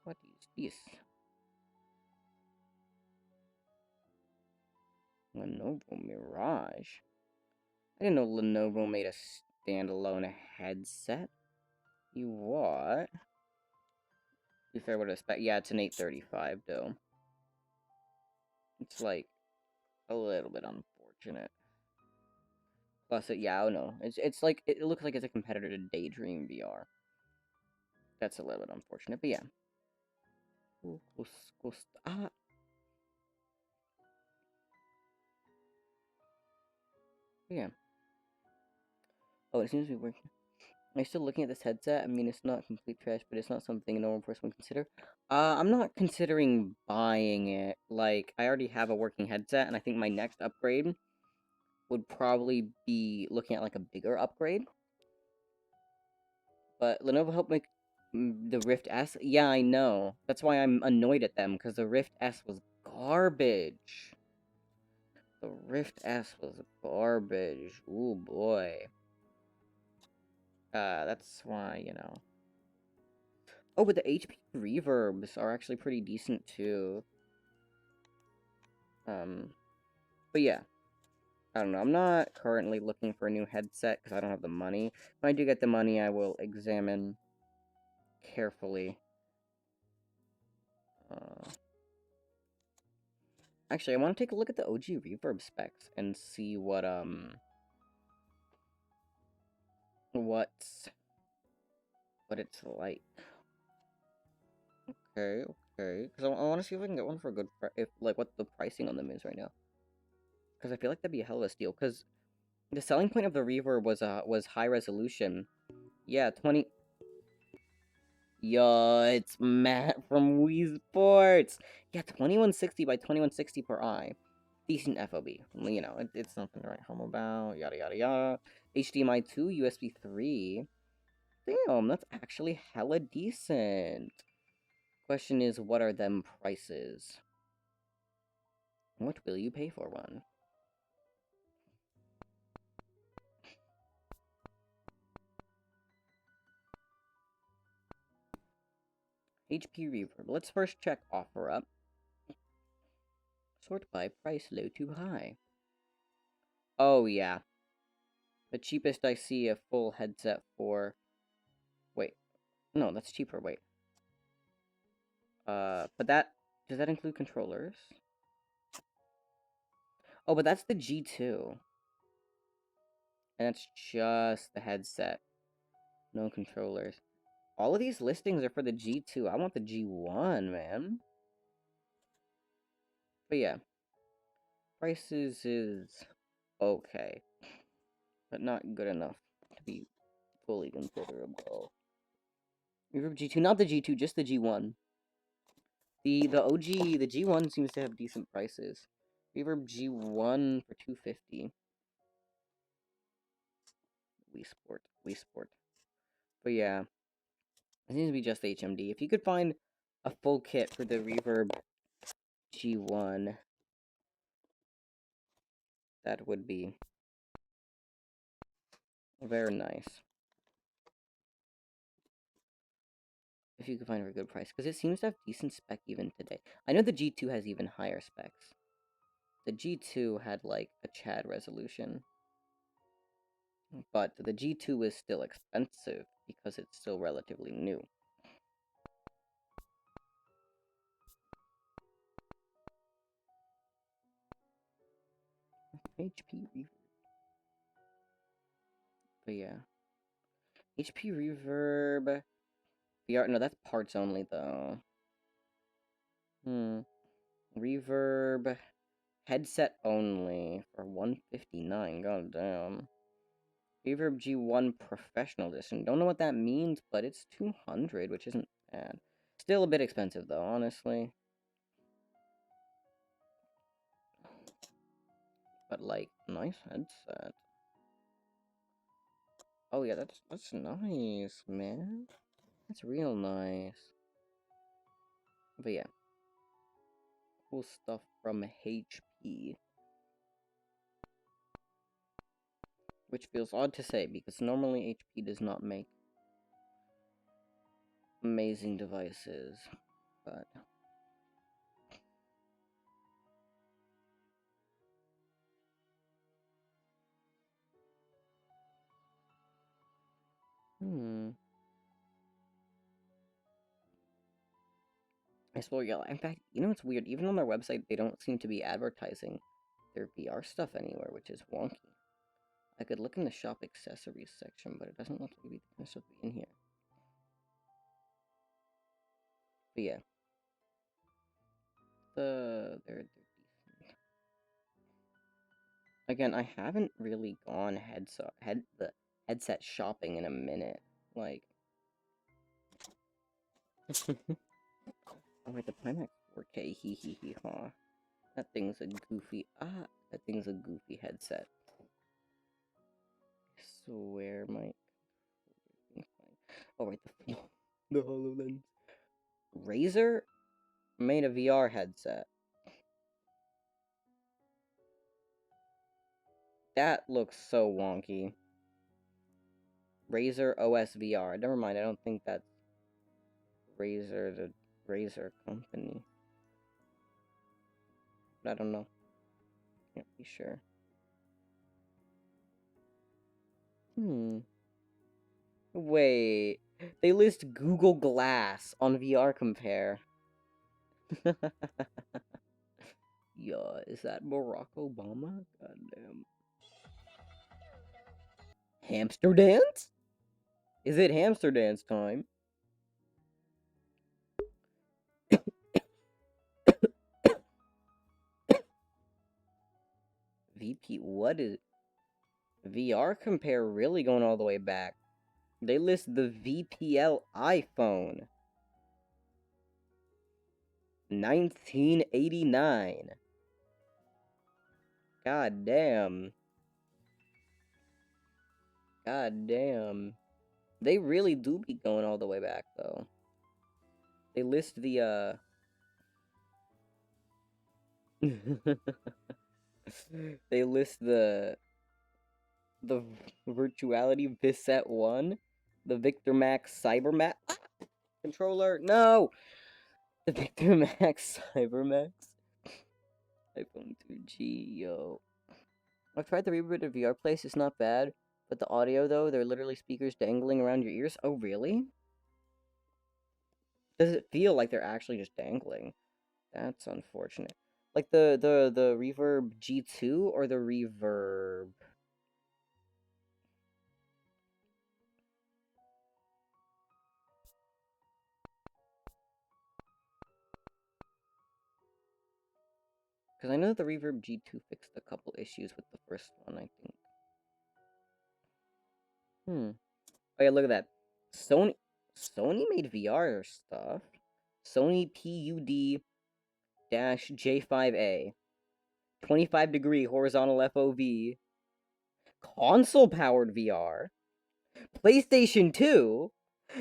What is this? Lenovo Mirage. I didn't know Lenovo made a standalone headset. You what? Be fair, what I expect. Yeah, it's an 835 though. It's like a little bit unfortunate. Plus, yeah, I don't know. It's like it looks like it's a competitor to Daydream VR. That's a little bit unfortunate, but yeah. Ah. Yeah. Oh, it seems to be working. Am I still looking at this headset? I mean, it's not complete trash, but it's not something a normal person would consider. I'm not considering buying it. Like, I already have a working headset, and I think my next upgrade would probably be looking at like a bigger upgrade. But Lenovo helped make the Rift S. Yeah, I know. That's why I'm annoyed at them, because the Rift S was garbage. The Rift S was garbage. Ooh, boy. That's why. Oh, but the HP reverbs are actually pretty decent, too. But yeah. I don't know. I'm not currently looking for a new headset, because I don't have the money. When I do get the money, I will examine carefully. Actually, I want to take a look at the OG reverb specs and see what's what it's like. Okay, okay. Because I want to see if I can get one for a good price. If like what the pricing on them is right now. Because I feel like that'd be a hell of a steal. Because the selling point of the Reverb was high resolution. Yeah, 20. Yo, it's Matt from Wii Sports. Yeah, 2160 by 2160 per eye. Decent FOB. You know, it's nothing to write home about. Yada yada yada. HDMI 2, USB 3. Damn, that's actually hella decent. Question is, what are them prices? What will you pay for one? HP Reverb. Let's first check OfferUp. Sort by price low to high. Oh, yeah. The cheapest I see a full headset for... Wait. No, that's cheaper. Wait. But that... Does that include controllers? Oh, but that's the G2. And that's just the headset. No controllers. All of these listings are for the G2. I want the G1, man. But yeah. Prices is okay. But not good enough to be fully considerable. Reverb G2, not the G2, just the G1. The OG, the G1 seems to have decent prices. Reverb G1 for $250. Wii Sport. But yeah, it seems to be just HMD. If you could find a full kit for the Reverb G1, that would be very nice. If you could find it for a good price, because it seems to have decent spec even today. I know the G2 has even higher specs. The G2 had like a CHAD resolution. But the G2 is still expensive because it's still relatively new. HP Reverb. But yeah. HP Reverb. VR. No, that's parts only though. Reverb. Headset only for $159. God damn. Reverb G1 Professional Edition. Don't know what that means, but it's $200, which isn't bad. Still a bit expensive though, honestly. But like, nice headset. Oh yeah, that's nice, man. That's real nice. But yeah. Cool stuff from HP. Which feels odd to say, because normally HP does not make amazing devices. But... I swear, yeah, in fact, you know what's weird? Even on their website, they don't seem to be advertising their VR stuff anywhere, which is wonky. I could look in the shop accessories section, but it doesn't look like the kind of stuff in here. But yeah. They're decent. Again, I haven't really gone headset shopping in a minute. Like... Oh wait, the Pimax 4K, hee hee hee ha. That thing's a goofy, that thing's a goofy headset. I swear, Mike. Oh, right, the HoloLens. Razer made a VR headset. That looks so wonky. Razer OS VR. Never mind, I don't think that's Razer, the Razer company. But I don't know. Can't be sure. Wait. They list Google Glass on VR Compare. Yeah, is that Barack Obama? Goddamn. Hamster dance? Is it hamster dance time? What is VR Compare really going all the way back? They list the VPL iPhone. 1989. God damn. God damn. They really do be going all the way back, though. They list the, they list the Virtuality Visset 1, the Victor Max Cybermax controller. No! The Victor Max Cybermax iPhone 2G, yo. I've tried the rebooted VR place, it's not bad. But the audio, though, they're literally speakers dangling around your ears. Oh, really? Does it feel like they're actually just dangling? That's unfortunate. Like the Reverb G2 or the Reverb? Because I know the Reverb G2 fixed a couple issues with the first one, I think. Oh yeah, look at that. Sony made VR stuff. Sony PUD-J5A. 25-degree horizontal FOV. Console-powered VR. PlayStation 2?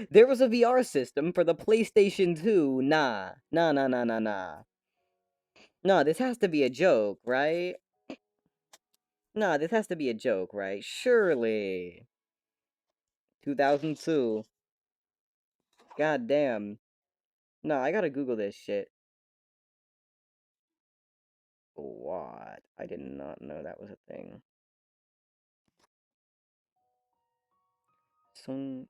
There was a VR system for the PlayStation 2. Nah. Nah, nah, nah, nah, nah. Nah, this has to be a joke, right? Nah, this has to be a joke, right? Surely. 2002. God damn. Nah, I gotta Google this shit. What? I did not know that was a thing. Some...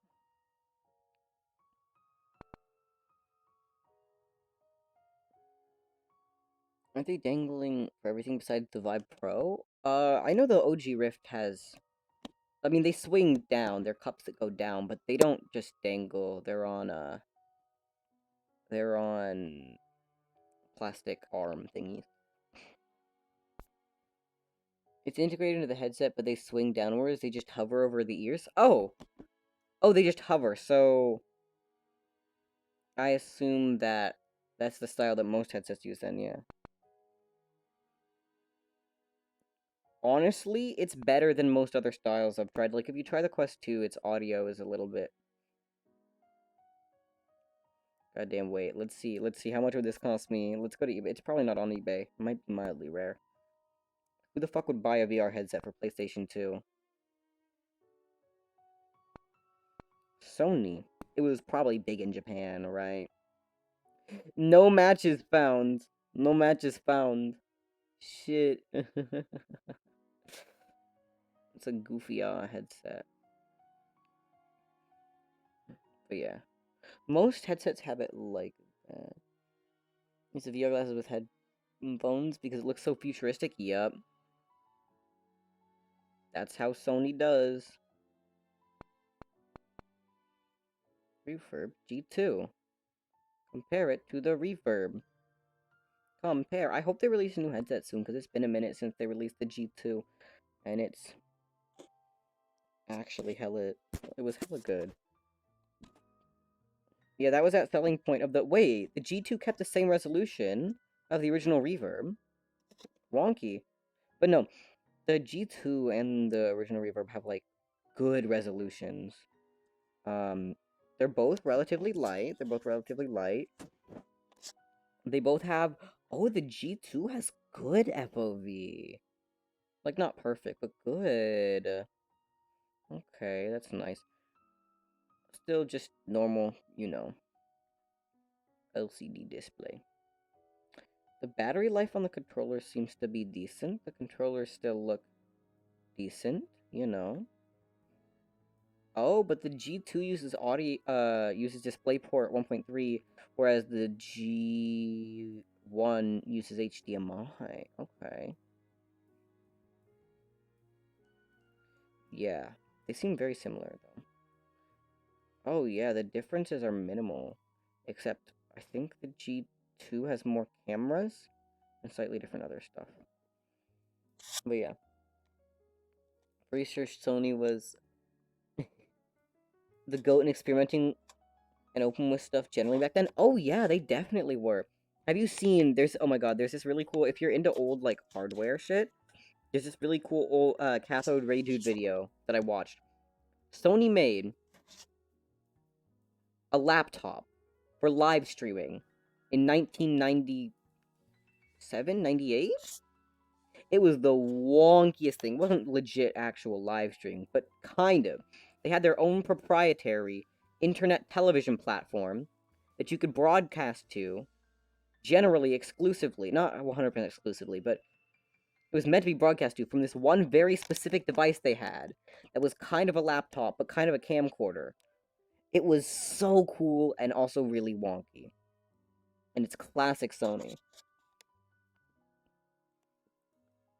Aren't they dangling for everything besides the Vive Pro? I know the OG Rift has... I mean, they swing down. They're cups that go down, but they don't just dangle. They're on, They're on... plastic arm thingies. It's integrated into the headset, but they swing downwards. They just hover over the ears. Oh! Oh, they just hover, so... I assume that that's the style that most headsets use then, yeah. Honestly, it's better than most other styles I've tried. Like, if you try the Quest 2, its audio is a little bit... Goddamn, wait. Let's see. Let's see. How much would this cost me? Let's go to eBay. It's probably not on eBay. It might be mildly rare. Who the fuck would buy a VR headset for PlayStation 2? Sony. It was probably big in Japan, right? No matches found. No matches found. Shit. It's a goofy headset. But yeah. Most headsets have it like that. It's a VR glasses with headphones because it looks so futuristic. Yup. That's how Sony does. Reverb G2. Compare it to the Reverb. Compare. I hope they release a new headset soon because it's been a minute since they released the G2. And it's actually hella... It was hella good. Yeah, that was that selling point of the... Wait, the G2 kept the same resolution of the original Reverb. Wonky. But no, the G2 and the original Reverb have, like, good resolutions. They're both relatively light. They both have... Oh, the G2 has good FOV. Like, not perfect, but good. Okay, that's nice. Still just normal, you know, LCD display. The battery life on the controller seems to be decent. The controllers still look decent, you know. Oh, but the G2 uses uses DisplayPort 1.3, whereas the G1 uses HDMI. Okay. Yeah, they seem very similar though. Oh yeah, the differences are minimal, except I think the G2 has more cameras and slightly different other stuff. But yeah. Pretty sure Sony was the GOAT in experimenting and open with stuff generally back then. Oh yeah, they definitely were. Have you seen, oh my god, there's this really cool, if you're into old, like, hardware shit, there's this really cool old, Cathode Ray Dude video that I watched. Sony made a laptop for live streaming in 1997, 98? It was the wonkiest thing. It wasn't legit actual live stream, but kind of. They had their own proprietary internet television platform that you could broadcast to, generally exclusively, not 100% exclusively, but it was meant to be broadcast to from this one very specific device they had that was kind of a laptop, but kind of a camcorder. It was so cool and also really wonky. And it's classic Sony.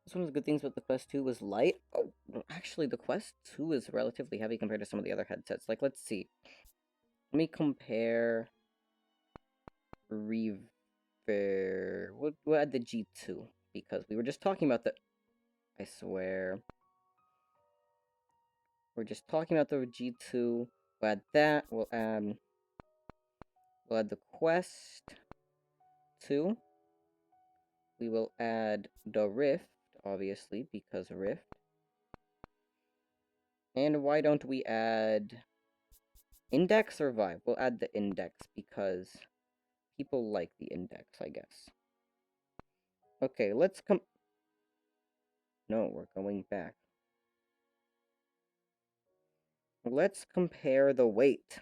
That's one of the good things about the Quest 2 was light. Oh, actually, the Quest 2 is relatively heavy compared to some of the other headsets. Like, let's see. Let me compare... We'll add the G2, because we were just talking about the... I swear. We're just talking about the G2. We'll add that. We'll add the Quest 2. We will add the Rift, obviously, because Rift. And why don't we add Index or Vive? We'll add the Index because people like the Index, I guess. Okay, let's No, we're going back. Let's compare the weight.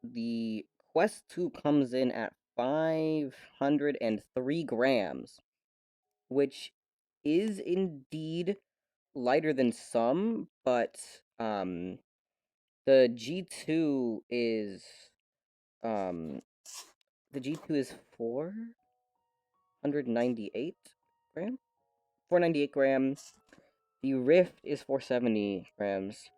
The Quest 2 comes in at 503 grams, which is indeed lighter than some, but the G2 is 498 grams. 498 grams. The Rift is 470 grams.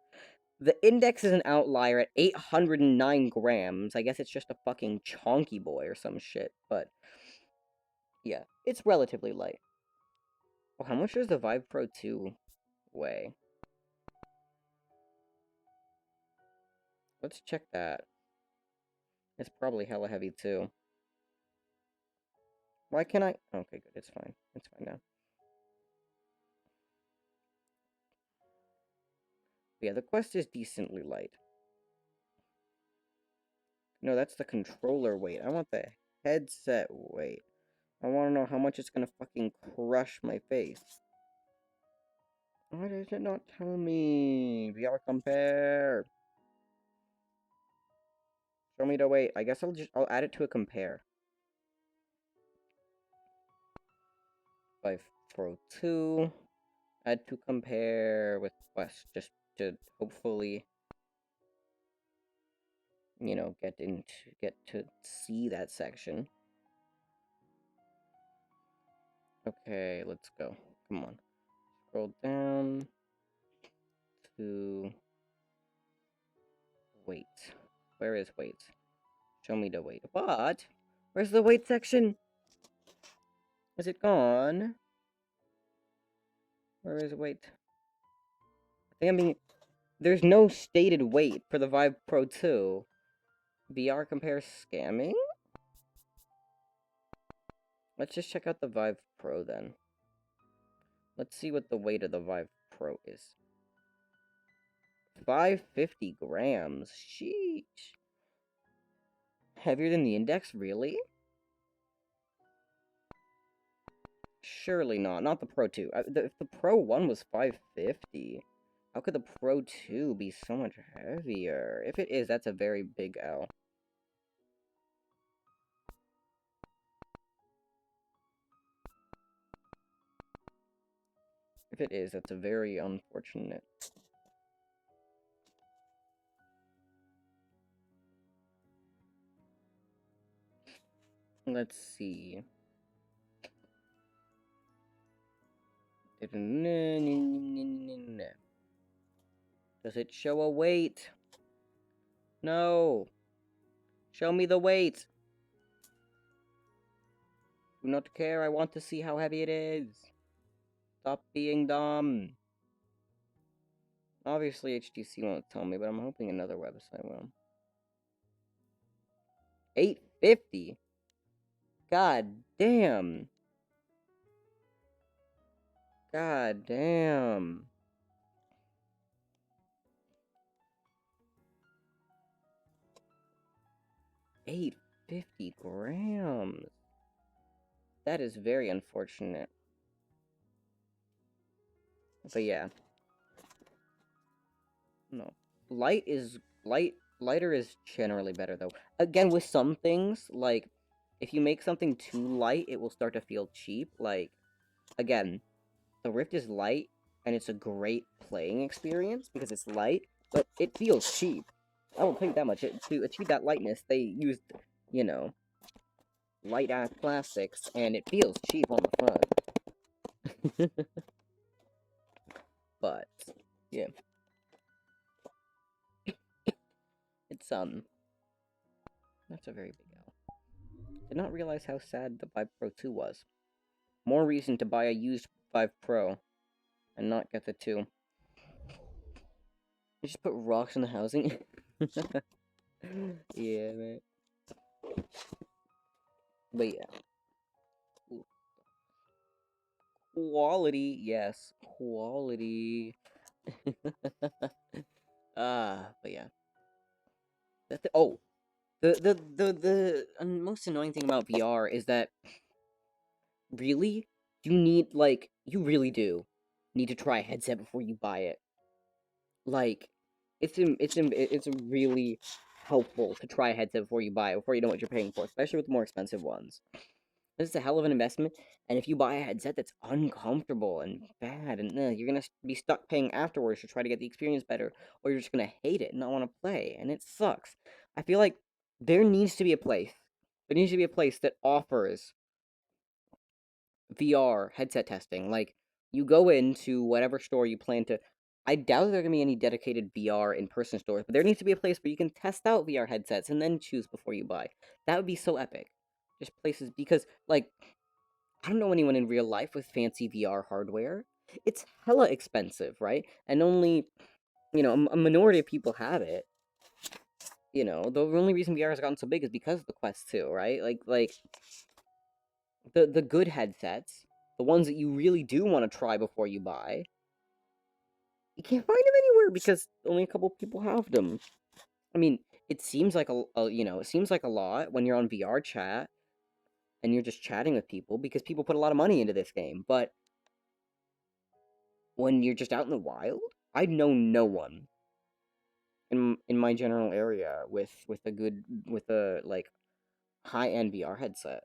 The Index is an outlier at 809 grams. I guess it's just a fucking chonky boy or some shit, but yeah, it's relatively light. Oh, how much does the Vive Pro 2 weigh? Let's check that. It's probably hella heavy too. Why can't I? Okay, good. It's fine. It's fine now. But yeah, the Quest is decently light. No, that's the controller weight. I want the headset weight. I want to know how much it's gonna fucking crush my face. Why does it not tell me? VR compare. Show me the weight. I guess I'll add it to a compare. Vive Pro 2. Add to compare with Quest, just to hopefully, you know, get to see that section. Okay, let's go. Come on. Scroll down to weight. Where is weight? Show me the weight. What? Where's the weight section? Is it gone? Where is weight? I mean, there's no stated weight for the Vive Pro 2. VR compare scamming? Let's just check out the Vive Pro then. Let's see what the weight of the Vive Pro is. 550 grams. Sheesh. Heavier than the Index? Really? Surely not. Not the Pro 2. If the Pro 1 was 550, how could the Pro 2 be so much heavier? If it is, that's a very big L. If it is, that's a very unfortunate. Let's see. Does it show a weight? No. Show me the weight. Do not care. I want to see how heavy it is. Stop being dumb. Obviously, HTC won't tell me, but I'm hoping another website will. 850? God damn. God damn. 850 grams. That is very unfortunate. But yeah. No. Lighter is generally better though. Again, with some things, like if you make something too light, it will start to feel cheap. Like, again, the Rift is light, and it's a great playing experience because it's light, but it feels cheap. I won't tell you that much. To achieve that lightness, they used, you know, light-ass plastics, and it feels cheap on the front. But, yeah. It's, that's a very big L. Did not realize how sad the Vive Pro 2 was. More reason to buy a used Vive Pro and not get the 2. You just put rocks in the housing? Yeah, man. But yeah. Ooh. Quality, yes. Quality. But yeah. Oh! The most annoying thing about VR is that, really? You need, like, you really do need to try a headset before you buy it. Like, it's really helpful to try a headset before you buy it, before you know what you're paying for, especially with the more expensive ones. This is a hell of an investment, and if you buy a headset that's uncomfortable and bad, and you're gonna be stuck paying afterwards to try to get the experience better, or you're just gonna hate it and not want to play, and it sucks. I feel like there needs to be a place. There needs to be a place that offers VR headset testing. Like, you go into whatever store you plan to. I doubt there are gonna be any dedicated VR in-person stores, but there needs to be a place where you can test out VR headsets and then choose before you buy. That would be so epic. Just places, because, like, I don't know anyone in real life with fancy VR hardware. It's hella expensive, right? And only, a minority of people have it. The only reason VR has gotten so big is because of the Quest 2, right? Like the good headsets, the ones that you really do want to try before you buy, you can't find them anywhere because only a couple people have them. I mean, it seems like it seems like a lot when you're on VR chat and you're just chatting with people because people put a lot of money into this game, but when you're just out in the wild, I know no one in my general area with a like high-end VR headset.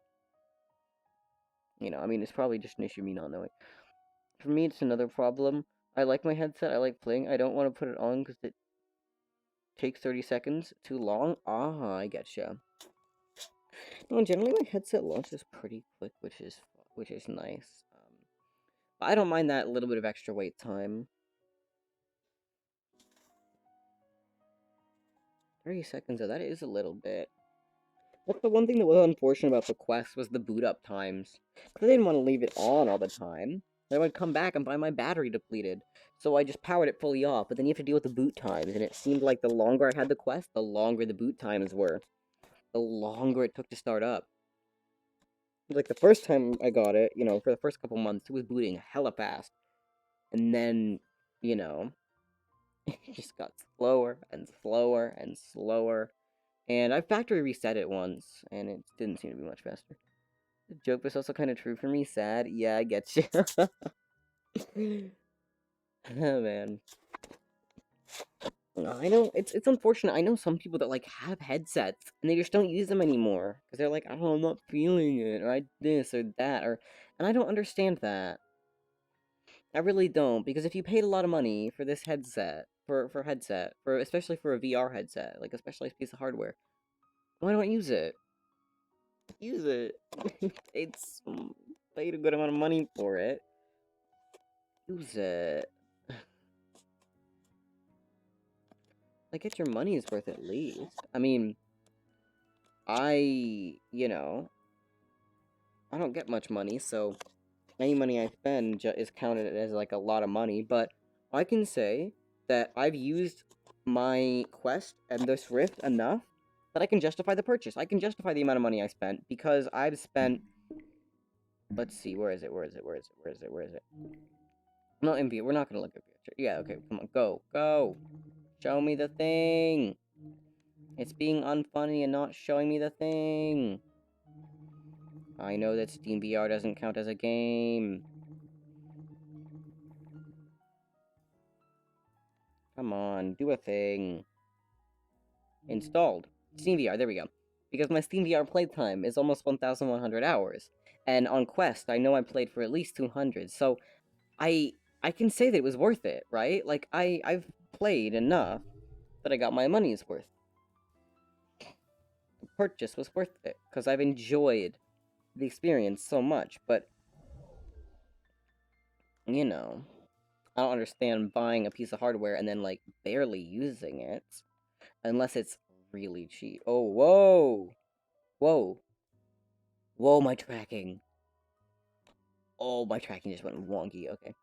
I mean, it's probably just an issue of me not knowing. For me, it's another problem. I like my headset. I like playing. I don't want to put it on because it takes 30 seconds too long. Ah, I getcha. No, generally my headset launches pretty quick, which is nice. I don't mind that little bit of extra wait time. 30 seconds, though, that is a little bit. That's the one thing that was unfortunate about the Quest was the boot up times. Because I didn't want to leave it on all the time. Then I would come back and find my battery depleted. So I just powered it fully off, but then you have to deal with the boot times, and it seemed like the longer I had the Quest, the longer the boot times were. The longer it took to start up. Like, the first time I got it, for the first couple months, it was booting hella fast. And then, it just got slower and slower and slower. And I factory reset it once, and it didn't seem to be much faster. The joke was also kind of true for me. Sad. Yeah, I get you. Oh, man. I know, it's unfortunate. I know some people that, like, have headsets, and they just don't use them anymore. Because they're like, oh, I'm not feeling it, or I this, or that, or... And I don't understand that. I really don't, because if you paid a lot of money for this headset, especially for a VR headset, like a specialized piece of hardware, why don't use it? Use it. It's paid a good amount of money for it. Use it. Like, get your money's worth at least. I mean, I I don't get much money, so any money I spend is counted as like a lot of money. But I can say that I've used my Quest and this Rift enough that I can justify the purchase. I can justify the amount of money I spent because I've spent. Let's see, where is it? Where is it? Where is it? Where is it? Where is it? Not in We're not gonna look at picture. Yeah, okay, come on, go. Show me the thing. It's being unfunny and not showing me the thing. I know that Steam VR doesn't count as a game. Come on, do a thing. Installed. Steam VR, there we go. Because my Steam VR playtime is almost 1,100 hours. And on Quest, I know I played for at least 200, so I can say that it was worth it, right? Like, I've played enough that I got my money's worth. The purchase was worth it, because I've enjoyed the experience so much, but, you know, I don't understand buying a piece of hardware and then, like, barely using it, unless it's really cheap. Oh, whoa! Whoa. Whoa, my tracking. Oh, my tracking just went wonky, okay.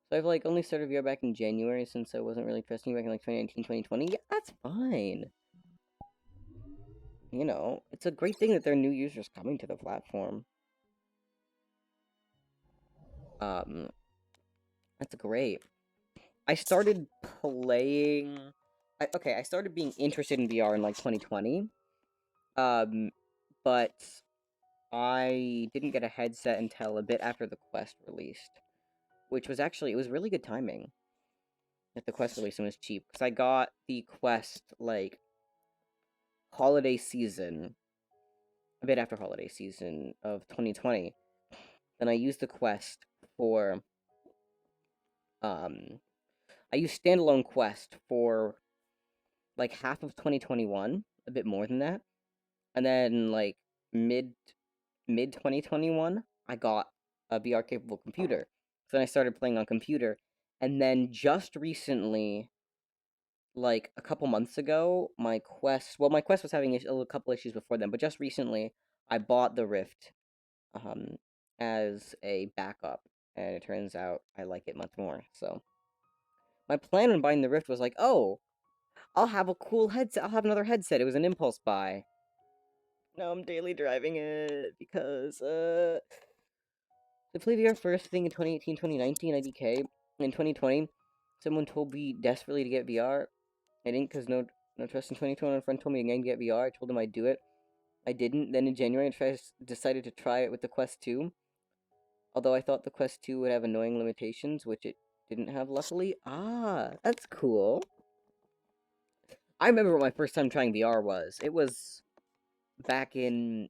So I've, like, only started VR back in January since I wasn't really testing back in, like, 2019, 2020. Yeah, that's fine. You know, it's a great thing that there are new users coming to the platform. That's great. I started playing... I started being interested in VR in, like, 2020. But I didn't get a headset until a bit after the Quest released. Which was actually... It was really good timing that the Quest released and was cheap. Because I got the Quest, like, holiday season... A bit after holiday season of 2020. Then I used the Quest for... I used standalone Quest for like half of 2021, a bit more than that, and then like mid 2021, I got a VR capable computer. So then I started playing on computer, and then just recently, like a couple months ago, my Quest was having a couple issues before then, but just recently, I bought the Rift, um, as a backup, and it turns out I like it much more. So my plan when buying the Rift was like, oh, I'll have a cool headset. I'll have another headset. It was an impulse buy. No, I'm daily driving it because, I played VR first thing in 2018, 2019, IDK. In 2020, someone told me desperately to get VR. I didn't because no trust in 2021. A friend told me again to get VR. I told him I'd do it. I didn't. Then in January, I decided to try it with the Quest 2. Although I thought the Quest 2 would have annoying limitations, which it didn't have, luckily. Ah, that's cool. I remember what my first time trying VR was. It was back in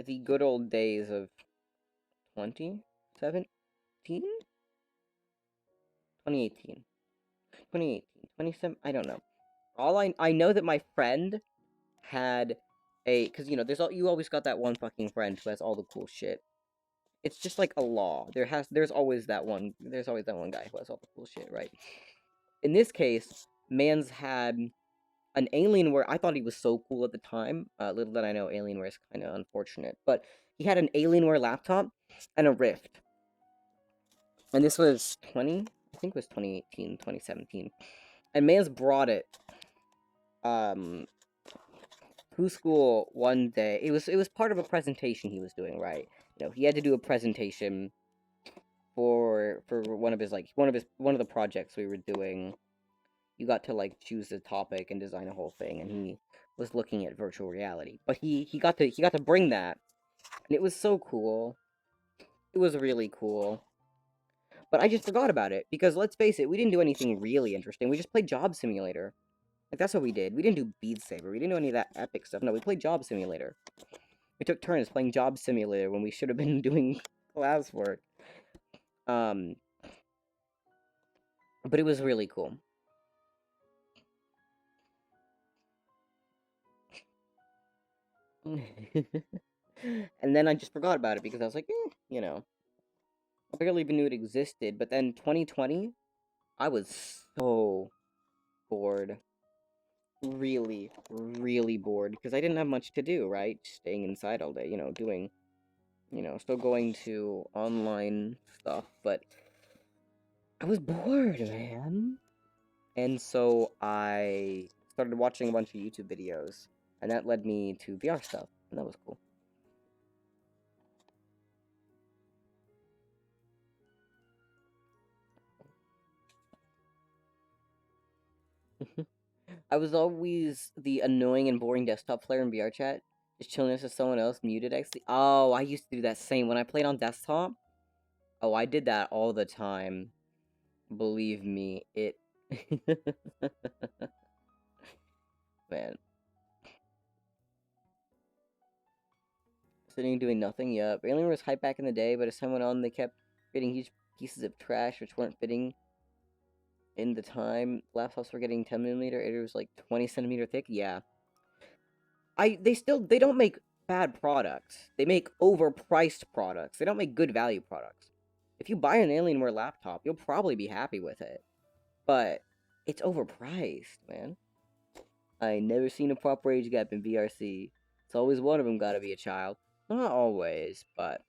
the good old days of 2017? 2018. 2018. 27? I don't know. I know that my friend had because, you know, you always got that one fucking friend who has all the cool shit. It's just like a law. There's always that one guy who has all the cool shit, right? In this case, Mans had an Alienware. I thought he was so cool at the time. Little did I know Alienware is kind of unfortunate. But he had an Alienware laptop and a Rift. And this was I think it was 2018, 2017. And Mans brought it, to school one day. It was part of a presentation he was doing, right? You know, he had to do a presentation for one of the projects we were doing. You got to like choose the topic and design a whole thing, and he was looking at virtual reality. But he got to bring that, and it was so cool. It was really cool. But I just forgot about it because let's face it, we didn't do anything really interesting. We just played Job Simulator. Like that's what we did. We didn't do Beat Saber. We didn't do any of that epic stuff. No, we played Job Simulator. We took turns playing Job Simulator when we should have been doing classwork. But it was really cool. And then I just forgot about it because I was like, you know, I barely even knew it existed. But then 2020, I was so bored. really, really bored because I didn't have much to do, right? Staying inside all day, doing, still going to online stuff, but I was bored, man. And so I started watching a bunch of YouTube videos, and that led me to VR stuff, and that was cool. I was always the annoying and boring desktop player in VR chat, just chilling next to someone else muted actually. Oh, I used to do that same when I played on desktop. Oh, I did that all the time. Believe me, it man. Sitting doing nothing, yup. Alien was hype back in the day, but as time went on they kept getting huge pieces of trash which weren't fitting in the time. Laptops were getting 10mm, it was like 20cm thick, yeah. They don't make bad products. They make overpriced products. They don't make good value products. If you buy an Alienware laptop, you'll probably be happy with it. But it's overpriced, man. I ain't never seen a proper age gap in VRC. It's always one of them gotta be a child. Not always, but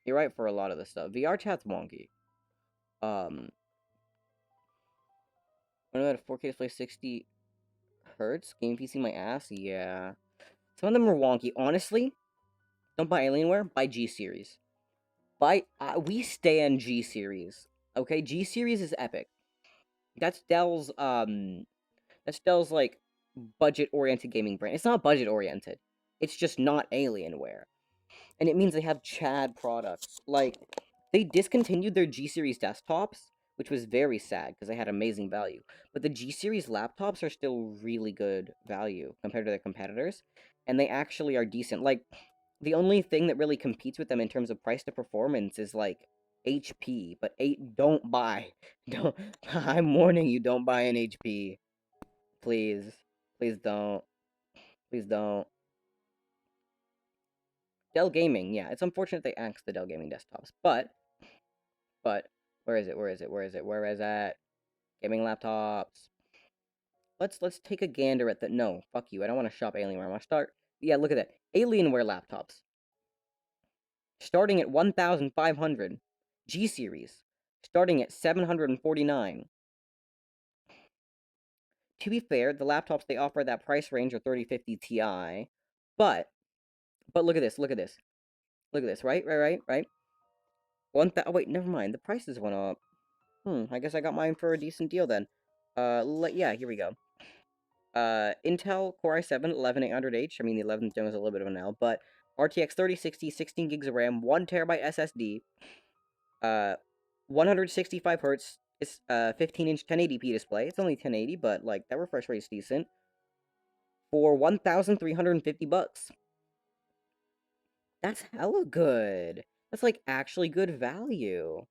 you're right for a lot of the stuff. VR chat's wonky. When I'm at a 4K display 60 hertz, game PC my ass, yeah. Some of them are wonky. Honestly, don't buy Alienware, buy G Series. We stand G Series. Okay, G Series is epic. That's Dell's like budget-oriented gaming brand. It's not budget-oriented. It's just not Alienware. And it means they have Chad products. Like, they discontinued their G Series desktops, which was very sad because they had amazing value. But the G Series laptops are still really good value compared to their competitors, and they actually are decent. Like, the only thing that really competes with them in terms of price to performance is like HP, but don't buy. Don't I'm warning you, don't buy an HP. Please. Please don't. Please don't. Dell Gaming, yeah, it's unfortunate they axed the Dell Gaming desktops, but where is it? Where is it? Where is it? Where is that? Gaming laptops. Let's take a gander at the no, fuck you. I don't want to shop Alienware. I want to start. Yeah, look at that. Alienware laptops. Starting at 1,500. G series starting at 749. To be fair, the laptops they offer at that price range are 3050 Ti, but look at this, look at this. Look at this, right? Oh wait, never mind. The prices went up. I guess I got mine for a decent deal then. Yeah, here we go. Intel Core i7 11800H. I mean, the 11th gen was a little bit of an L, but RTX 3060, 16 gigs of RAM, 1TB SSD, 165 hertz. It's 15-inch 1080p display. It's only 1080, but like that refresh rate's decent. For 1,350 bucks. That's hella good. That's like actually good value.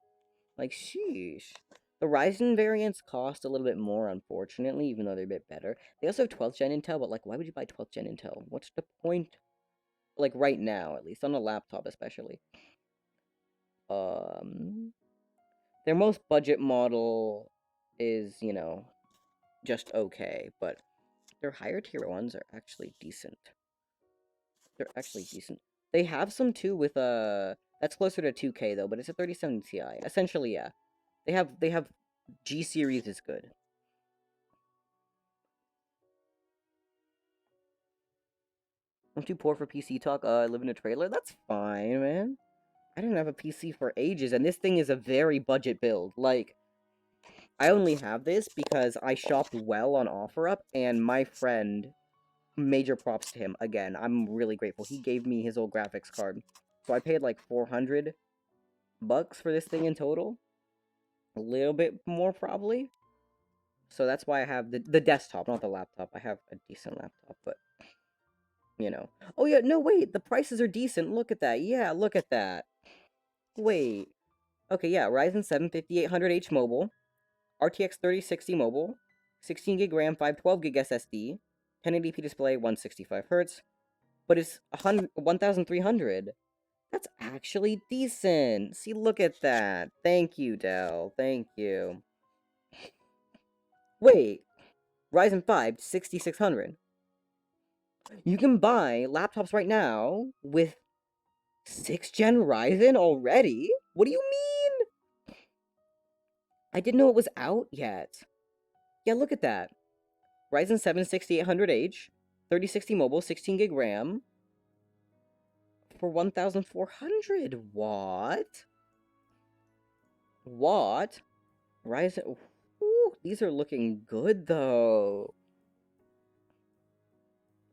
Like, sheesh. The Ryzen variants cost a little bit more, unfortunately, even though they're a bit better. They also have 12th gen Intel, but, like, why would you buy 12th gen Intel? What's the point? Like, right now, at least, on a laptop especially. Their most budget model is, just okay, but their higher tier ones are actually decent. They're actually decent. They have some, too, with, that's closer to 2K, though, but it's a 3070 Ti. Essentially, yeah. They have G series is good. I'm too poor for PC talk. I live in a trailer. That's fine, man. I didn't have a PC for ages, and this thing is a very budget build. Like, I only have this because I shopped well on OfferUp, and my friend, major props to him. Again, I'm really grateful. He gave me his old graphics card. So I paid like 400 bucks for this thing in total. A little bit more, probably. So that's why I have the desktop, not the laptop. I have a decent laptop, but Oh yeah, no wait, the prices are decent. Look at that. Yeah, look at that. Wait. Okay, yeah, Ryzen 7 5800H mobile, RTX 3060 mobile, 16 gig RAM, 512 gig SSD, 1080p display, 165 hertz, but it's 1,300. That's actually decent. See, look at that. Thank you, Dell. Thank you. Wait, Ryzen 5 6600. You can buy laptops right now with 6th gen Ryzen already? What do you mean? I didn't know it was out yet. Yeah, look at that. Ryzen 7 6800H, 3060 mobile, 16 gig RAM for 1400. What? What? Ryzen. Ooh, these are looking good though.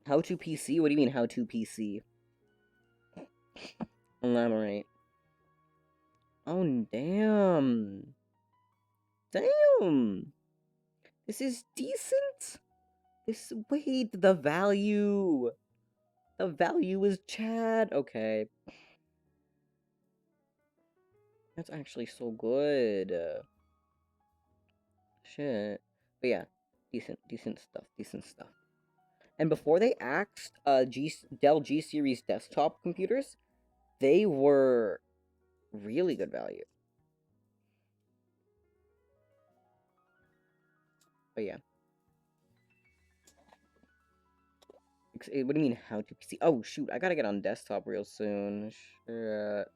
How to PC? What do you mean how to PC? Elaborate. Oh, damn. Damn. This is decent. Wait, the value. The value is Chad. Okay. That's actually so good. Shit. But yeah, decent stuff. And before they axed Dell G Series desktop computers, they were really good value. But yeah. What do you mean, how to PC? Oh, shoot, I gotta get on desktop real soon. Sure.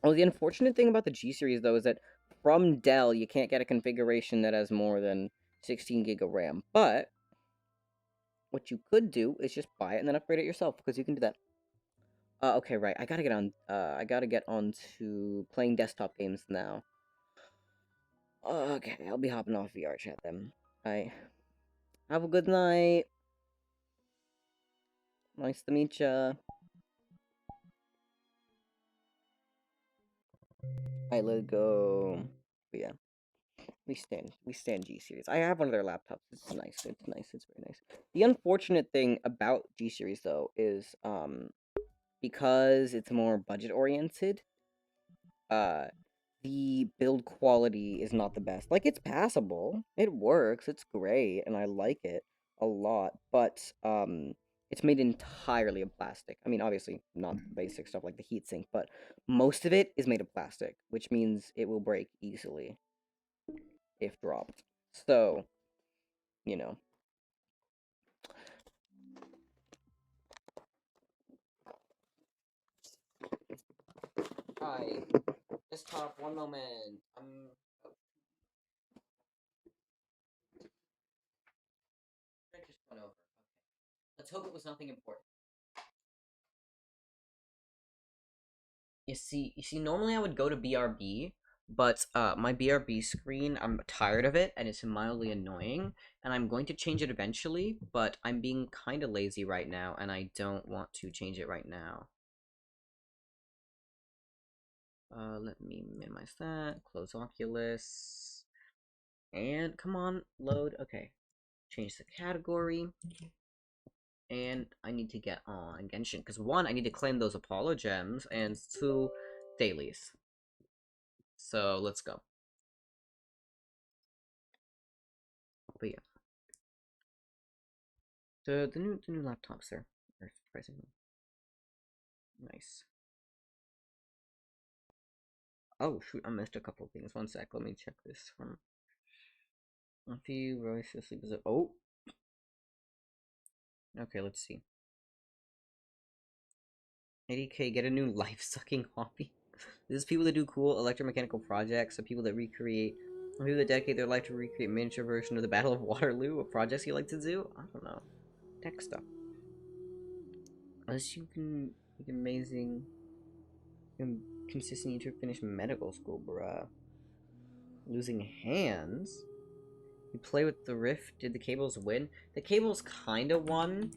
Oh, the unfortunate thing about the G series, though, is that from Dell, you can't get a configuration that has more than 16 gig of RAM. But what you could do is just buy it and then upgrade it yourself, because you can do that. Okay, right. I gotta get on to playing desktop games now. Okay, I'll be hopping off VR chat then. Bye. Have a good night. Nice to meet ya. Alright, let's go. But yeah. We stand G series. I have one of their laptops. It's nice. It's nice. It's very nice. The unfortunate thing about G series though is because it's more budget oriented, uh the build quality is not the best. Like, it's passable. It works. It's great and I like it a lot, but it's made entirely of plastic. I mean, obviously not the basic stuff like the heatsink, but most of it is made of plastic, which means it will break easily if dropped. So, you know. Hi. Just talk one moment. I just went over. Okay. Let's hope it was nothing important. You see, normally I would go to BRB, but my BRB screen, I'm tired of it, and it's mildly annoying, and I'm going to change it eventually, but I'm being kind of lazy right now, and I don't want to change it right now. Let me minimize that, close Oculus, and come on, load. Okay, change the category, and I need to get on Genshin, because 1, I need to claim those Apollo gems, and 2, dailies. So let's go. But yeah, the new laptops are surprisingly nice. Oh shoot, I missed a couple things. One sec, let me check this from a few voices. Oh, okay, let's see. 80K, get a new life-sucking hobby. This is people that do cool electromechanical projects, so people that dedicate their life to recreate miniature version of the Battle of Waterloo, what projects you like to do? I don't know. Tech stuff. Unless you can make amazing consistent to finish medical school, bruh. Losing hands? You play with the Rift, did the cables win? The cables kinda won.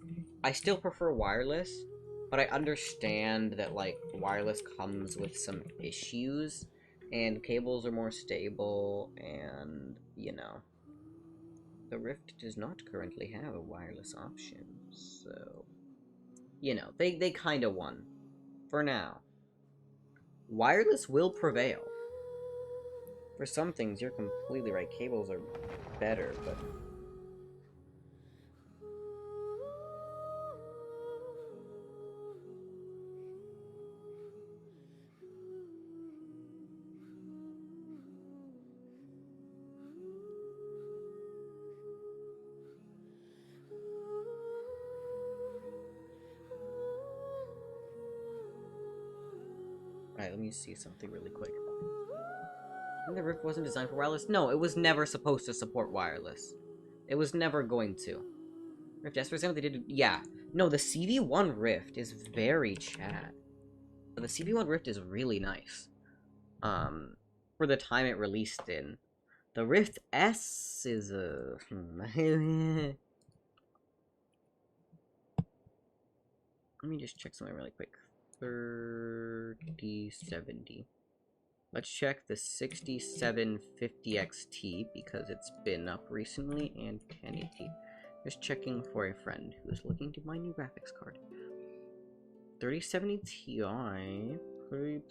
I still prefer wireless, but I understand that, like, wireless comes with some issues, and cables are more stable, and, you know. The Rift does not currently have a wireless option, so... You know, they kinda won. For now. Wireless will prevail. For some things, you're completely right. Cables are better, but... Alright, let me see something really quick. The Rift wasn't designed for wireless? No, it was never supposed to support wireless. It was never going to. Rift S, for example, they did... Yeah. No, the CV1 Rift is very Chad. The CV1 Rift is really nice. For the time it released in. The Rift S is a... Let me just check something really quick. 3070. Let's check the 6750 XT because it's been up recently, and 1080. Just checking for a friend who is looking to buy new graphics card. 3070 Ti, pretty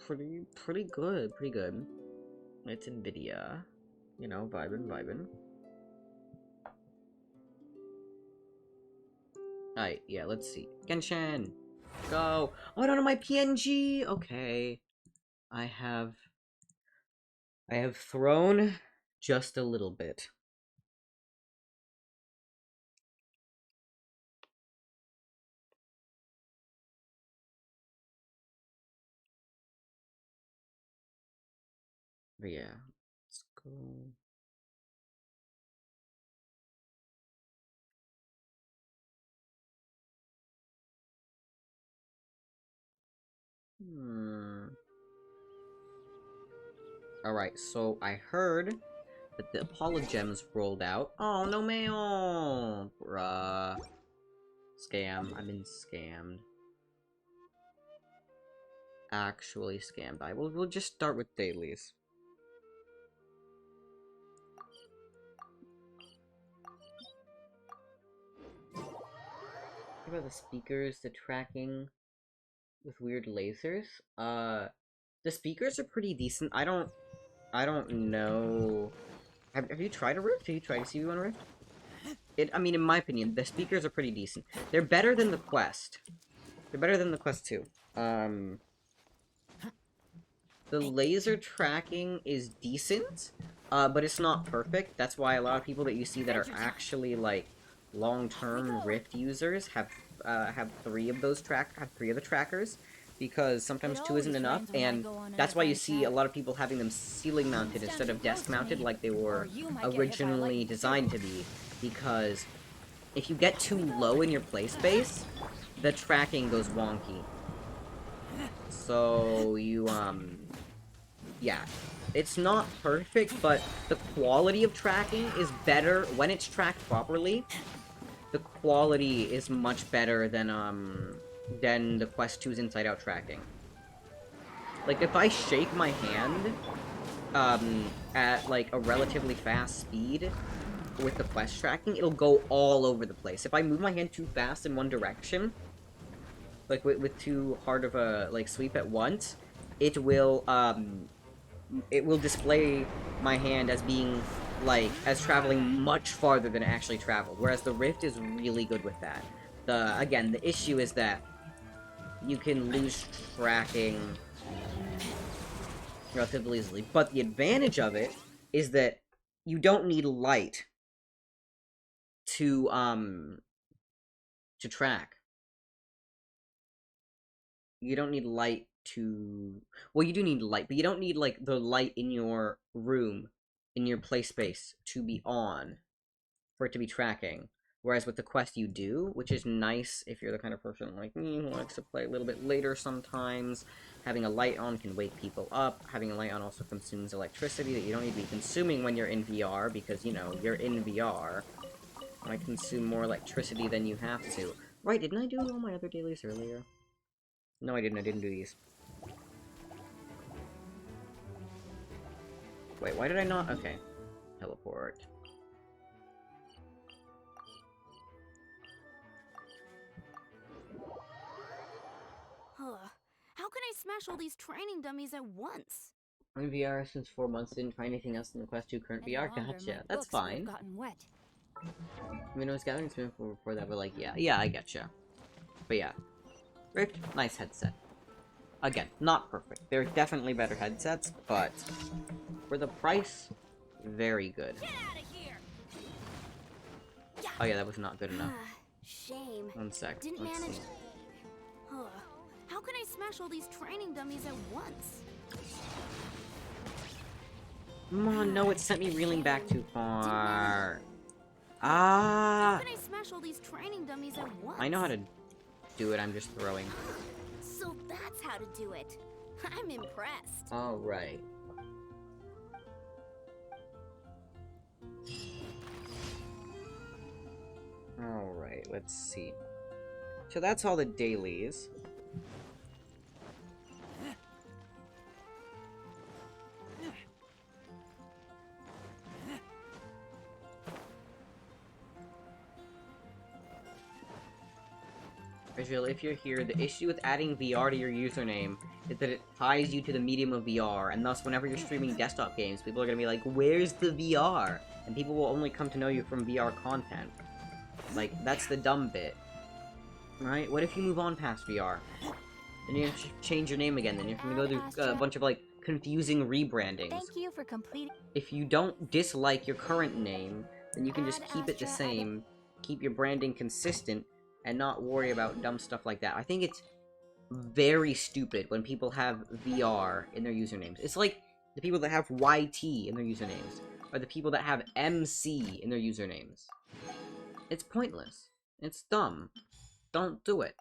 good, It's Nvidia, you know, vibin'. Alright, yeah, let's see. Genshin, go! Oh, I don't know my PNG. Okay, I have thrown just a little bit. But yeah, let's go. Alright, so I heard that the Apollo Gems rolled out. Oh, no mail! Bruh. Scam. I've been scammed. Actually scammed. We'll just start with dailies. What about the speakers, the tracking with weird lasers? The speakers are pretty decent. I don't know. Have you tried a Rift? Have you tried a CV1 Rift? I mean, in my opinion, the speakers are pretty decent. They're better than the Quest. They're better than the Quest 2. The laser tracking is decent, but it's not perfect. That's why a lot of people that you see that are actually, like, long-term Rift users have three of the trackers, because sometimes two isn't enough, and that's why you see a lot of people having them ceiling mounted instead of desk mounted like they were originally designed to be, because if you get too low in your play space, the tracking goes wonky. So you yeah, it's not perfect, but the quality of tracking is better when it's tracked properly. The quality is much better than the Quest 2's inside-out tracking. Like, if I shake my hand, at, like, a relatively fast speed with the Quest tracking, it'll go all over the place. If I move my hand too fast in one direction, like, with too hard of a, like, sweep at once, it will display my hand as being, like, as traveling much farther than it actually traveled, whereas the Rift is really good with that. Again, the issue is that you can lose tracking relatively easily, but the advantage of it is that you don't need light to track. You don't need light to... Well, you do need light, but you don't need, like, the light in your room, in your play space, to be on, for it to be tracking. Whereas with the Quest you do, which is nice if you're the kind of person like me who likes to play a little bit later sometimes. Having a light on can wake people up. Having a light on also consumes electricity that you don't need to be consuming when you're in VR, because, you know, you're in VR. It might consume more electricity than you have to. Right, didn't I do all my other dailies earlier? No, I didn't do these. Wait, why did I not? Okay. Teleport. How can I smash all these training dummies at once? I'm in VR since 4 months, didn't try anything else in the Quest 2 current VR. Gotcha. That's fine. Gotten wet. I mean, I was gathering experience before that, but like, yeah, I getcha. But yeah. Rift, nice headset. Again, not perfect. There are definitely better headsets, but for the price, very good. Get out of here! Oh yeah, that was not good enough. Shame. One sec. Didn't Let's manage. see. How can I smash all these training dummies at once? Come on, no, it sent me reeling back too far. How Ah! can I smash all these training dummies at once? I know how to do it, I'm just throwing. So that's how to do it. I'm impressed. Alright. Alright, let's see. So that's all the dailies. Israel, if you're here, the issue with adding VR to your username is that it ties you to the medium of VR, and thus whenever you're streaming desktop games, people are gonna be like, where's the VR? And people will only come to know you from VR content. Like, that's the dumb bit. Right? What if you move on past VR? Then you have to change your name again, then you're gonna go through a bunch of, like, confusing rebrandings. Thank you for completing. If you don't dislike your current name, then you can just keep it the same, keep your branding consistent, and not worry about dumb stuff like that. I think it's very stupid when people have VR in their usernames. It's like the people that have YT in their usernames, or the people that have MC in their usernames. It's pointless. It's dumb. Don't do it.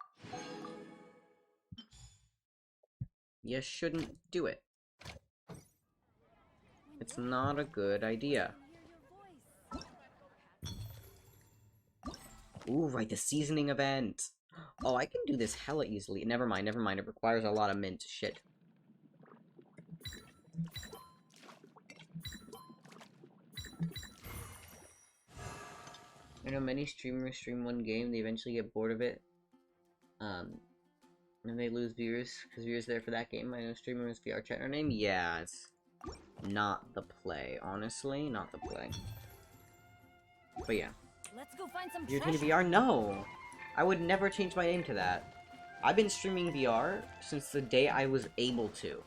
You shouldn't do it. It's not a good idea. Ooh, right, the seasoning event. Oh, I can do this hella easily. Never mind, never mind. It requires a lot of mint. Shit. I know many streamers stream one game, they eventually get bored of it. And they lose viewers, because viewers are there for that game. I know streamers VR chat our name. Yeah, it's not the play, honestly. Not the play. But yeah. Let's go find some Your treasure. VR? No! I would never change my name to that. I've been streaming VR since the day I was able to.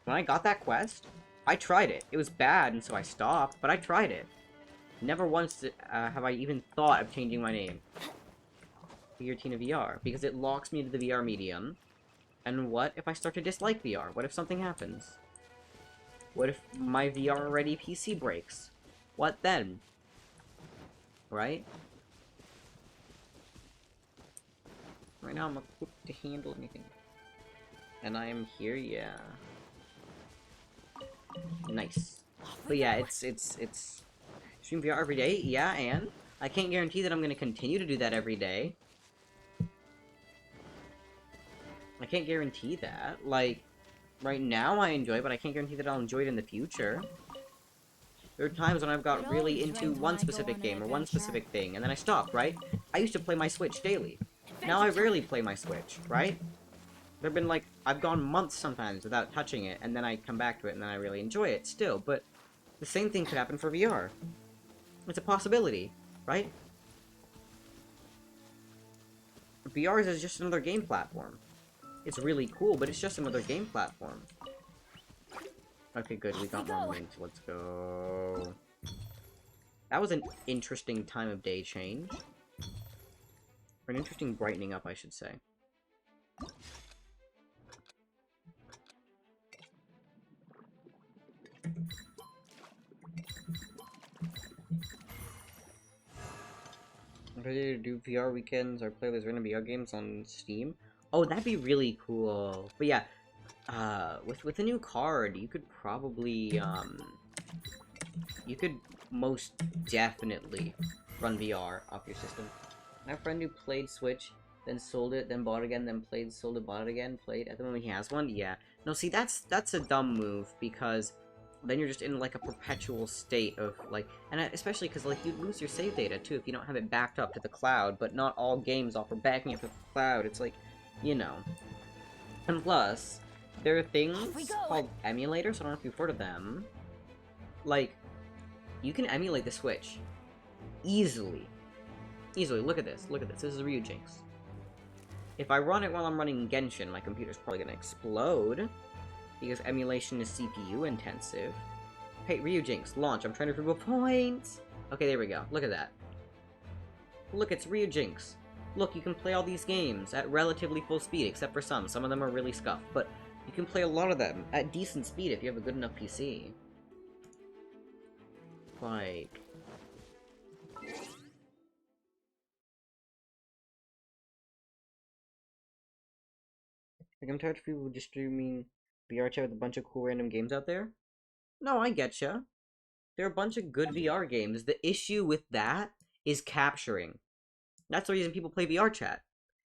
When I got that quest, I tried it. It was bad, and so I stopped, but I tried it. Never once have I even thought of changing my name to Giratina VR, because it locks me into the VR medium. And what if I start to dislike VR? What if something happens? What if my VR ready PC breaks? What then? Right? Right now I'm equipped to handle anything. And I am here, yeah. Nice. But yeah, it's stream VR every day, yeah, and I can't guarantee that I'm gonna continue to do that every day. I can't guarantee that. Like, right now I enjoy it, but I can't guarantee that I'll enjoy it in the future. There are times when I've got really into one specific game or one specific thing, and then I stopped, right? I used to play my Switch daily. Now I rarely play my Switch, right? There've been, like, I've gone months sometimes without touching it, and then I come back to it, and then I really enjoy it still, but the same thing could happen for VR. It's a possibility, right? VR is just another game platform. It's really cool, but it's just another game platform. Okay, good, we got more mint. Let's go. That was an interesting time of day change. Or an interesting brightening up, I should say. I'm ready to do VR weekends or play those random VR games on Steam. Oh, that'd be really cool. But yeah, with the new card, you could probably, you could most definitely run VR off your system. I have a friend who played Switch, then sold it, then bought it again, then played, sold it, bought it again, played. At the moment he has one, yeah. No, see, that's a dumb move, because then you're just in, like, a perpetual state of, like, and especially because, like, you lose your save data, too, if you don't have it backed up to the cloud, but not all games offer backing up to the cloud. It's like, you know. And plus, there are things called emulators, I don't know if you've heard of them. Like, you can emulate the Switch. Easily. Easily, look at this, this is Ryujinx. If I run it while I'm running Genshin, my computer's probably gonna explode, because emulation is CPU intensive. Hey, Ryujinx, launch, I'm trying to prove a point! Okay, there we go, look at that. Look, it's Ryujinx. look, you can play all these games at relatively full speed, except for some. Some of them are really scuffed, but you can play a lot of them at decent speed if you have a good enough PC. Like... I'm tired of people just streaming VR chat with a bunch of cool random games out there. No, I getcha. There are a bunch of good VR games. The issue with that is capturing. That's the reason people play VR chat.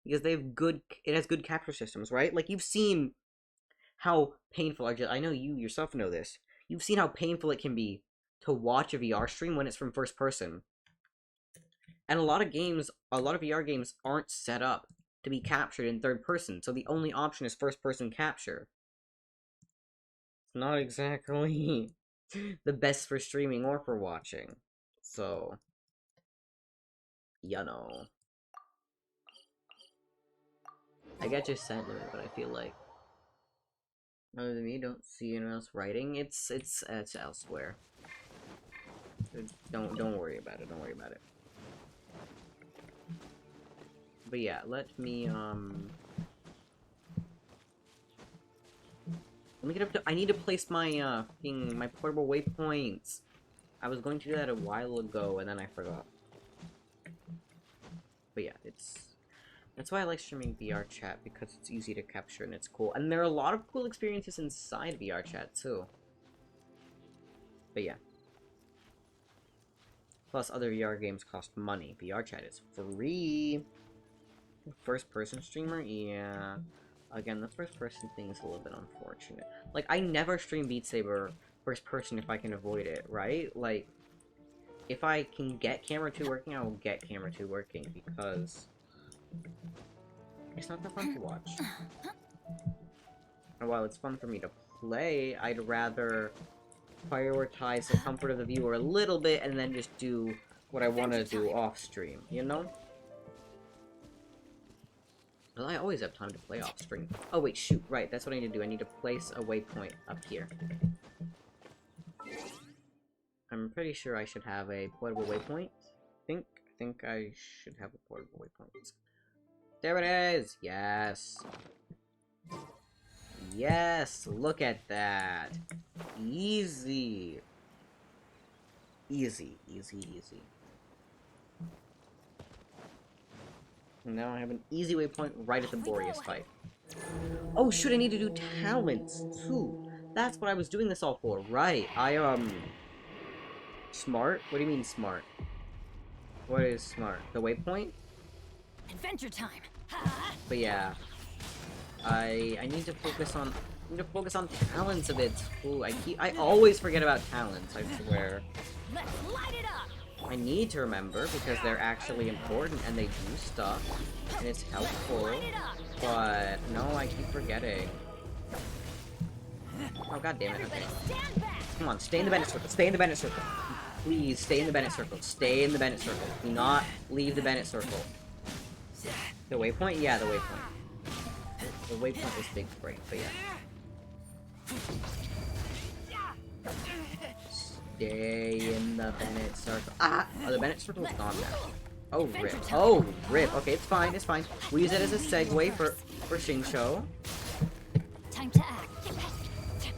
Because they have it has good capture systems, right? Like, you've seen how painful, I know you yourself know this. You've seen how painful it can be to watch a VR stream when it's from first person. And a lot of VR games aren't set up to be captured in third person, so the only option is first person capture. It's not exactly the best for streaming or for watching. So, you know. I get your sentiment, but I feel like other than me, don't see anyone else writing. It's elsewhere. Don't worry about it. Don't worry about it. But yeah, let me get up to. I need to place my my portable waypoints. I was going to do that a while ago, and then I forgot. But yeah, that's why I like streaming VR chat, because it's easy to capture and it's cool. And there are a lot of cool experiences inside VR chat too. But yeah. Plus, other VR games cost money. VR chat is free. First person streamer? Yeah. Again, the first person thing is a little bit unfortunate. Like, I never stream Beat Saber first person if I can avoid it, right? Like, if I can get camera 2 working, I will get camera 2 working, because it's not that fun to watch. And while it's fun for me to play, I'd rather prioritize the comfort of the viewer a little bit and then just do what I want to do off stream, you know? Well, I always have time to play off stream. Oh wait, shoot, right, that's what I need to do. I need to place a waypoint up here. I'm pretty sure I should have a portable waypoint. I think I should have a portable waypoint. There it is! Yes! Yes! Look at that! Easy! Easy, easy, easy. And now I have an easy waypoint right at the Boreas fight. Oh shoot, I need to do talents too! That's what I was doing this all for, right? Smart? What do you mean smart? What is smart? The waypoint? Adventure time. But yeah, I need to focus on talents a bit. Ooh, I always forget about talents. I swear. Let's light it up. I need to remember because they're actually important and they do stuff and it's helpful. But no, I keep forgetting. Oh god damn it! Okay. Come on, stay in the Bennett circle. Stay in the Bennett circle. Please stay in the Bennett circle. Stay in the Bennett circle. Do not leave the Bennett circle. The waypoint? Yeah, the waypoint. The waypoint is big brain, but yeah. Stay in the Bennett circle. Ah! Oh, the Bennett circle is gone now. Oh, rip. Oh, rip. Okay, it's fine, it's fine. We use it as a segue for Xingqiu. Time to act.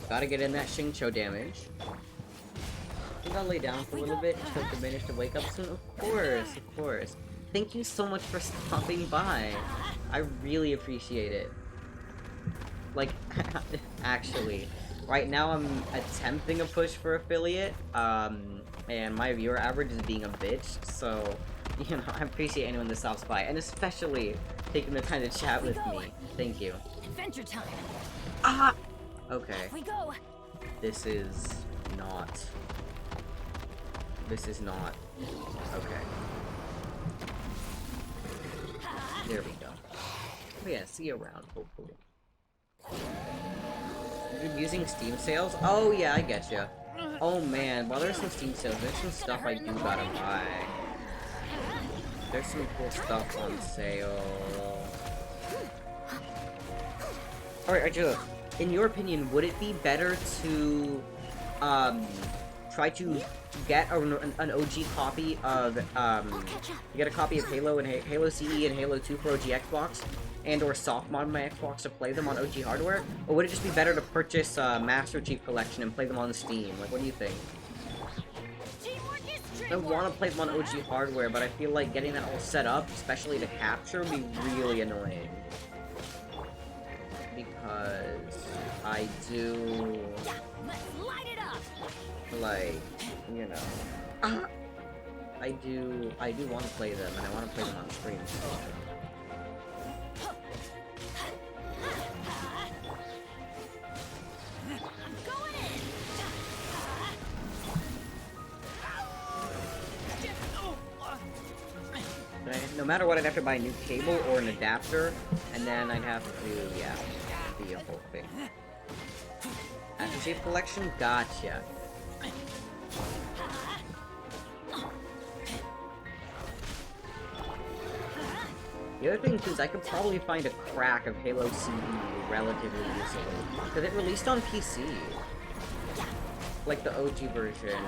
Gotta get in that Xingqiu damage. I think I'll lay down for a little bit until the manage to wake up soon. Of course, of course. Thank you so much for stopping by. I really appreciate it. Like, actually, right now I'm attempting a push for affiliate, and my viewer average is being a bitch, so, you know, I appreciate anyone that stops by, and especially taking the time to chat with me. Thank you. Adventure time. Ah! Okay. Here we go. This is not... Okay. There we go. Oh yeah, see you around, hopefully. You're using Steam sales? Oh yeah, I get ya. Oh man, while there's some Steam sales, there's some stuff I do gotta buy. There's some cool stuff on sale. Alright, Arjula, in your opinion, would it be better to, try to get an OG copy of, get a copy of Halo and Halo CE and Halo 2 for OG Xbox, and or soft mod my Xbox to play them on OG hardware? Or would it just be better to purchase Master Chief Collection and play them on Steam? Like, what do you think? I want to play them on OG hardware, but I feel like getting that all set up, especially to capture, would be really annoying. Because I do, like, you know, I do want to play them, and I want to play them on stream. No matter what, I'd have to buy a new cable or an adapter, and then I'd have to, yeah, be a whole thing. Master Chief Collection? Gotcha. The other thing, too, is I could probably find a crack of Halo CE relatively easily, because it released on PC. Like the OG version,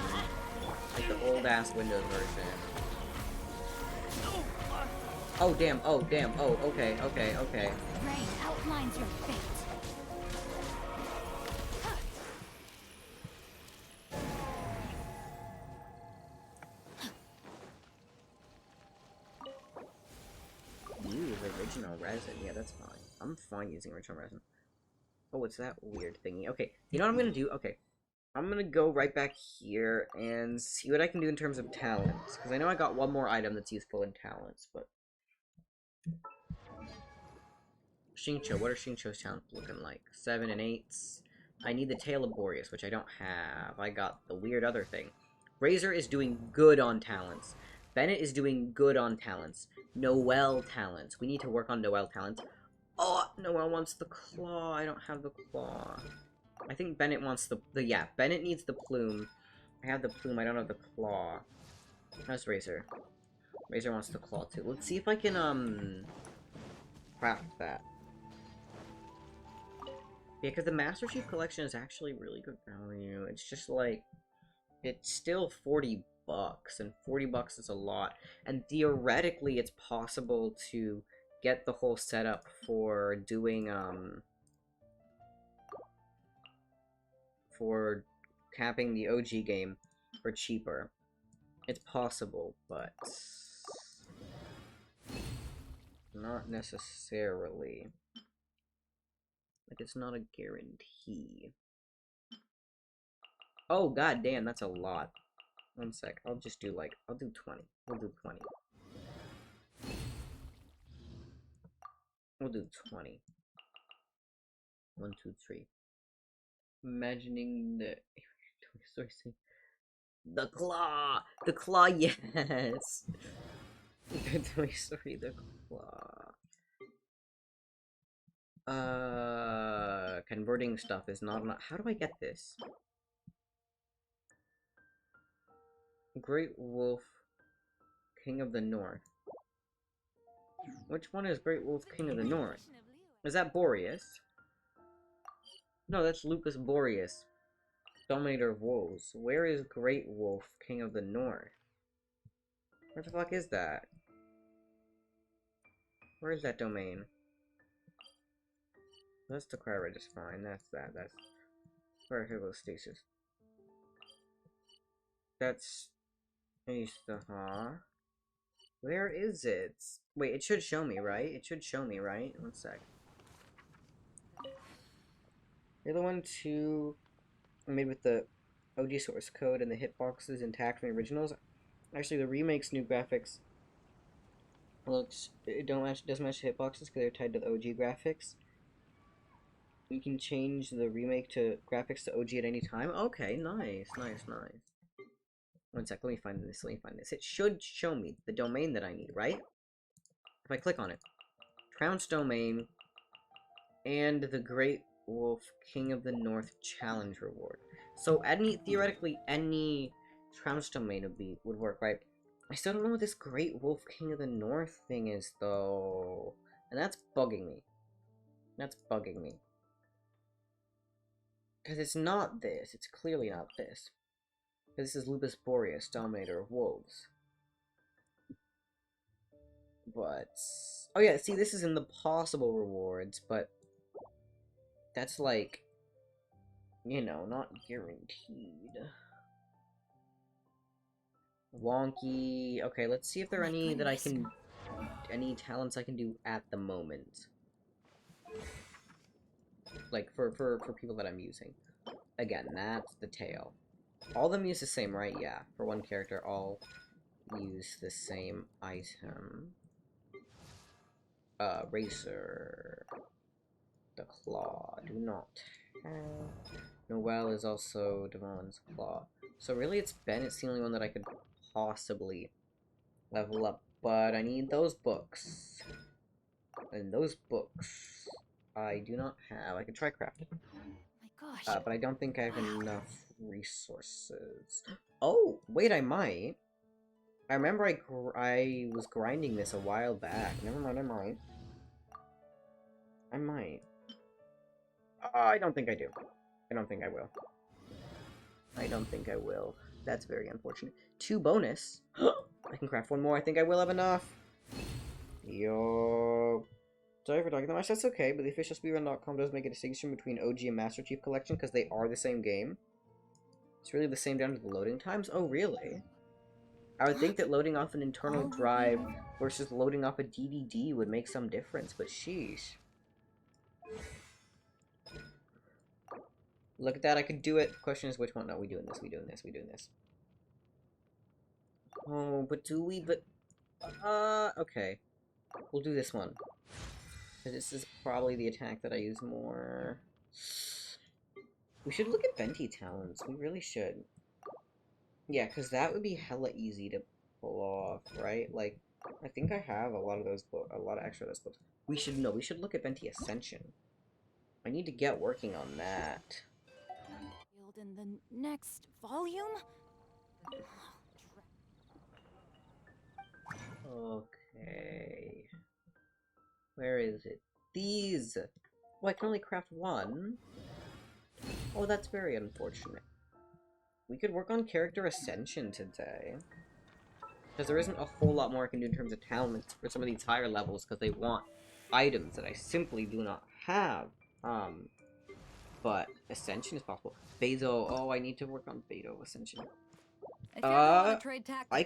like the old-ass Windows version. Oh damn, oh okay. Rain outlines your fate. Use original resin, yeah, that's fine. I'm fine using original resin. Oh, what's that weird thingy? Okay, you know what I'm gonna do? Okay. I'm gonna go right back here and see what I can do in terms of talents. Because I know I got one more item that's useful in talents, but... Xingqiu, what are Xingqiu's talents looking like? 7 and 8s. I need the Tail of Boreas, which I don't have. I got the weird other thing. Razor is doing good on talents. Bennett is doing good on talents. Noelle talents. We need to work on Noelle talents. Oh, Noelle wants the claw. I don't have the claw. I think Bennett wants the yeah, Bennett needs the plume. I have the plume, I don't have the claw. How's Razor? Razor wants the claw too. Let's see if I can, craft that. Yeah, because the Master Chief Collection is actually really good value. It's just like, it's still 40 bucks, and 40 bucks is a lot. And theoretically, it's possible to get the whole setup for doing, for capping the OG game for cheaper. It's possible, but not necessarily. Like, it's not a guarantee. Oh, god damn, that's a lot. One sec, I'll just do, like, I'll do 20. We'll do 20. We'll do 20. 1, 2, 3. Imagining the... The claw! The claw, yes! Toy Story, the claw. Converting stuff is not enough. How do I get this? Great Wolf, King of the North. Which one is Great Wolf, King of the North? Is that Boreas? No, that's Lucas Boreas, Dominator of Wolves. Where is Great Wolf, King of the North? Where the fuck is that? Where is that domain? That's the Cry just fine. That's that. That's where Halostasis. That's Ace-the-Ha. Where is it? Wait, it should show me, right? It should show me, right? One sec. Halo 1, 2 made with the OG source code and the hitboxes intact from the originals. Actually, the remake's new graphics it doesn't match the hitboxes because they're tied to the OG graphics. You can change the remake to graphics to OG at any time. Okay, nice. One sec, let me find this. It should show me the domain that I need, right? If I click on it. Trounce domain and the Great Wolf King of the North challenge reward. So theoretically any Trounce domain would work, right? I still don't know what this Great Wolf King of the North thing is though. And that's bugging me. Because it's not this. It's clearly not this. This is Lupus Boreas, Dominator of Wolves. But... oh yeah, see, this is in the possible rewards, but... that's like... you know, not guaranteed. Wonky... okay, let's see if there are any that I can... any talents I can do at the moment. Like, for people that I'm using. Again, that's the tail. All of them use the same, right? Yeah. For one character, all use the same item. Racer. The Claw. Do not have... Noelle is also Devon's Claw. So really it's Ben, it's the only one that I could possibly level up. But I need those books. And those books I do not have. I could try crafting. My gosh. But I don't think I have enough resources. Oh, wait, I might. I remember I was grinding this a while back. Never mind, I might. I might. I don't think I do. I don't think I will. I don't think I will. That's very unfortunate. 2 bonus. I can craft 1 more. I think I will have enough. Yo. Sorry for talking that much. That's okay, but the official speedrun.com does make a distinction between OG and Master Chief Collection because they are the same game. It's really the same down to the loading times. Oh, really? I would think that loading off an internal drive versus loading off a DVD would make some difference, but sheesh. Look at that, I could do it. Question is which one? No, we doing this, we doing this, we doing this. Oh, but do we? But, okay. We'll do this one. This is probably the attack that I use more. We should look at Venti talents. We really should. Yeah, because that would be hella easy to pull off, right? Like, I think I have a lot of those books, a lot of extra of those books. We should know. We should look at Venti Ascension. I need to get working on that. In the next volume? Okay. Where is it? These! Oh, I can only craft 1? Oh, that's very unfortunate. We could work on Character Ascension today. Because there isn't a whole lot more I can do in terms of talents for some of these higher levels, because they want items that I simply do not have. But Ascension is possible. Beto, oh, I need to work on Beto Ascension. I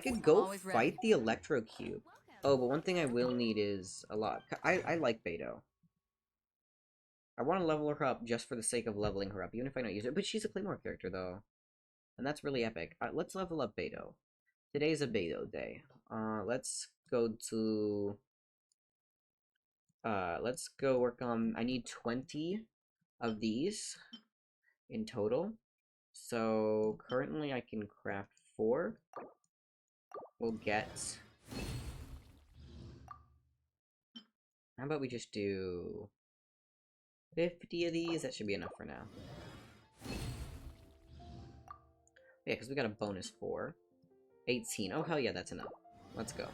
could go fight the Electro Cube. Oh, but one thing I will need is a lot. I like Beto. I want to level her up just for the sake of leveling her up, even if I don't use it. But she's a Claymore character, though. And that's really epic. Let's level up Beto. Today's a Beto day. Let's go to... let's go work on... I need 20 of these in total. So, currently I can craft 4. We'll get... how about we just do 50 of these? That should be enough for now. Yeah, because we got a bonus 4. 18. Oh, hell yeah, that's enough. Let's go.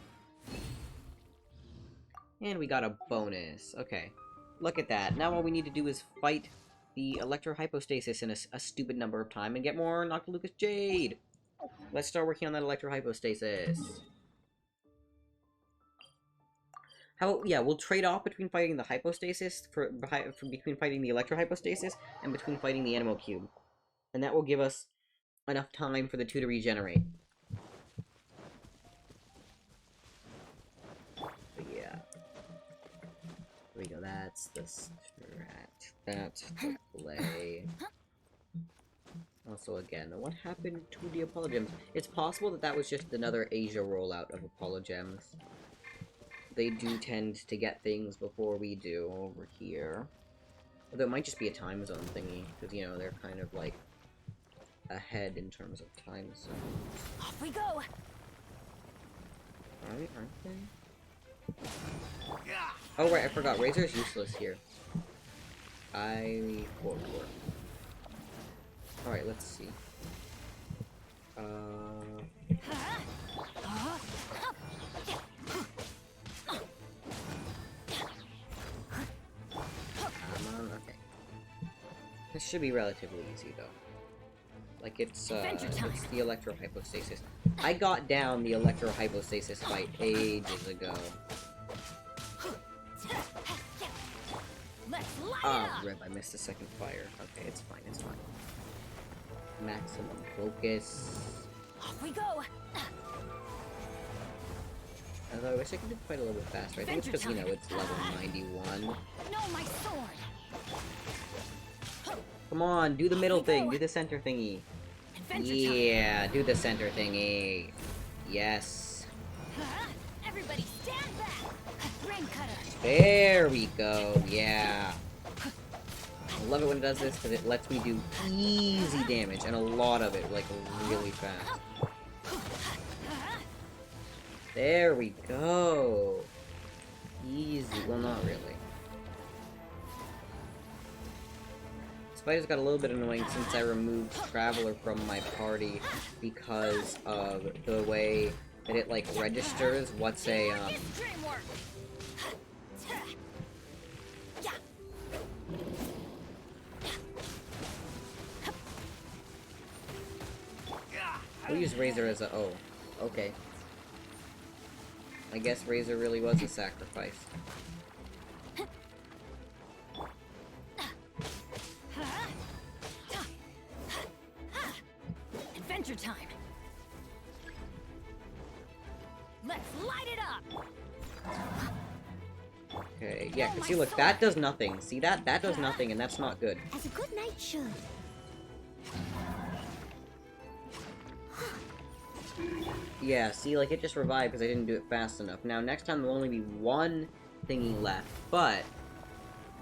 And we got a bonus. Okay. Look at that. Now all we need to do is fight the Electro-Hypostasis in a stupid number of time and get more Noctilucous Jade! Let's start working on that Electro-Hypostasis. Yeah, we'll trade off between fighting the Hypostasis, between fighting the Electro-Hypostasis, and between fighting the Anemo Cube. And that will give us enough time for the 2 to regenerate. But yeah. There we go, that's the strat. That's the play. Also, again, what happened to the Apologems? It's possible that that was just another Asia rollout of Apologems. They do tend to get things before we do over here. Although it might just be a time zone thingy, because, you know, they're kind of, like, ahead in terms of time zones. Off we go! Aren't they? Oh, right, I forgot. Razor's useless here. Alright, let's see. Come on, okay. This should be relatively easy, though. Like it's Adventure time. it's the electrohypostasis. I got down the electrohypostasis fight ages ago. Let's light Ah, it up. rip, I missed the second fire. Okay, it's fine, it's fine. Maximum focus. Off we go. Although I wish I could do the fight a little bit faster. I think it's because, you know, it's level 91. No, my sword. Come on, do the middle thing, do the center thingy. Adventure Yeah, do the center thingy. Yes. time. Everybody stand back. Rain cutter. There we go, yeah. I love it when it does this because it lets me do easy damage and a lot of it, like, really fast. There we go. Easy. Well, not really. Spider's got a little bit annoying since I removed Traveler from my party because of the way that it, like, registers what's a, It's dream work. Yeah. We'll use Razor as a... Oh, okay. I guess Razor really was a sacrifice. Adventure time. Let's light it up. Okay, yeah, because see, look, that does nothing. See that? That does nothing, and that's not good. As a good knight should. Yeah, see, like, it just revived because I didn't do it fast enough. Now, next time there'll only be one thingy left, but,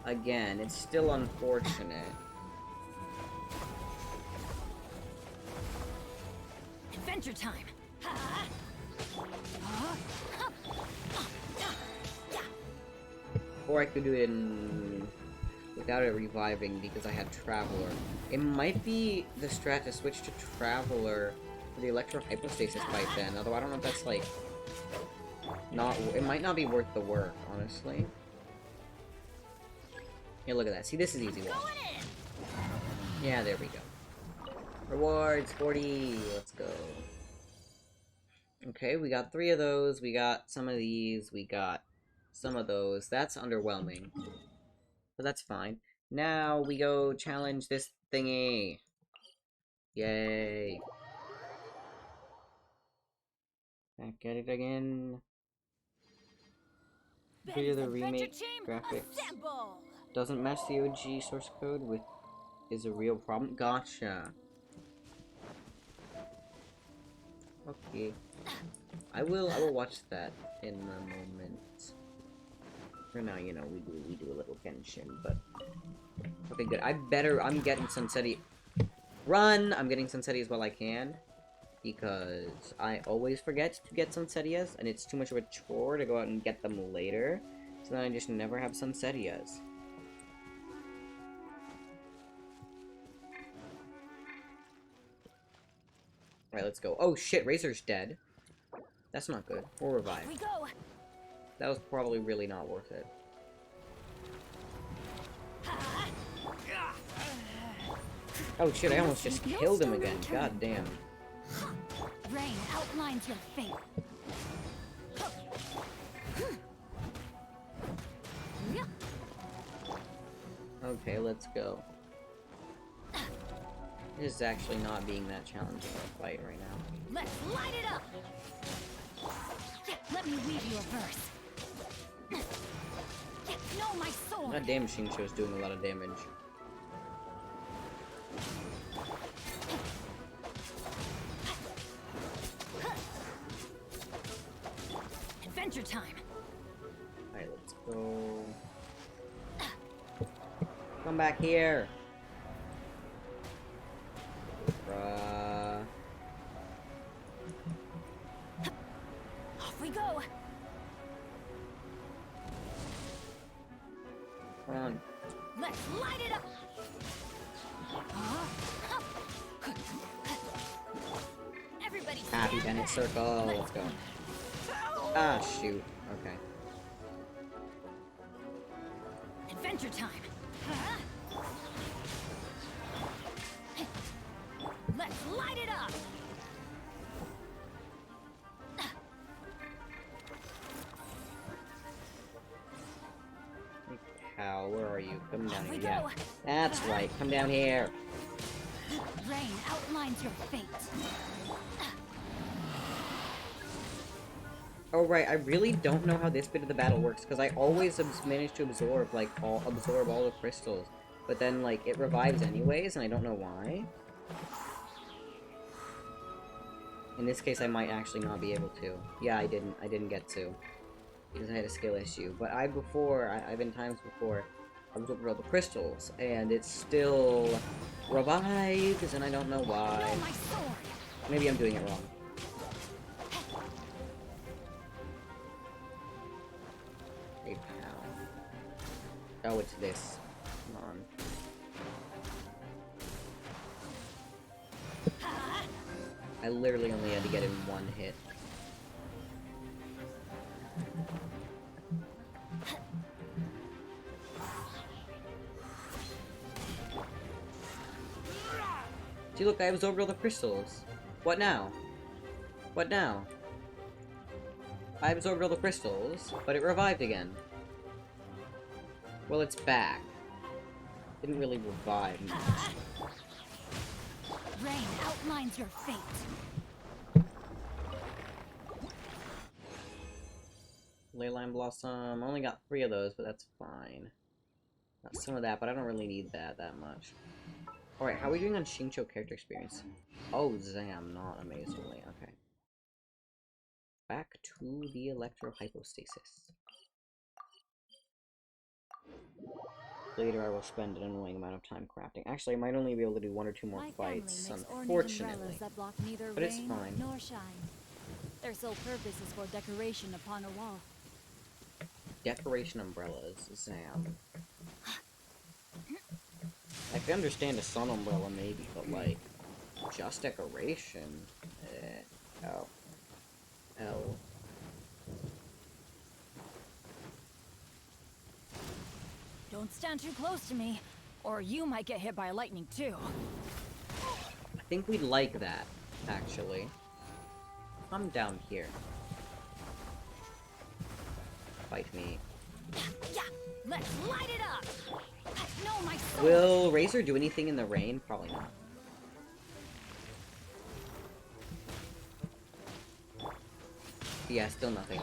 again, it's still unfortunate. Adventure time. Or I could do it in... without it reviving because I had Traveler. It might be the strat to switch to Traveler for the electrohypostasis fight then, although I don't know if that's, like, not... It might not be worth the work, honestly. Yeah, look at that. See, this is easy one. Yeah, there we go. Rewards, 40! Let's go. Okay, we got 3 of those, we got some of these, we got some of those. That's underwhelming. But that's fine. Now we go challenge this thingy. Yay. Back at it again. Video the remake graphics. Assemble. Doesn't match the OG source code with is a real problem. Gotcha. Okay. I will watch that in a moment. For now, you know, we do a little Genshin, but okay, good. I'm getting Sunsetti. Run! I'm getting Sunsettias while I can, because I always forget to get Sunsettias, and it's too much of a chore to go out and get them later, so then I just never have Sunsettias. Alright, let's go. Oh shit, Razor's dead. That's not good. Or revive. We go. That was probably really not worth it. Oh shit, I almost just killed him again. God damn. Rain outlines your fate. Okay, let's go. This is actually not being that challenging of a fight right now. Let's light it up. Let me weave you a verse. No, my sword. That damn machine show is doing a lot of damage. Adventure time. Alright, let's go. Come back here. Off we go. Come on. Let's light it up. Everybody Happy stand Bennett back. Circle. Let's go. Ah, shoot. Okay. Adventure time. Let's light it up! Cow, where are you? Come down Here we here. Yeah. go. That's right. Come down here. Rain outlines your fate. Oh right, I really don't know how this bit of the battle works because I always manage to absorb all the crystals, but then like it revives anyways, and I don't know why. In this case, I might actually not be able to. Yeah, I didn't get to because I had a skill issue. But I've been times before, absorbed all the crystals, and it still revives, and I don't know why. No, my sword. Maybe I'm doing it wrong. Hey, pal. Oh, it's this. Come on. I literally only had to get in one hit. See, look, I absorbed all the crystals. What now? What now? I absorbed all the crystals, but it revived again. Well, it's back. Didn't really revive much. Rain outlines your fate. Leyline Blossom. I only got 3 of those, but that's fine. Got some of that, but I don't really need that much. Alright, how are we doing on Xingqiu character experience? Oh, Zam, not amazingly. Okay. Back to the electro-hypostasis. Later I will spend an annoying amount of time crafting. Actually, I might only be able to do 1 or 2 more My fights, family makes ornate unfortunately. umbrellas that block neither But it's rain fine. nor shine. Their sole purpose is for decoration upon a wall. Decoration umbrellas, Zam. I can understand a sun umbrella maybe, but like, just decoration? Oh. L. Don't stand too close to me, or you might get hit by lightning too. I think we'd like that, actually. I'm down here. Fight me. Yeah, let's light it up. No, my sword. Will Razor do anything in the rain? Probably not. Yeah, still nothing.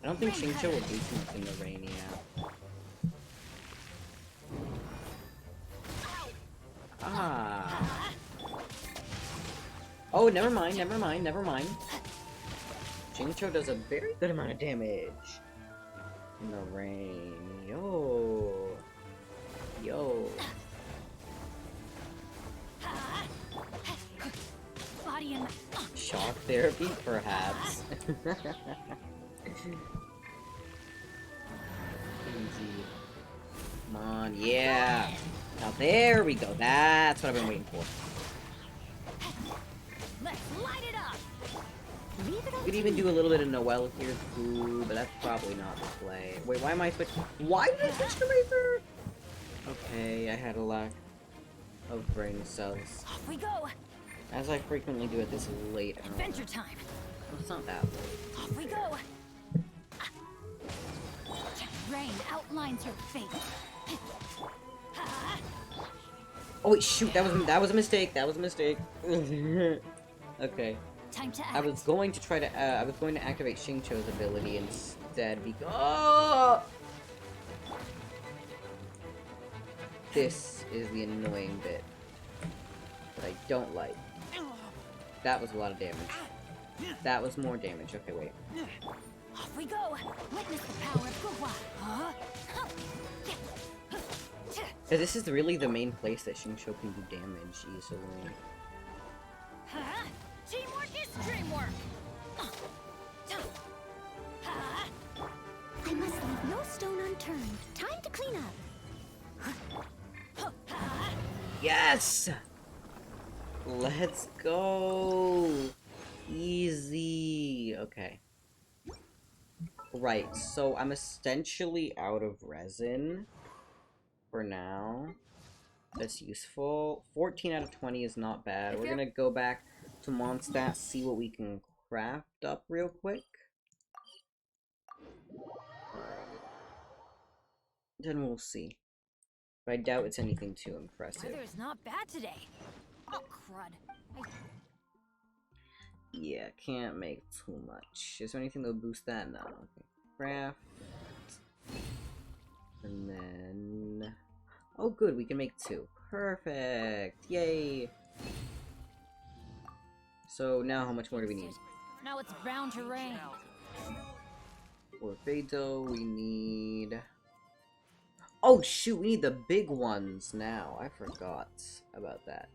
I don't think Xingqiu will do too much in the rain, yeah. Ah. Oh, never mind, never mind, never mind. Xingqiu does a very good amount of damage in the rain. Yo. Yo. Body in my... Shock therapy, perhaps. Easy. Come on, yeah. Now there we go. That's what I've been waiting for. Let's light it up. You could even do a little bit of Noelle here too, but that's probably not the play. Wait, why am I switch? Why did I switch to Razor? Okay, I had a lack of brain cells, Off we go. as I frequently do at this late hour. Adventure time. Well, it's not that late. Off we go. Rain outlines your fate. Oh wait, shoot! That was a mistake. That was a mistake. Okay. Time to act. I was going to activate Xingqiu's ability instead because oh! This is the annoying bit that I don't like. That was a lot of damage. That was more damage. Okay, wait. Off we go. Witness the power of Guhua. Huh? This is really the main place that Xingqiu can do damage easily. Huh? Teamwork is dreamwork. I must leave no stone unturned. Time to clean up. Yes! Let's go! Easy. Okay. Right, so I'm essentially out of resin for now. That's useful. 14 out of 20 is not bad. We're gonna go back to Mondstadt, see what we can craft up real quick. Then we'll see. But I doubt it's anything too impressive. Weather is not bad today. Oh, crud. Yeah, can't make too much. Is there anything that'll boost that? No. Okay. Craft. And then... Oh good, we can make 2. Perfect! Yay! So now how much more do we need? Now it's bound to rain. For Beto, we need... Oh shoot, we need the big ones now. I forgot about that.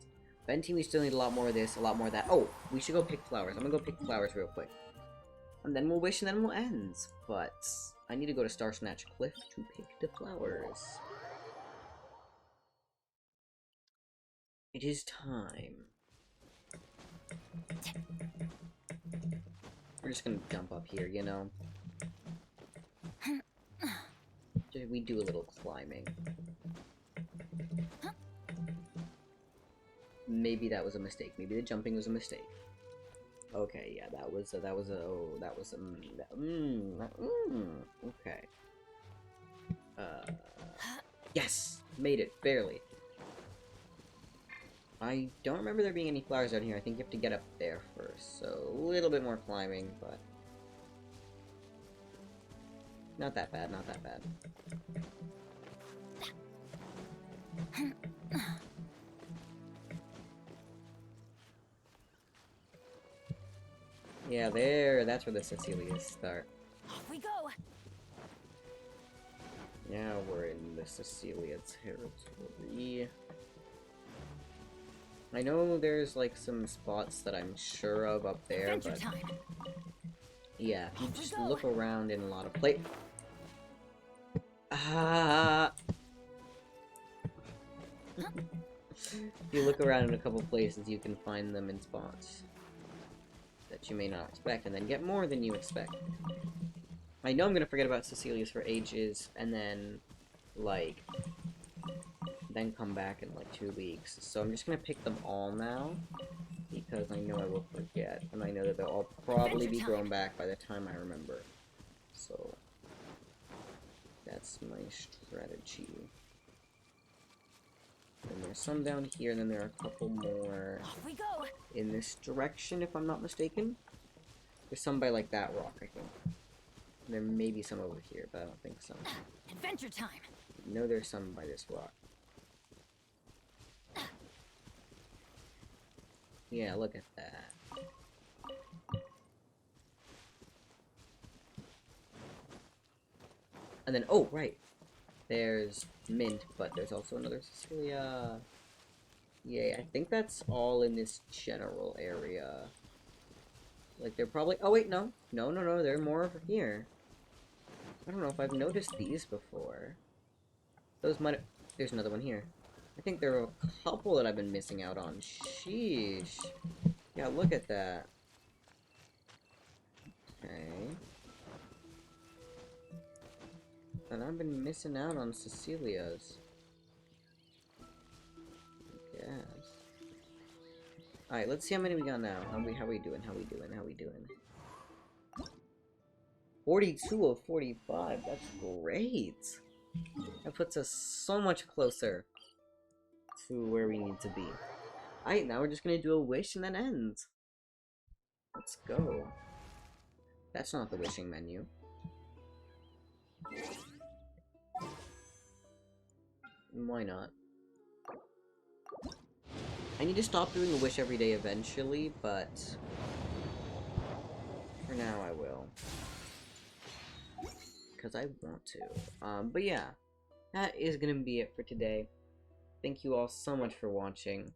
Venti, we still need a lot more of this, a lot more of that. Oh, we should go pick flowers. I'm gonna go pick flowers real quick. And then we'll wish and then we'll end. But I need to go to Star Snatch Cliff to pick the flowers. It is time. We're just gonna jump up here, you know? We do a little climbing. Maybe that was a mistake. Maybe the jumping was a mistake. Okay, yeah, okay. Yes! Made it, barely. I don't remember there being any flowers out here. I think you have to get up there first, so a little bit more climbing, but... Not that bad, not that bad. Yeah, that's where the Cecilias start. Off we go. Now we're in the Cecilia territory. I know there's like some spots that I'm sure of up there, Adventure but time. yeah, if you Off we just go. look around in a lot of places. Ah! If you look around in a couple places, you can find them in spots that you may not expect, and then get more than you expect. I know I'm gonna forget about Cecilia's for ages, and then, like, then come back in, like, 2 weeks. So I'm just gonna pick them all now, because I know I will forget, and I know that they'll all probably be grown back by the time I remember. So, that's my strategy. And there's some down here, and then there are a couple more Off we go. in this direction, if I'm not mistaken. There's some by, like, that rock, I think. There may be some over here, but I don't think so. Adventure time. No, there's some by this rock. Yeah, look at that. And then, oh, right. There's Mint, but there's also another Cecilia. Yay, I think that's all in this general area. Like, they're probably... Oh, wait, no. No, there are more over here. I don't know if I've noticed these before. Those might... There's another one here. I think there are a couple that I've been missing out on. Sheesh. Yeah, look at that. Okay. And I've been missing out on Cecilia's. I guess. Alright, let's see how many we got now. How we doing? 42 of 45. That's great. That puts us so much closer to where we need to be. Alright, now we're just gonna do a wish and then end. Let's go. That's not the wishing menu. Why not? I need to stop doing a wish every day eventually, but for now I will. Because I want to. But yeah, that is gonna be it for today. Thank you all so much for watching.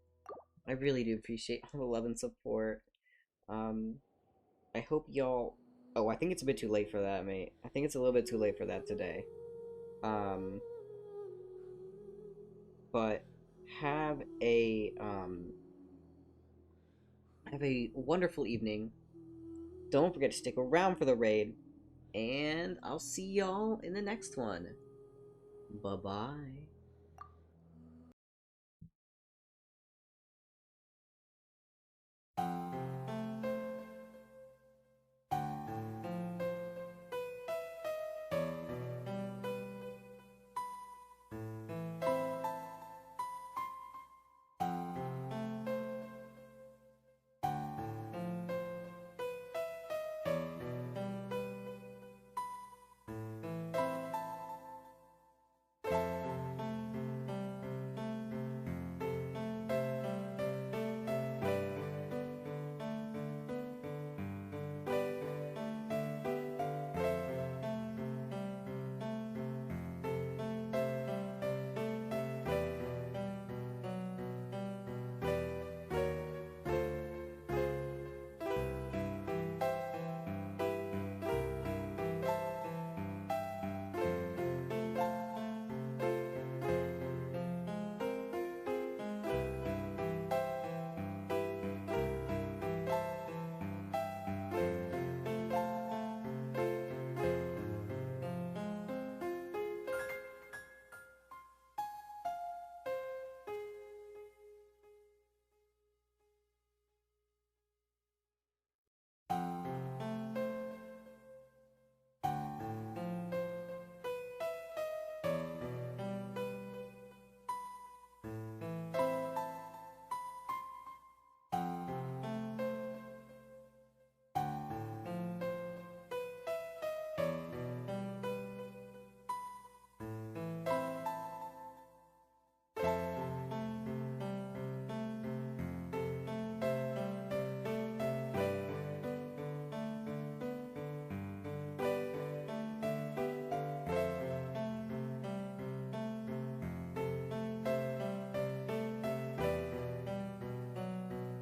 I really do appreciate all the love and support. I hope y'all... Oh, I think it's a bit too late for that, mate. I think it's a little bit too late for that today. But have a wonderful evening. Don't forget to stick around for the raid, and I'll see y'all in the next one. Bye-bye.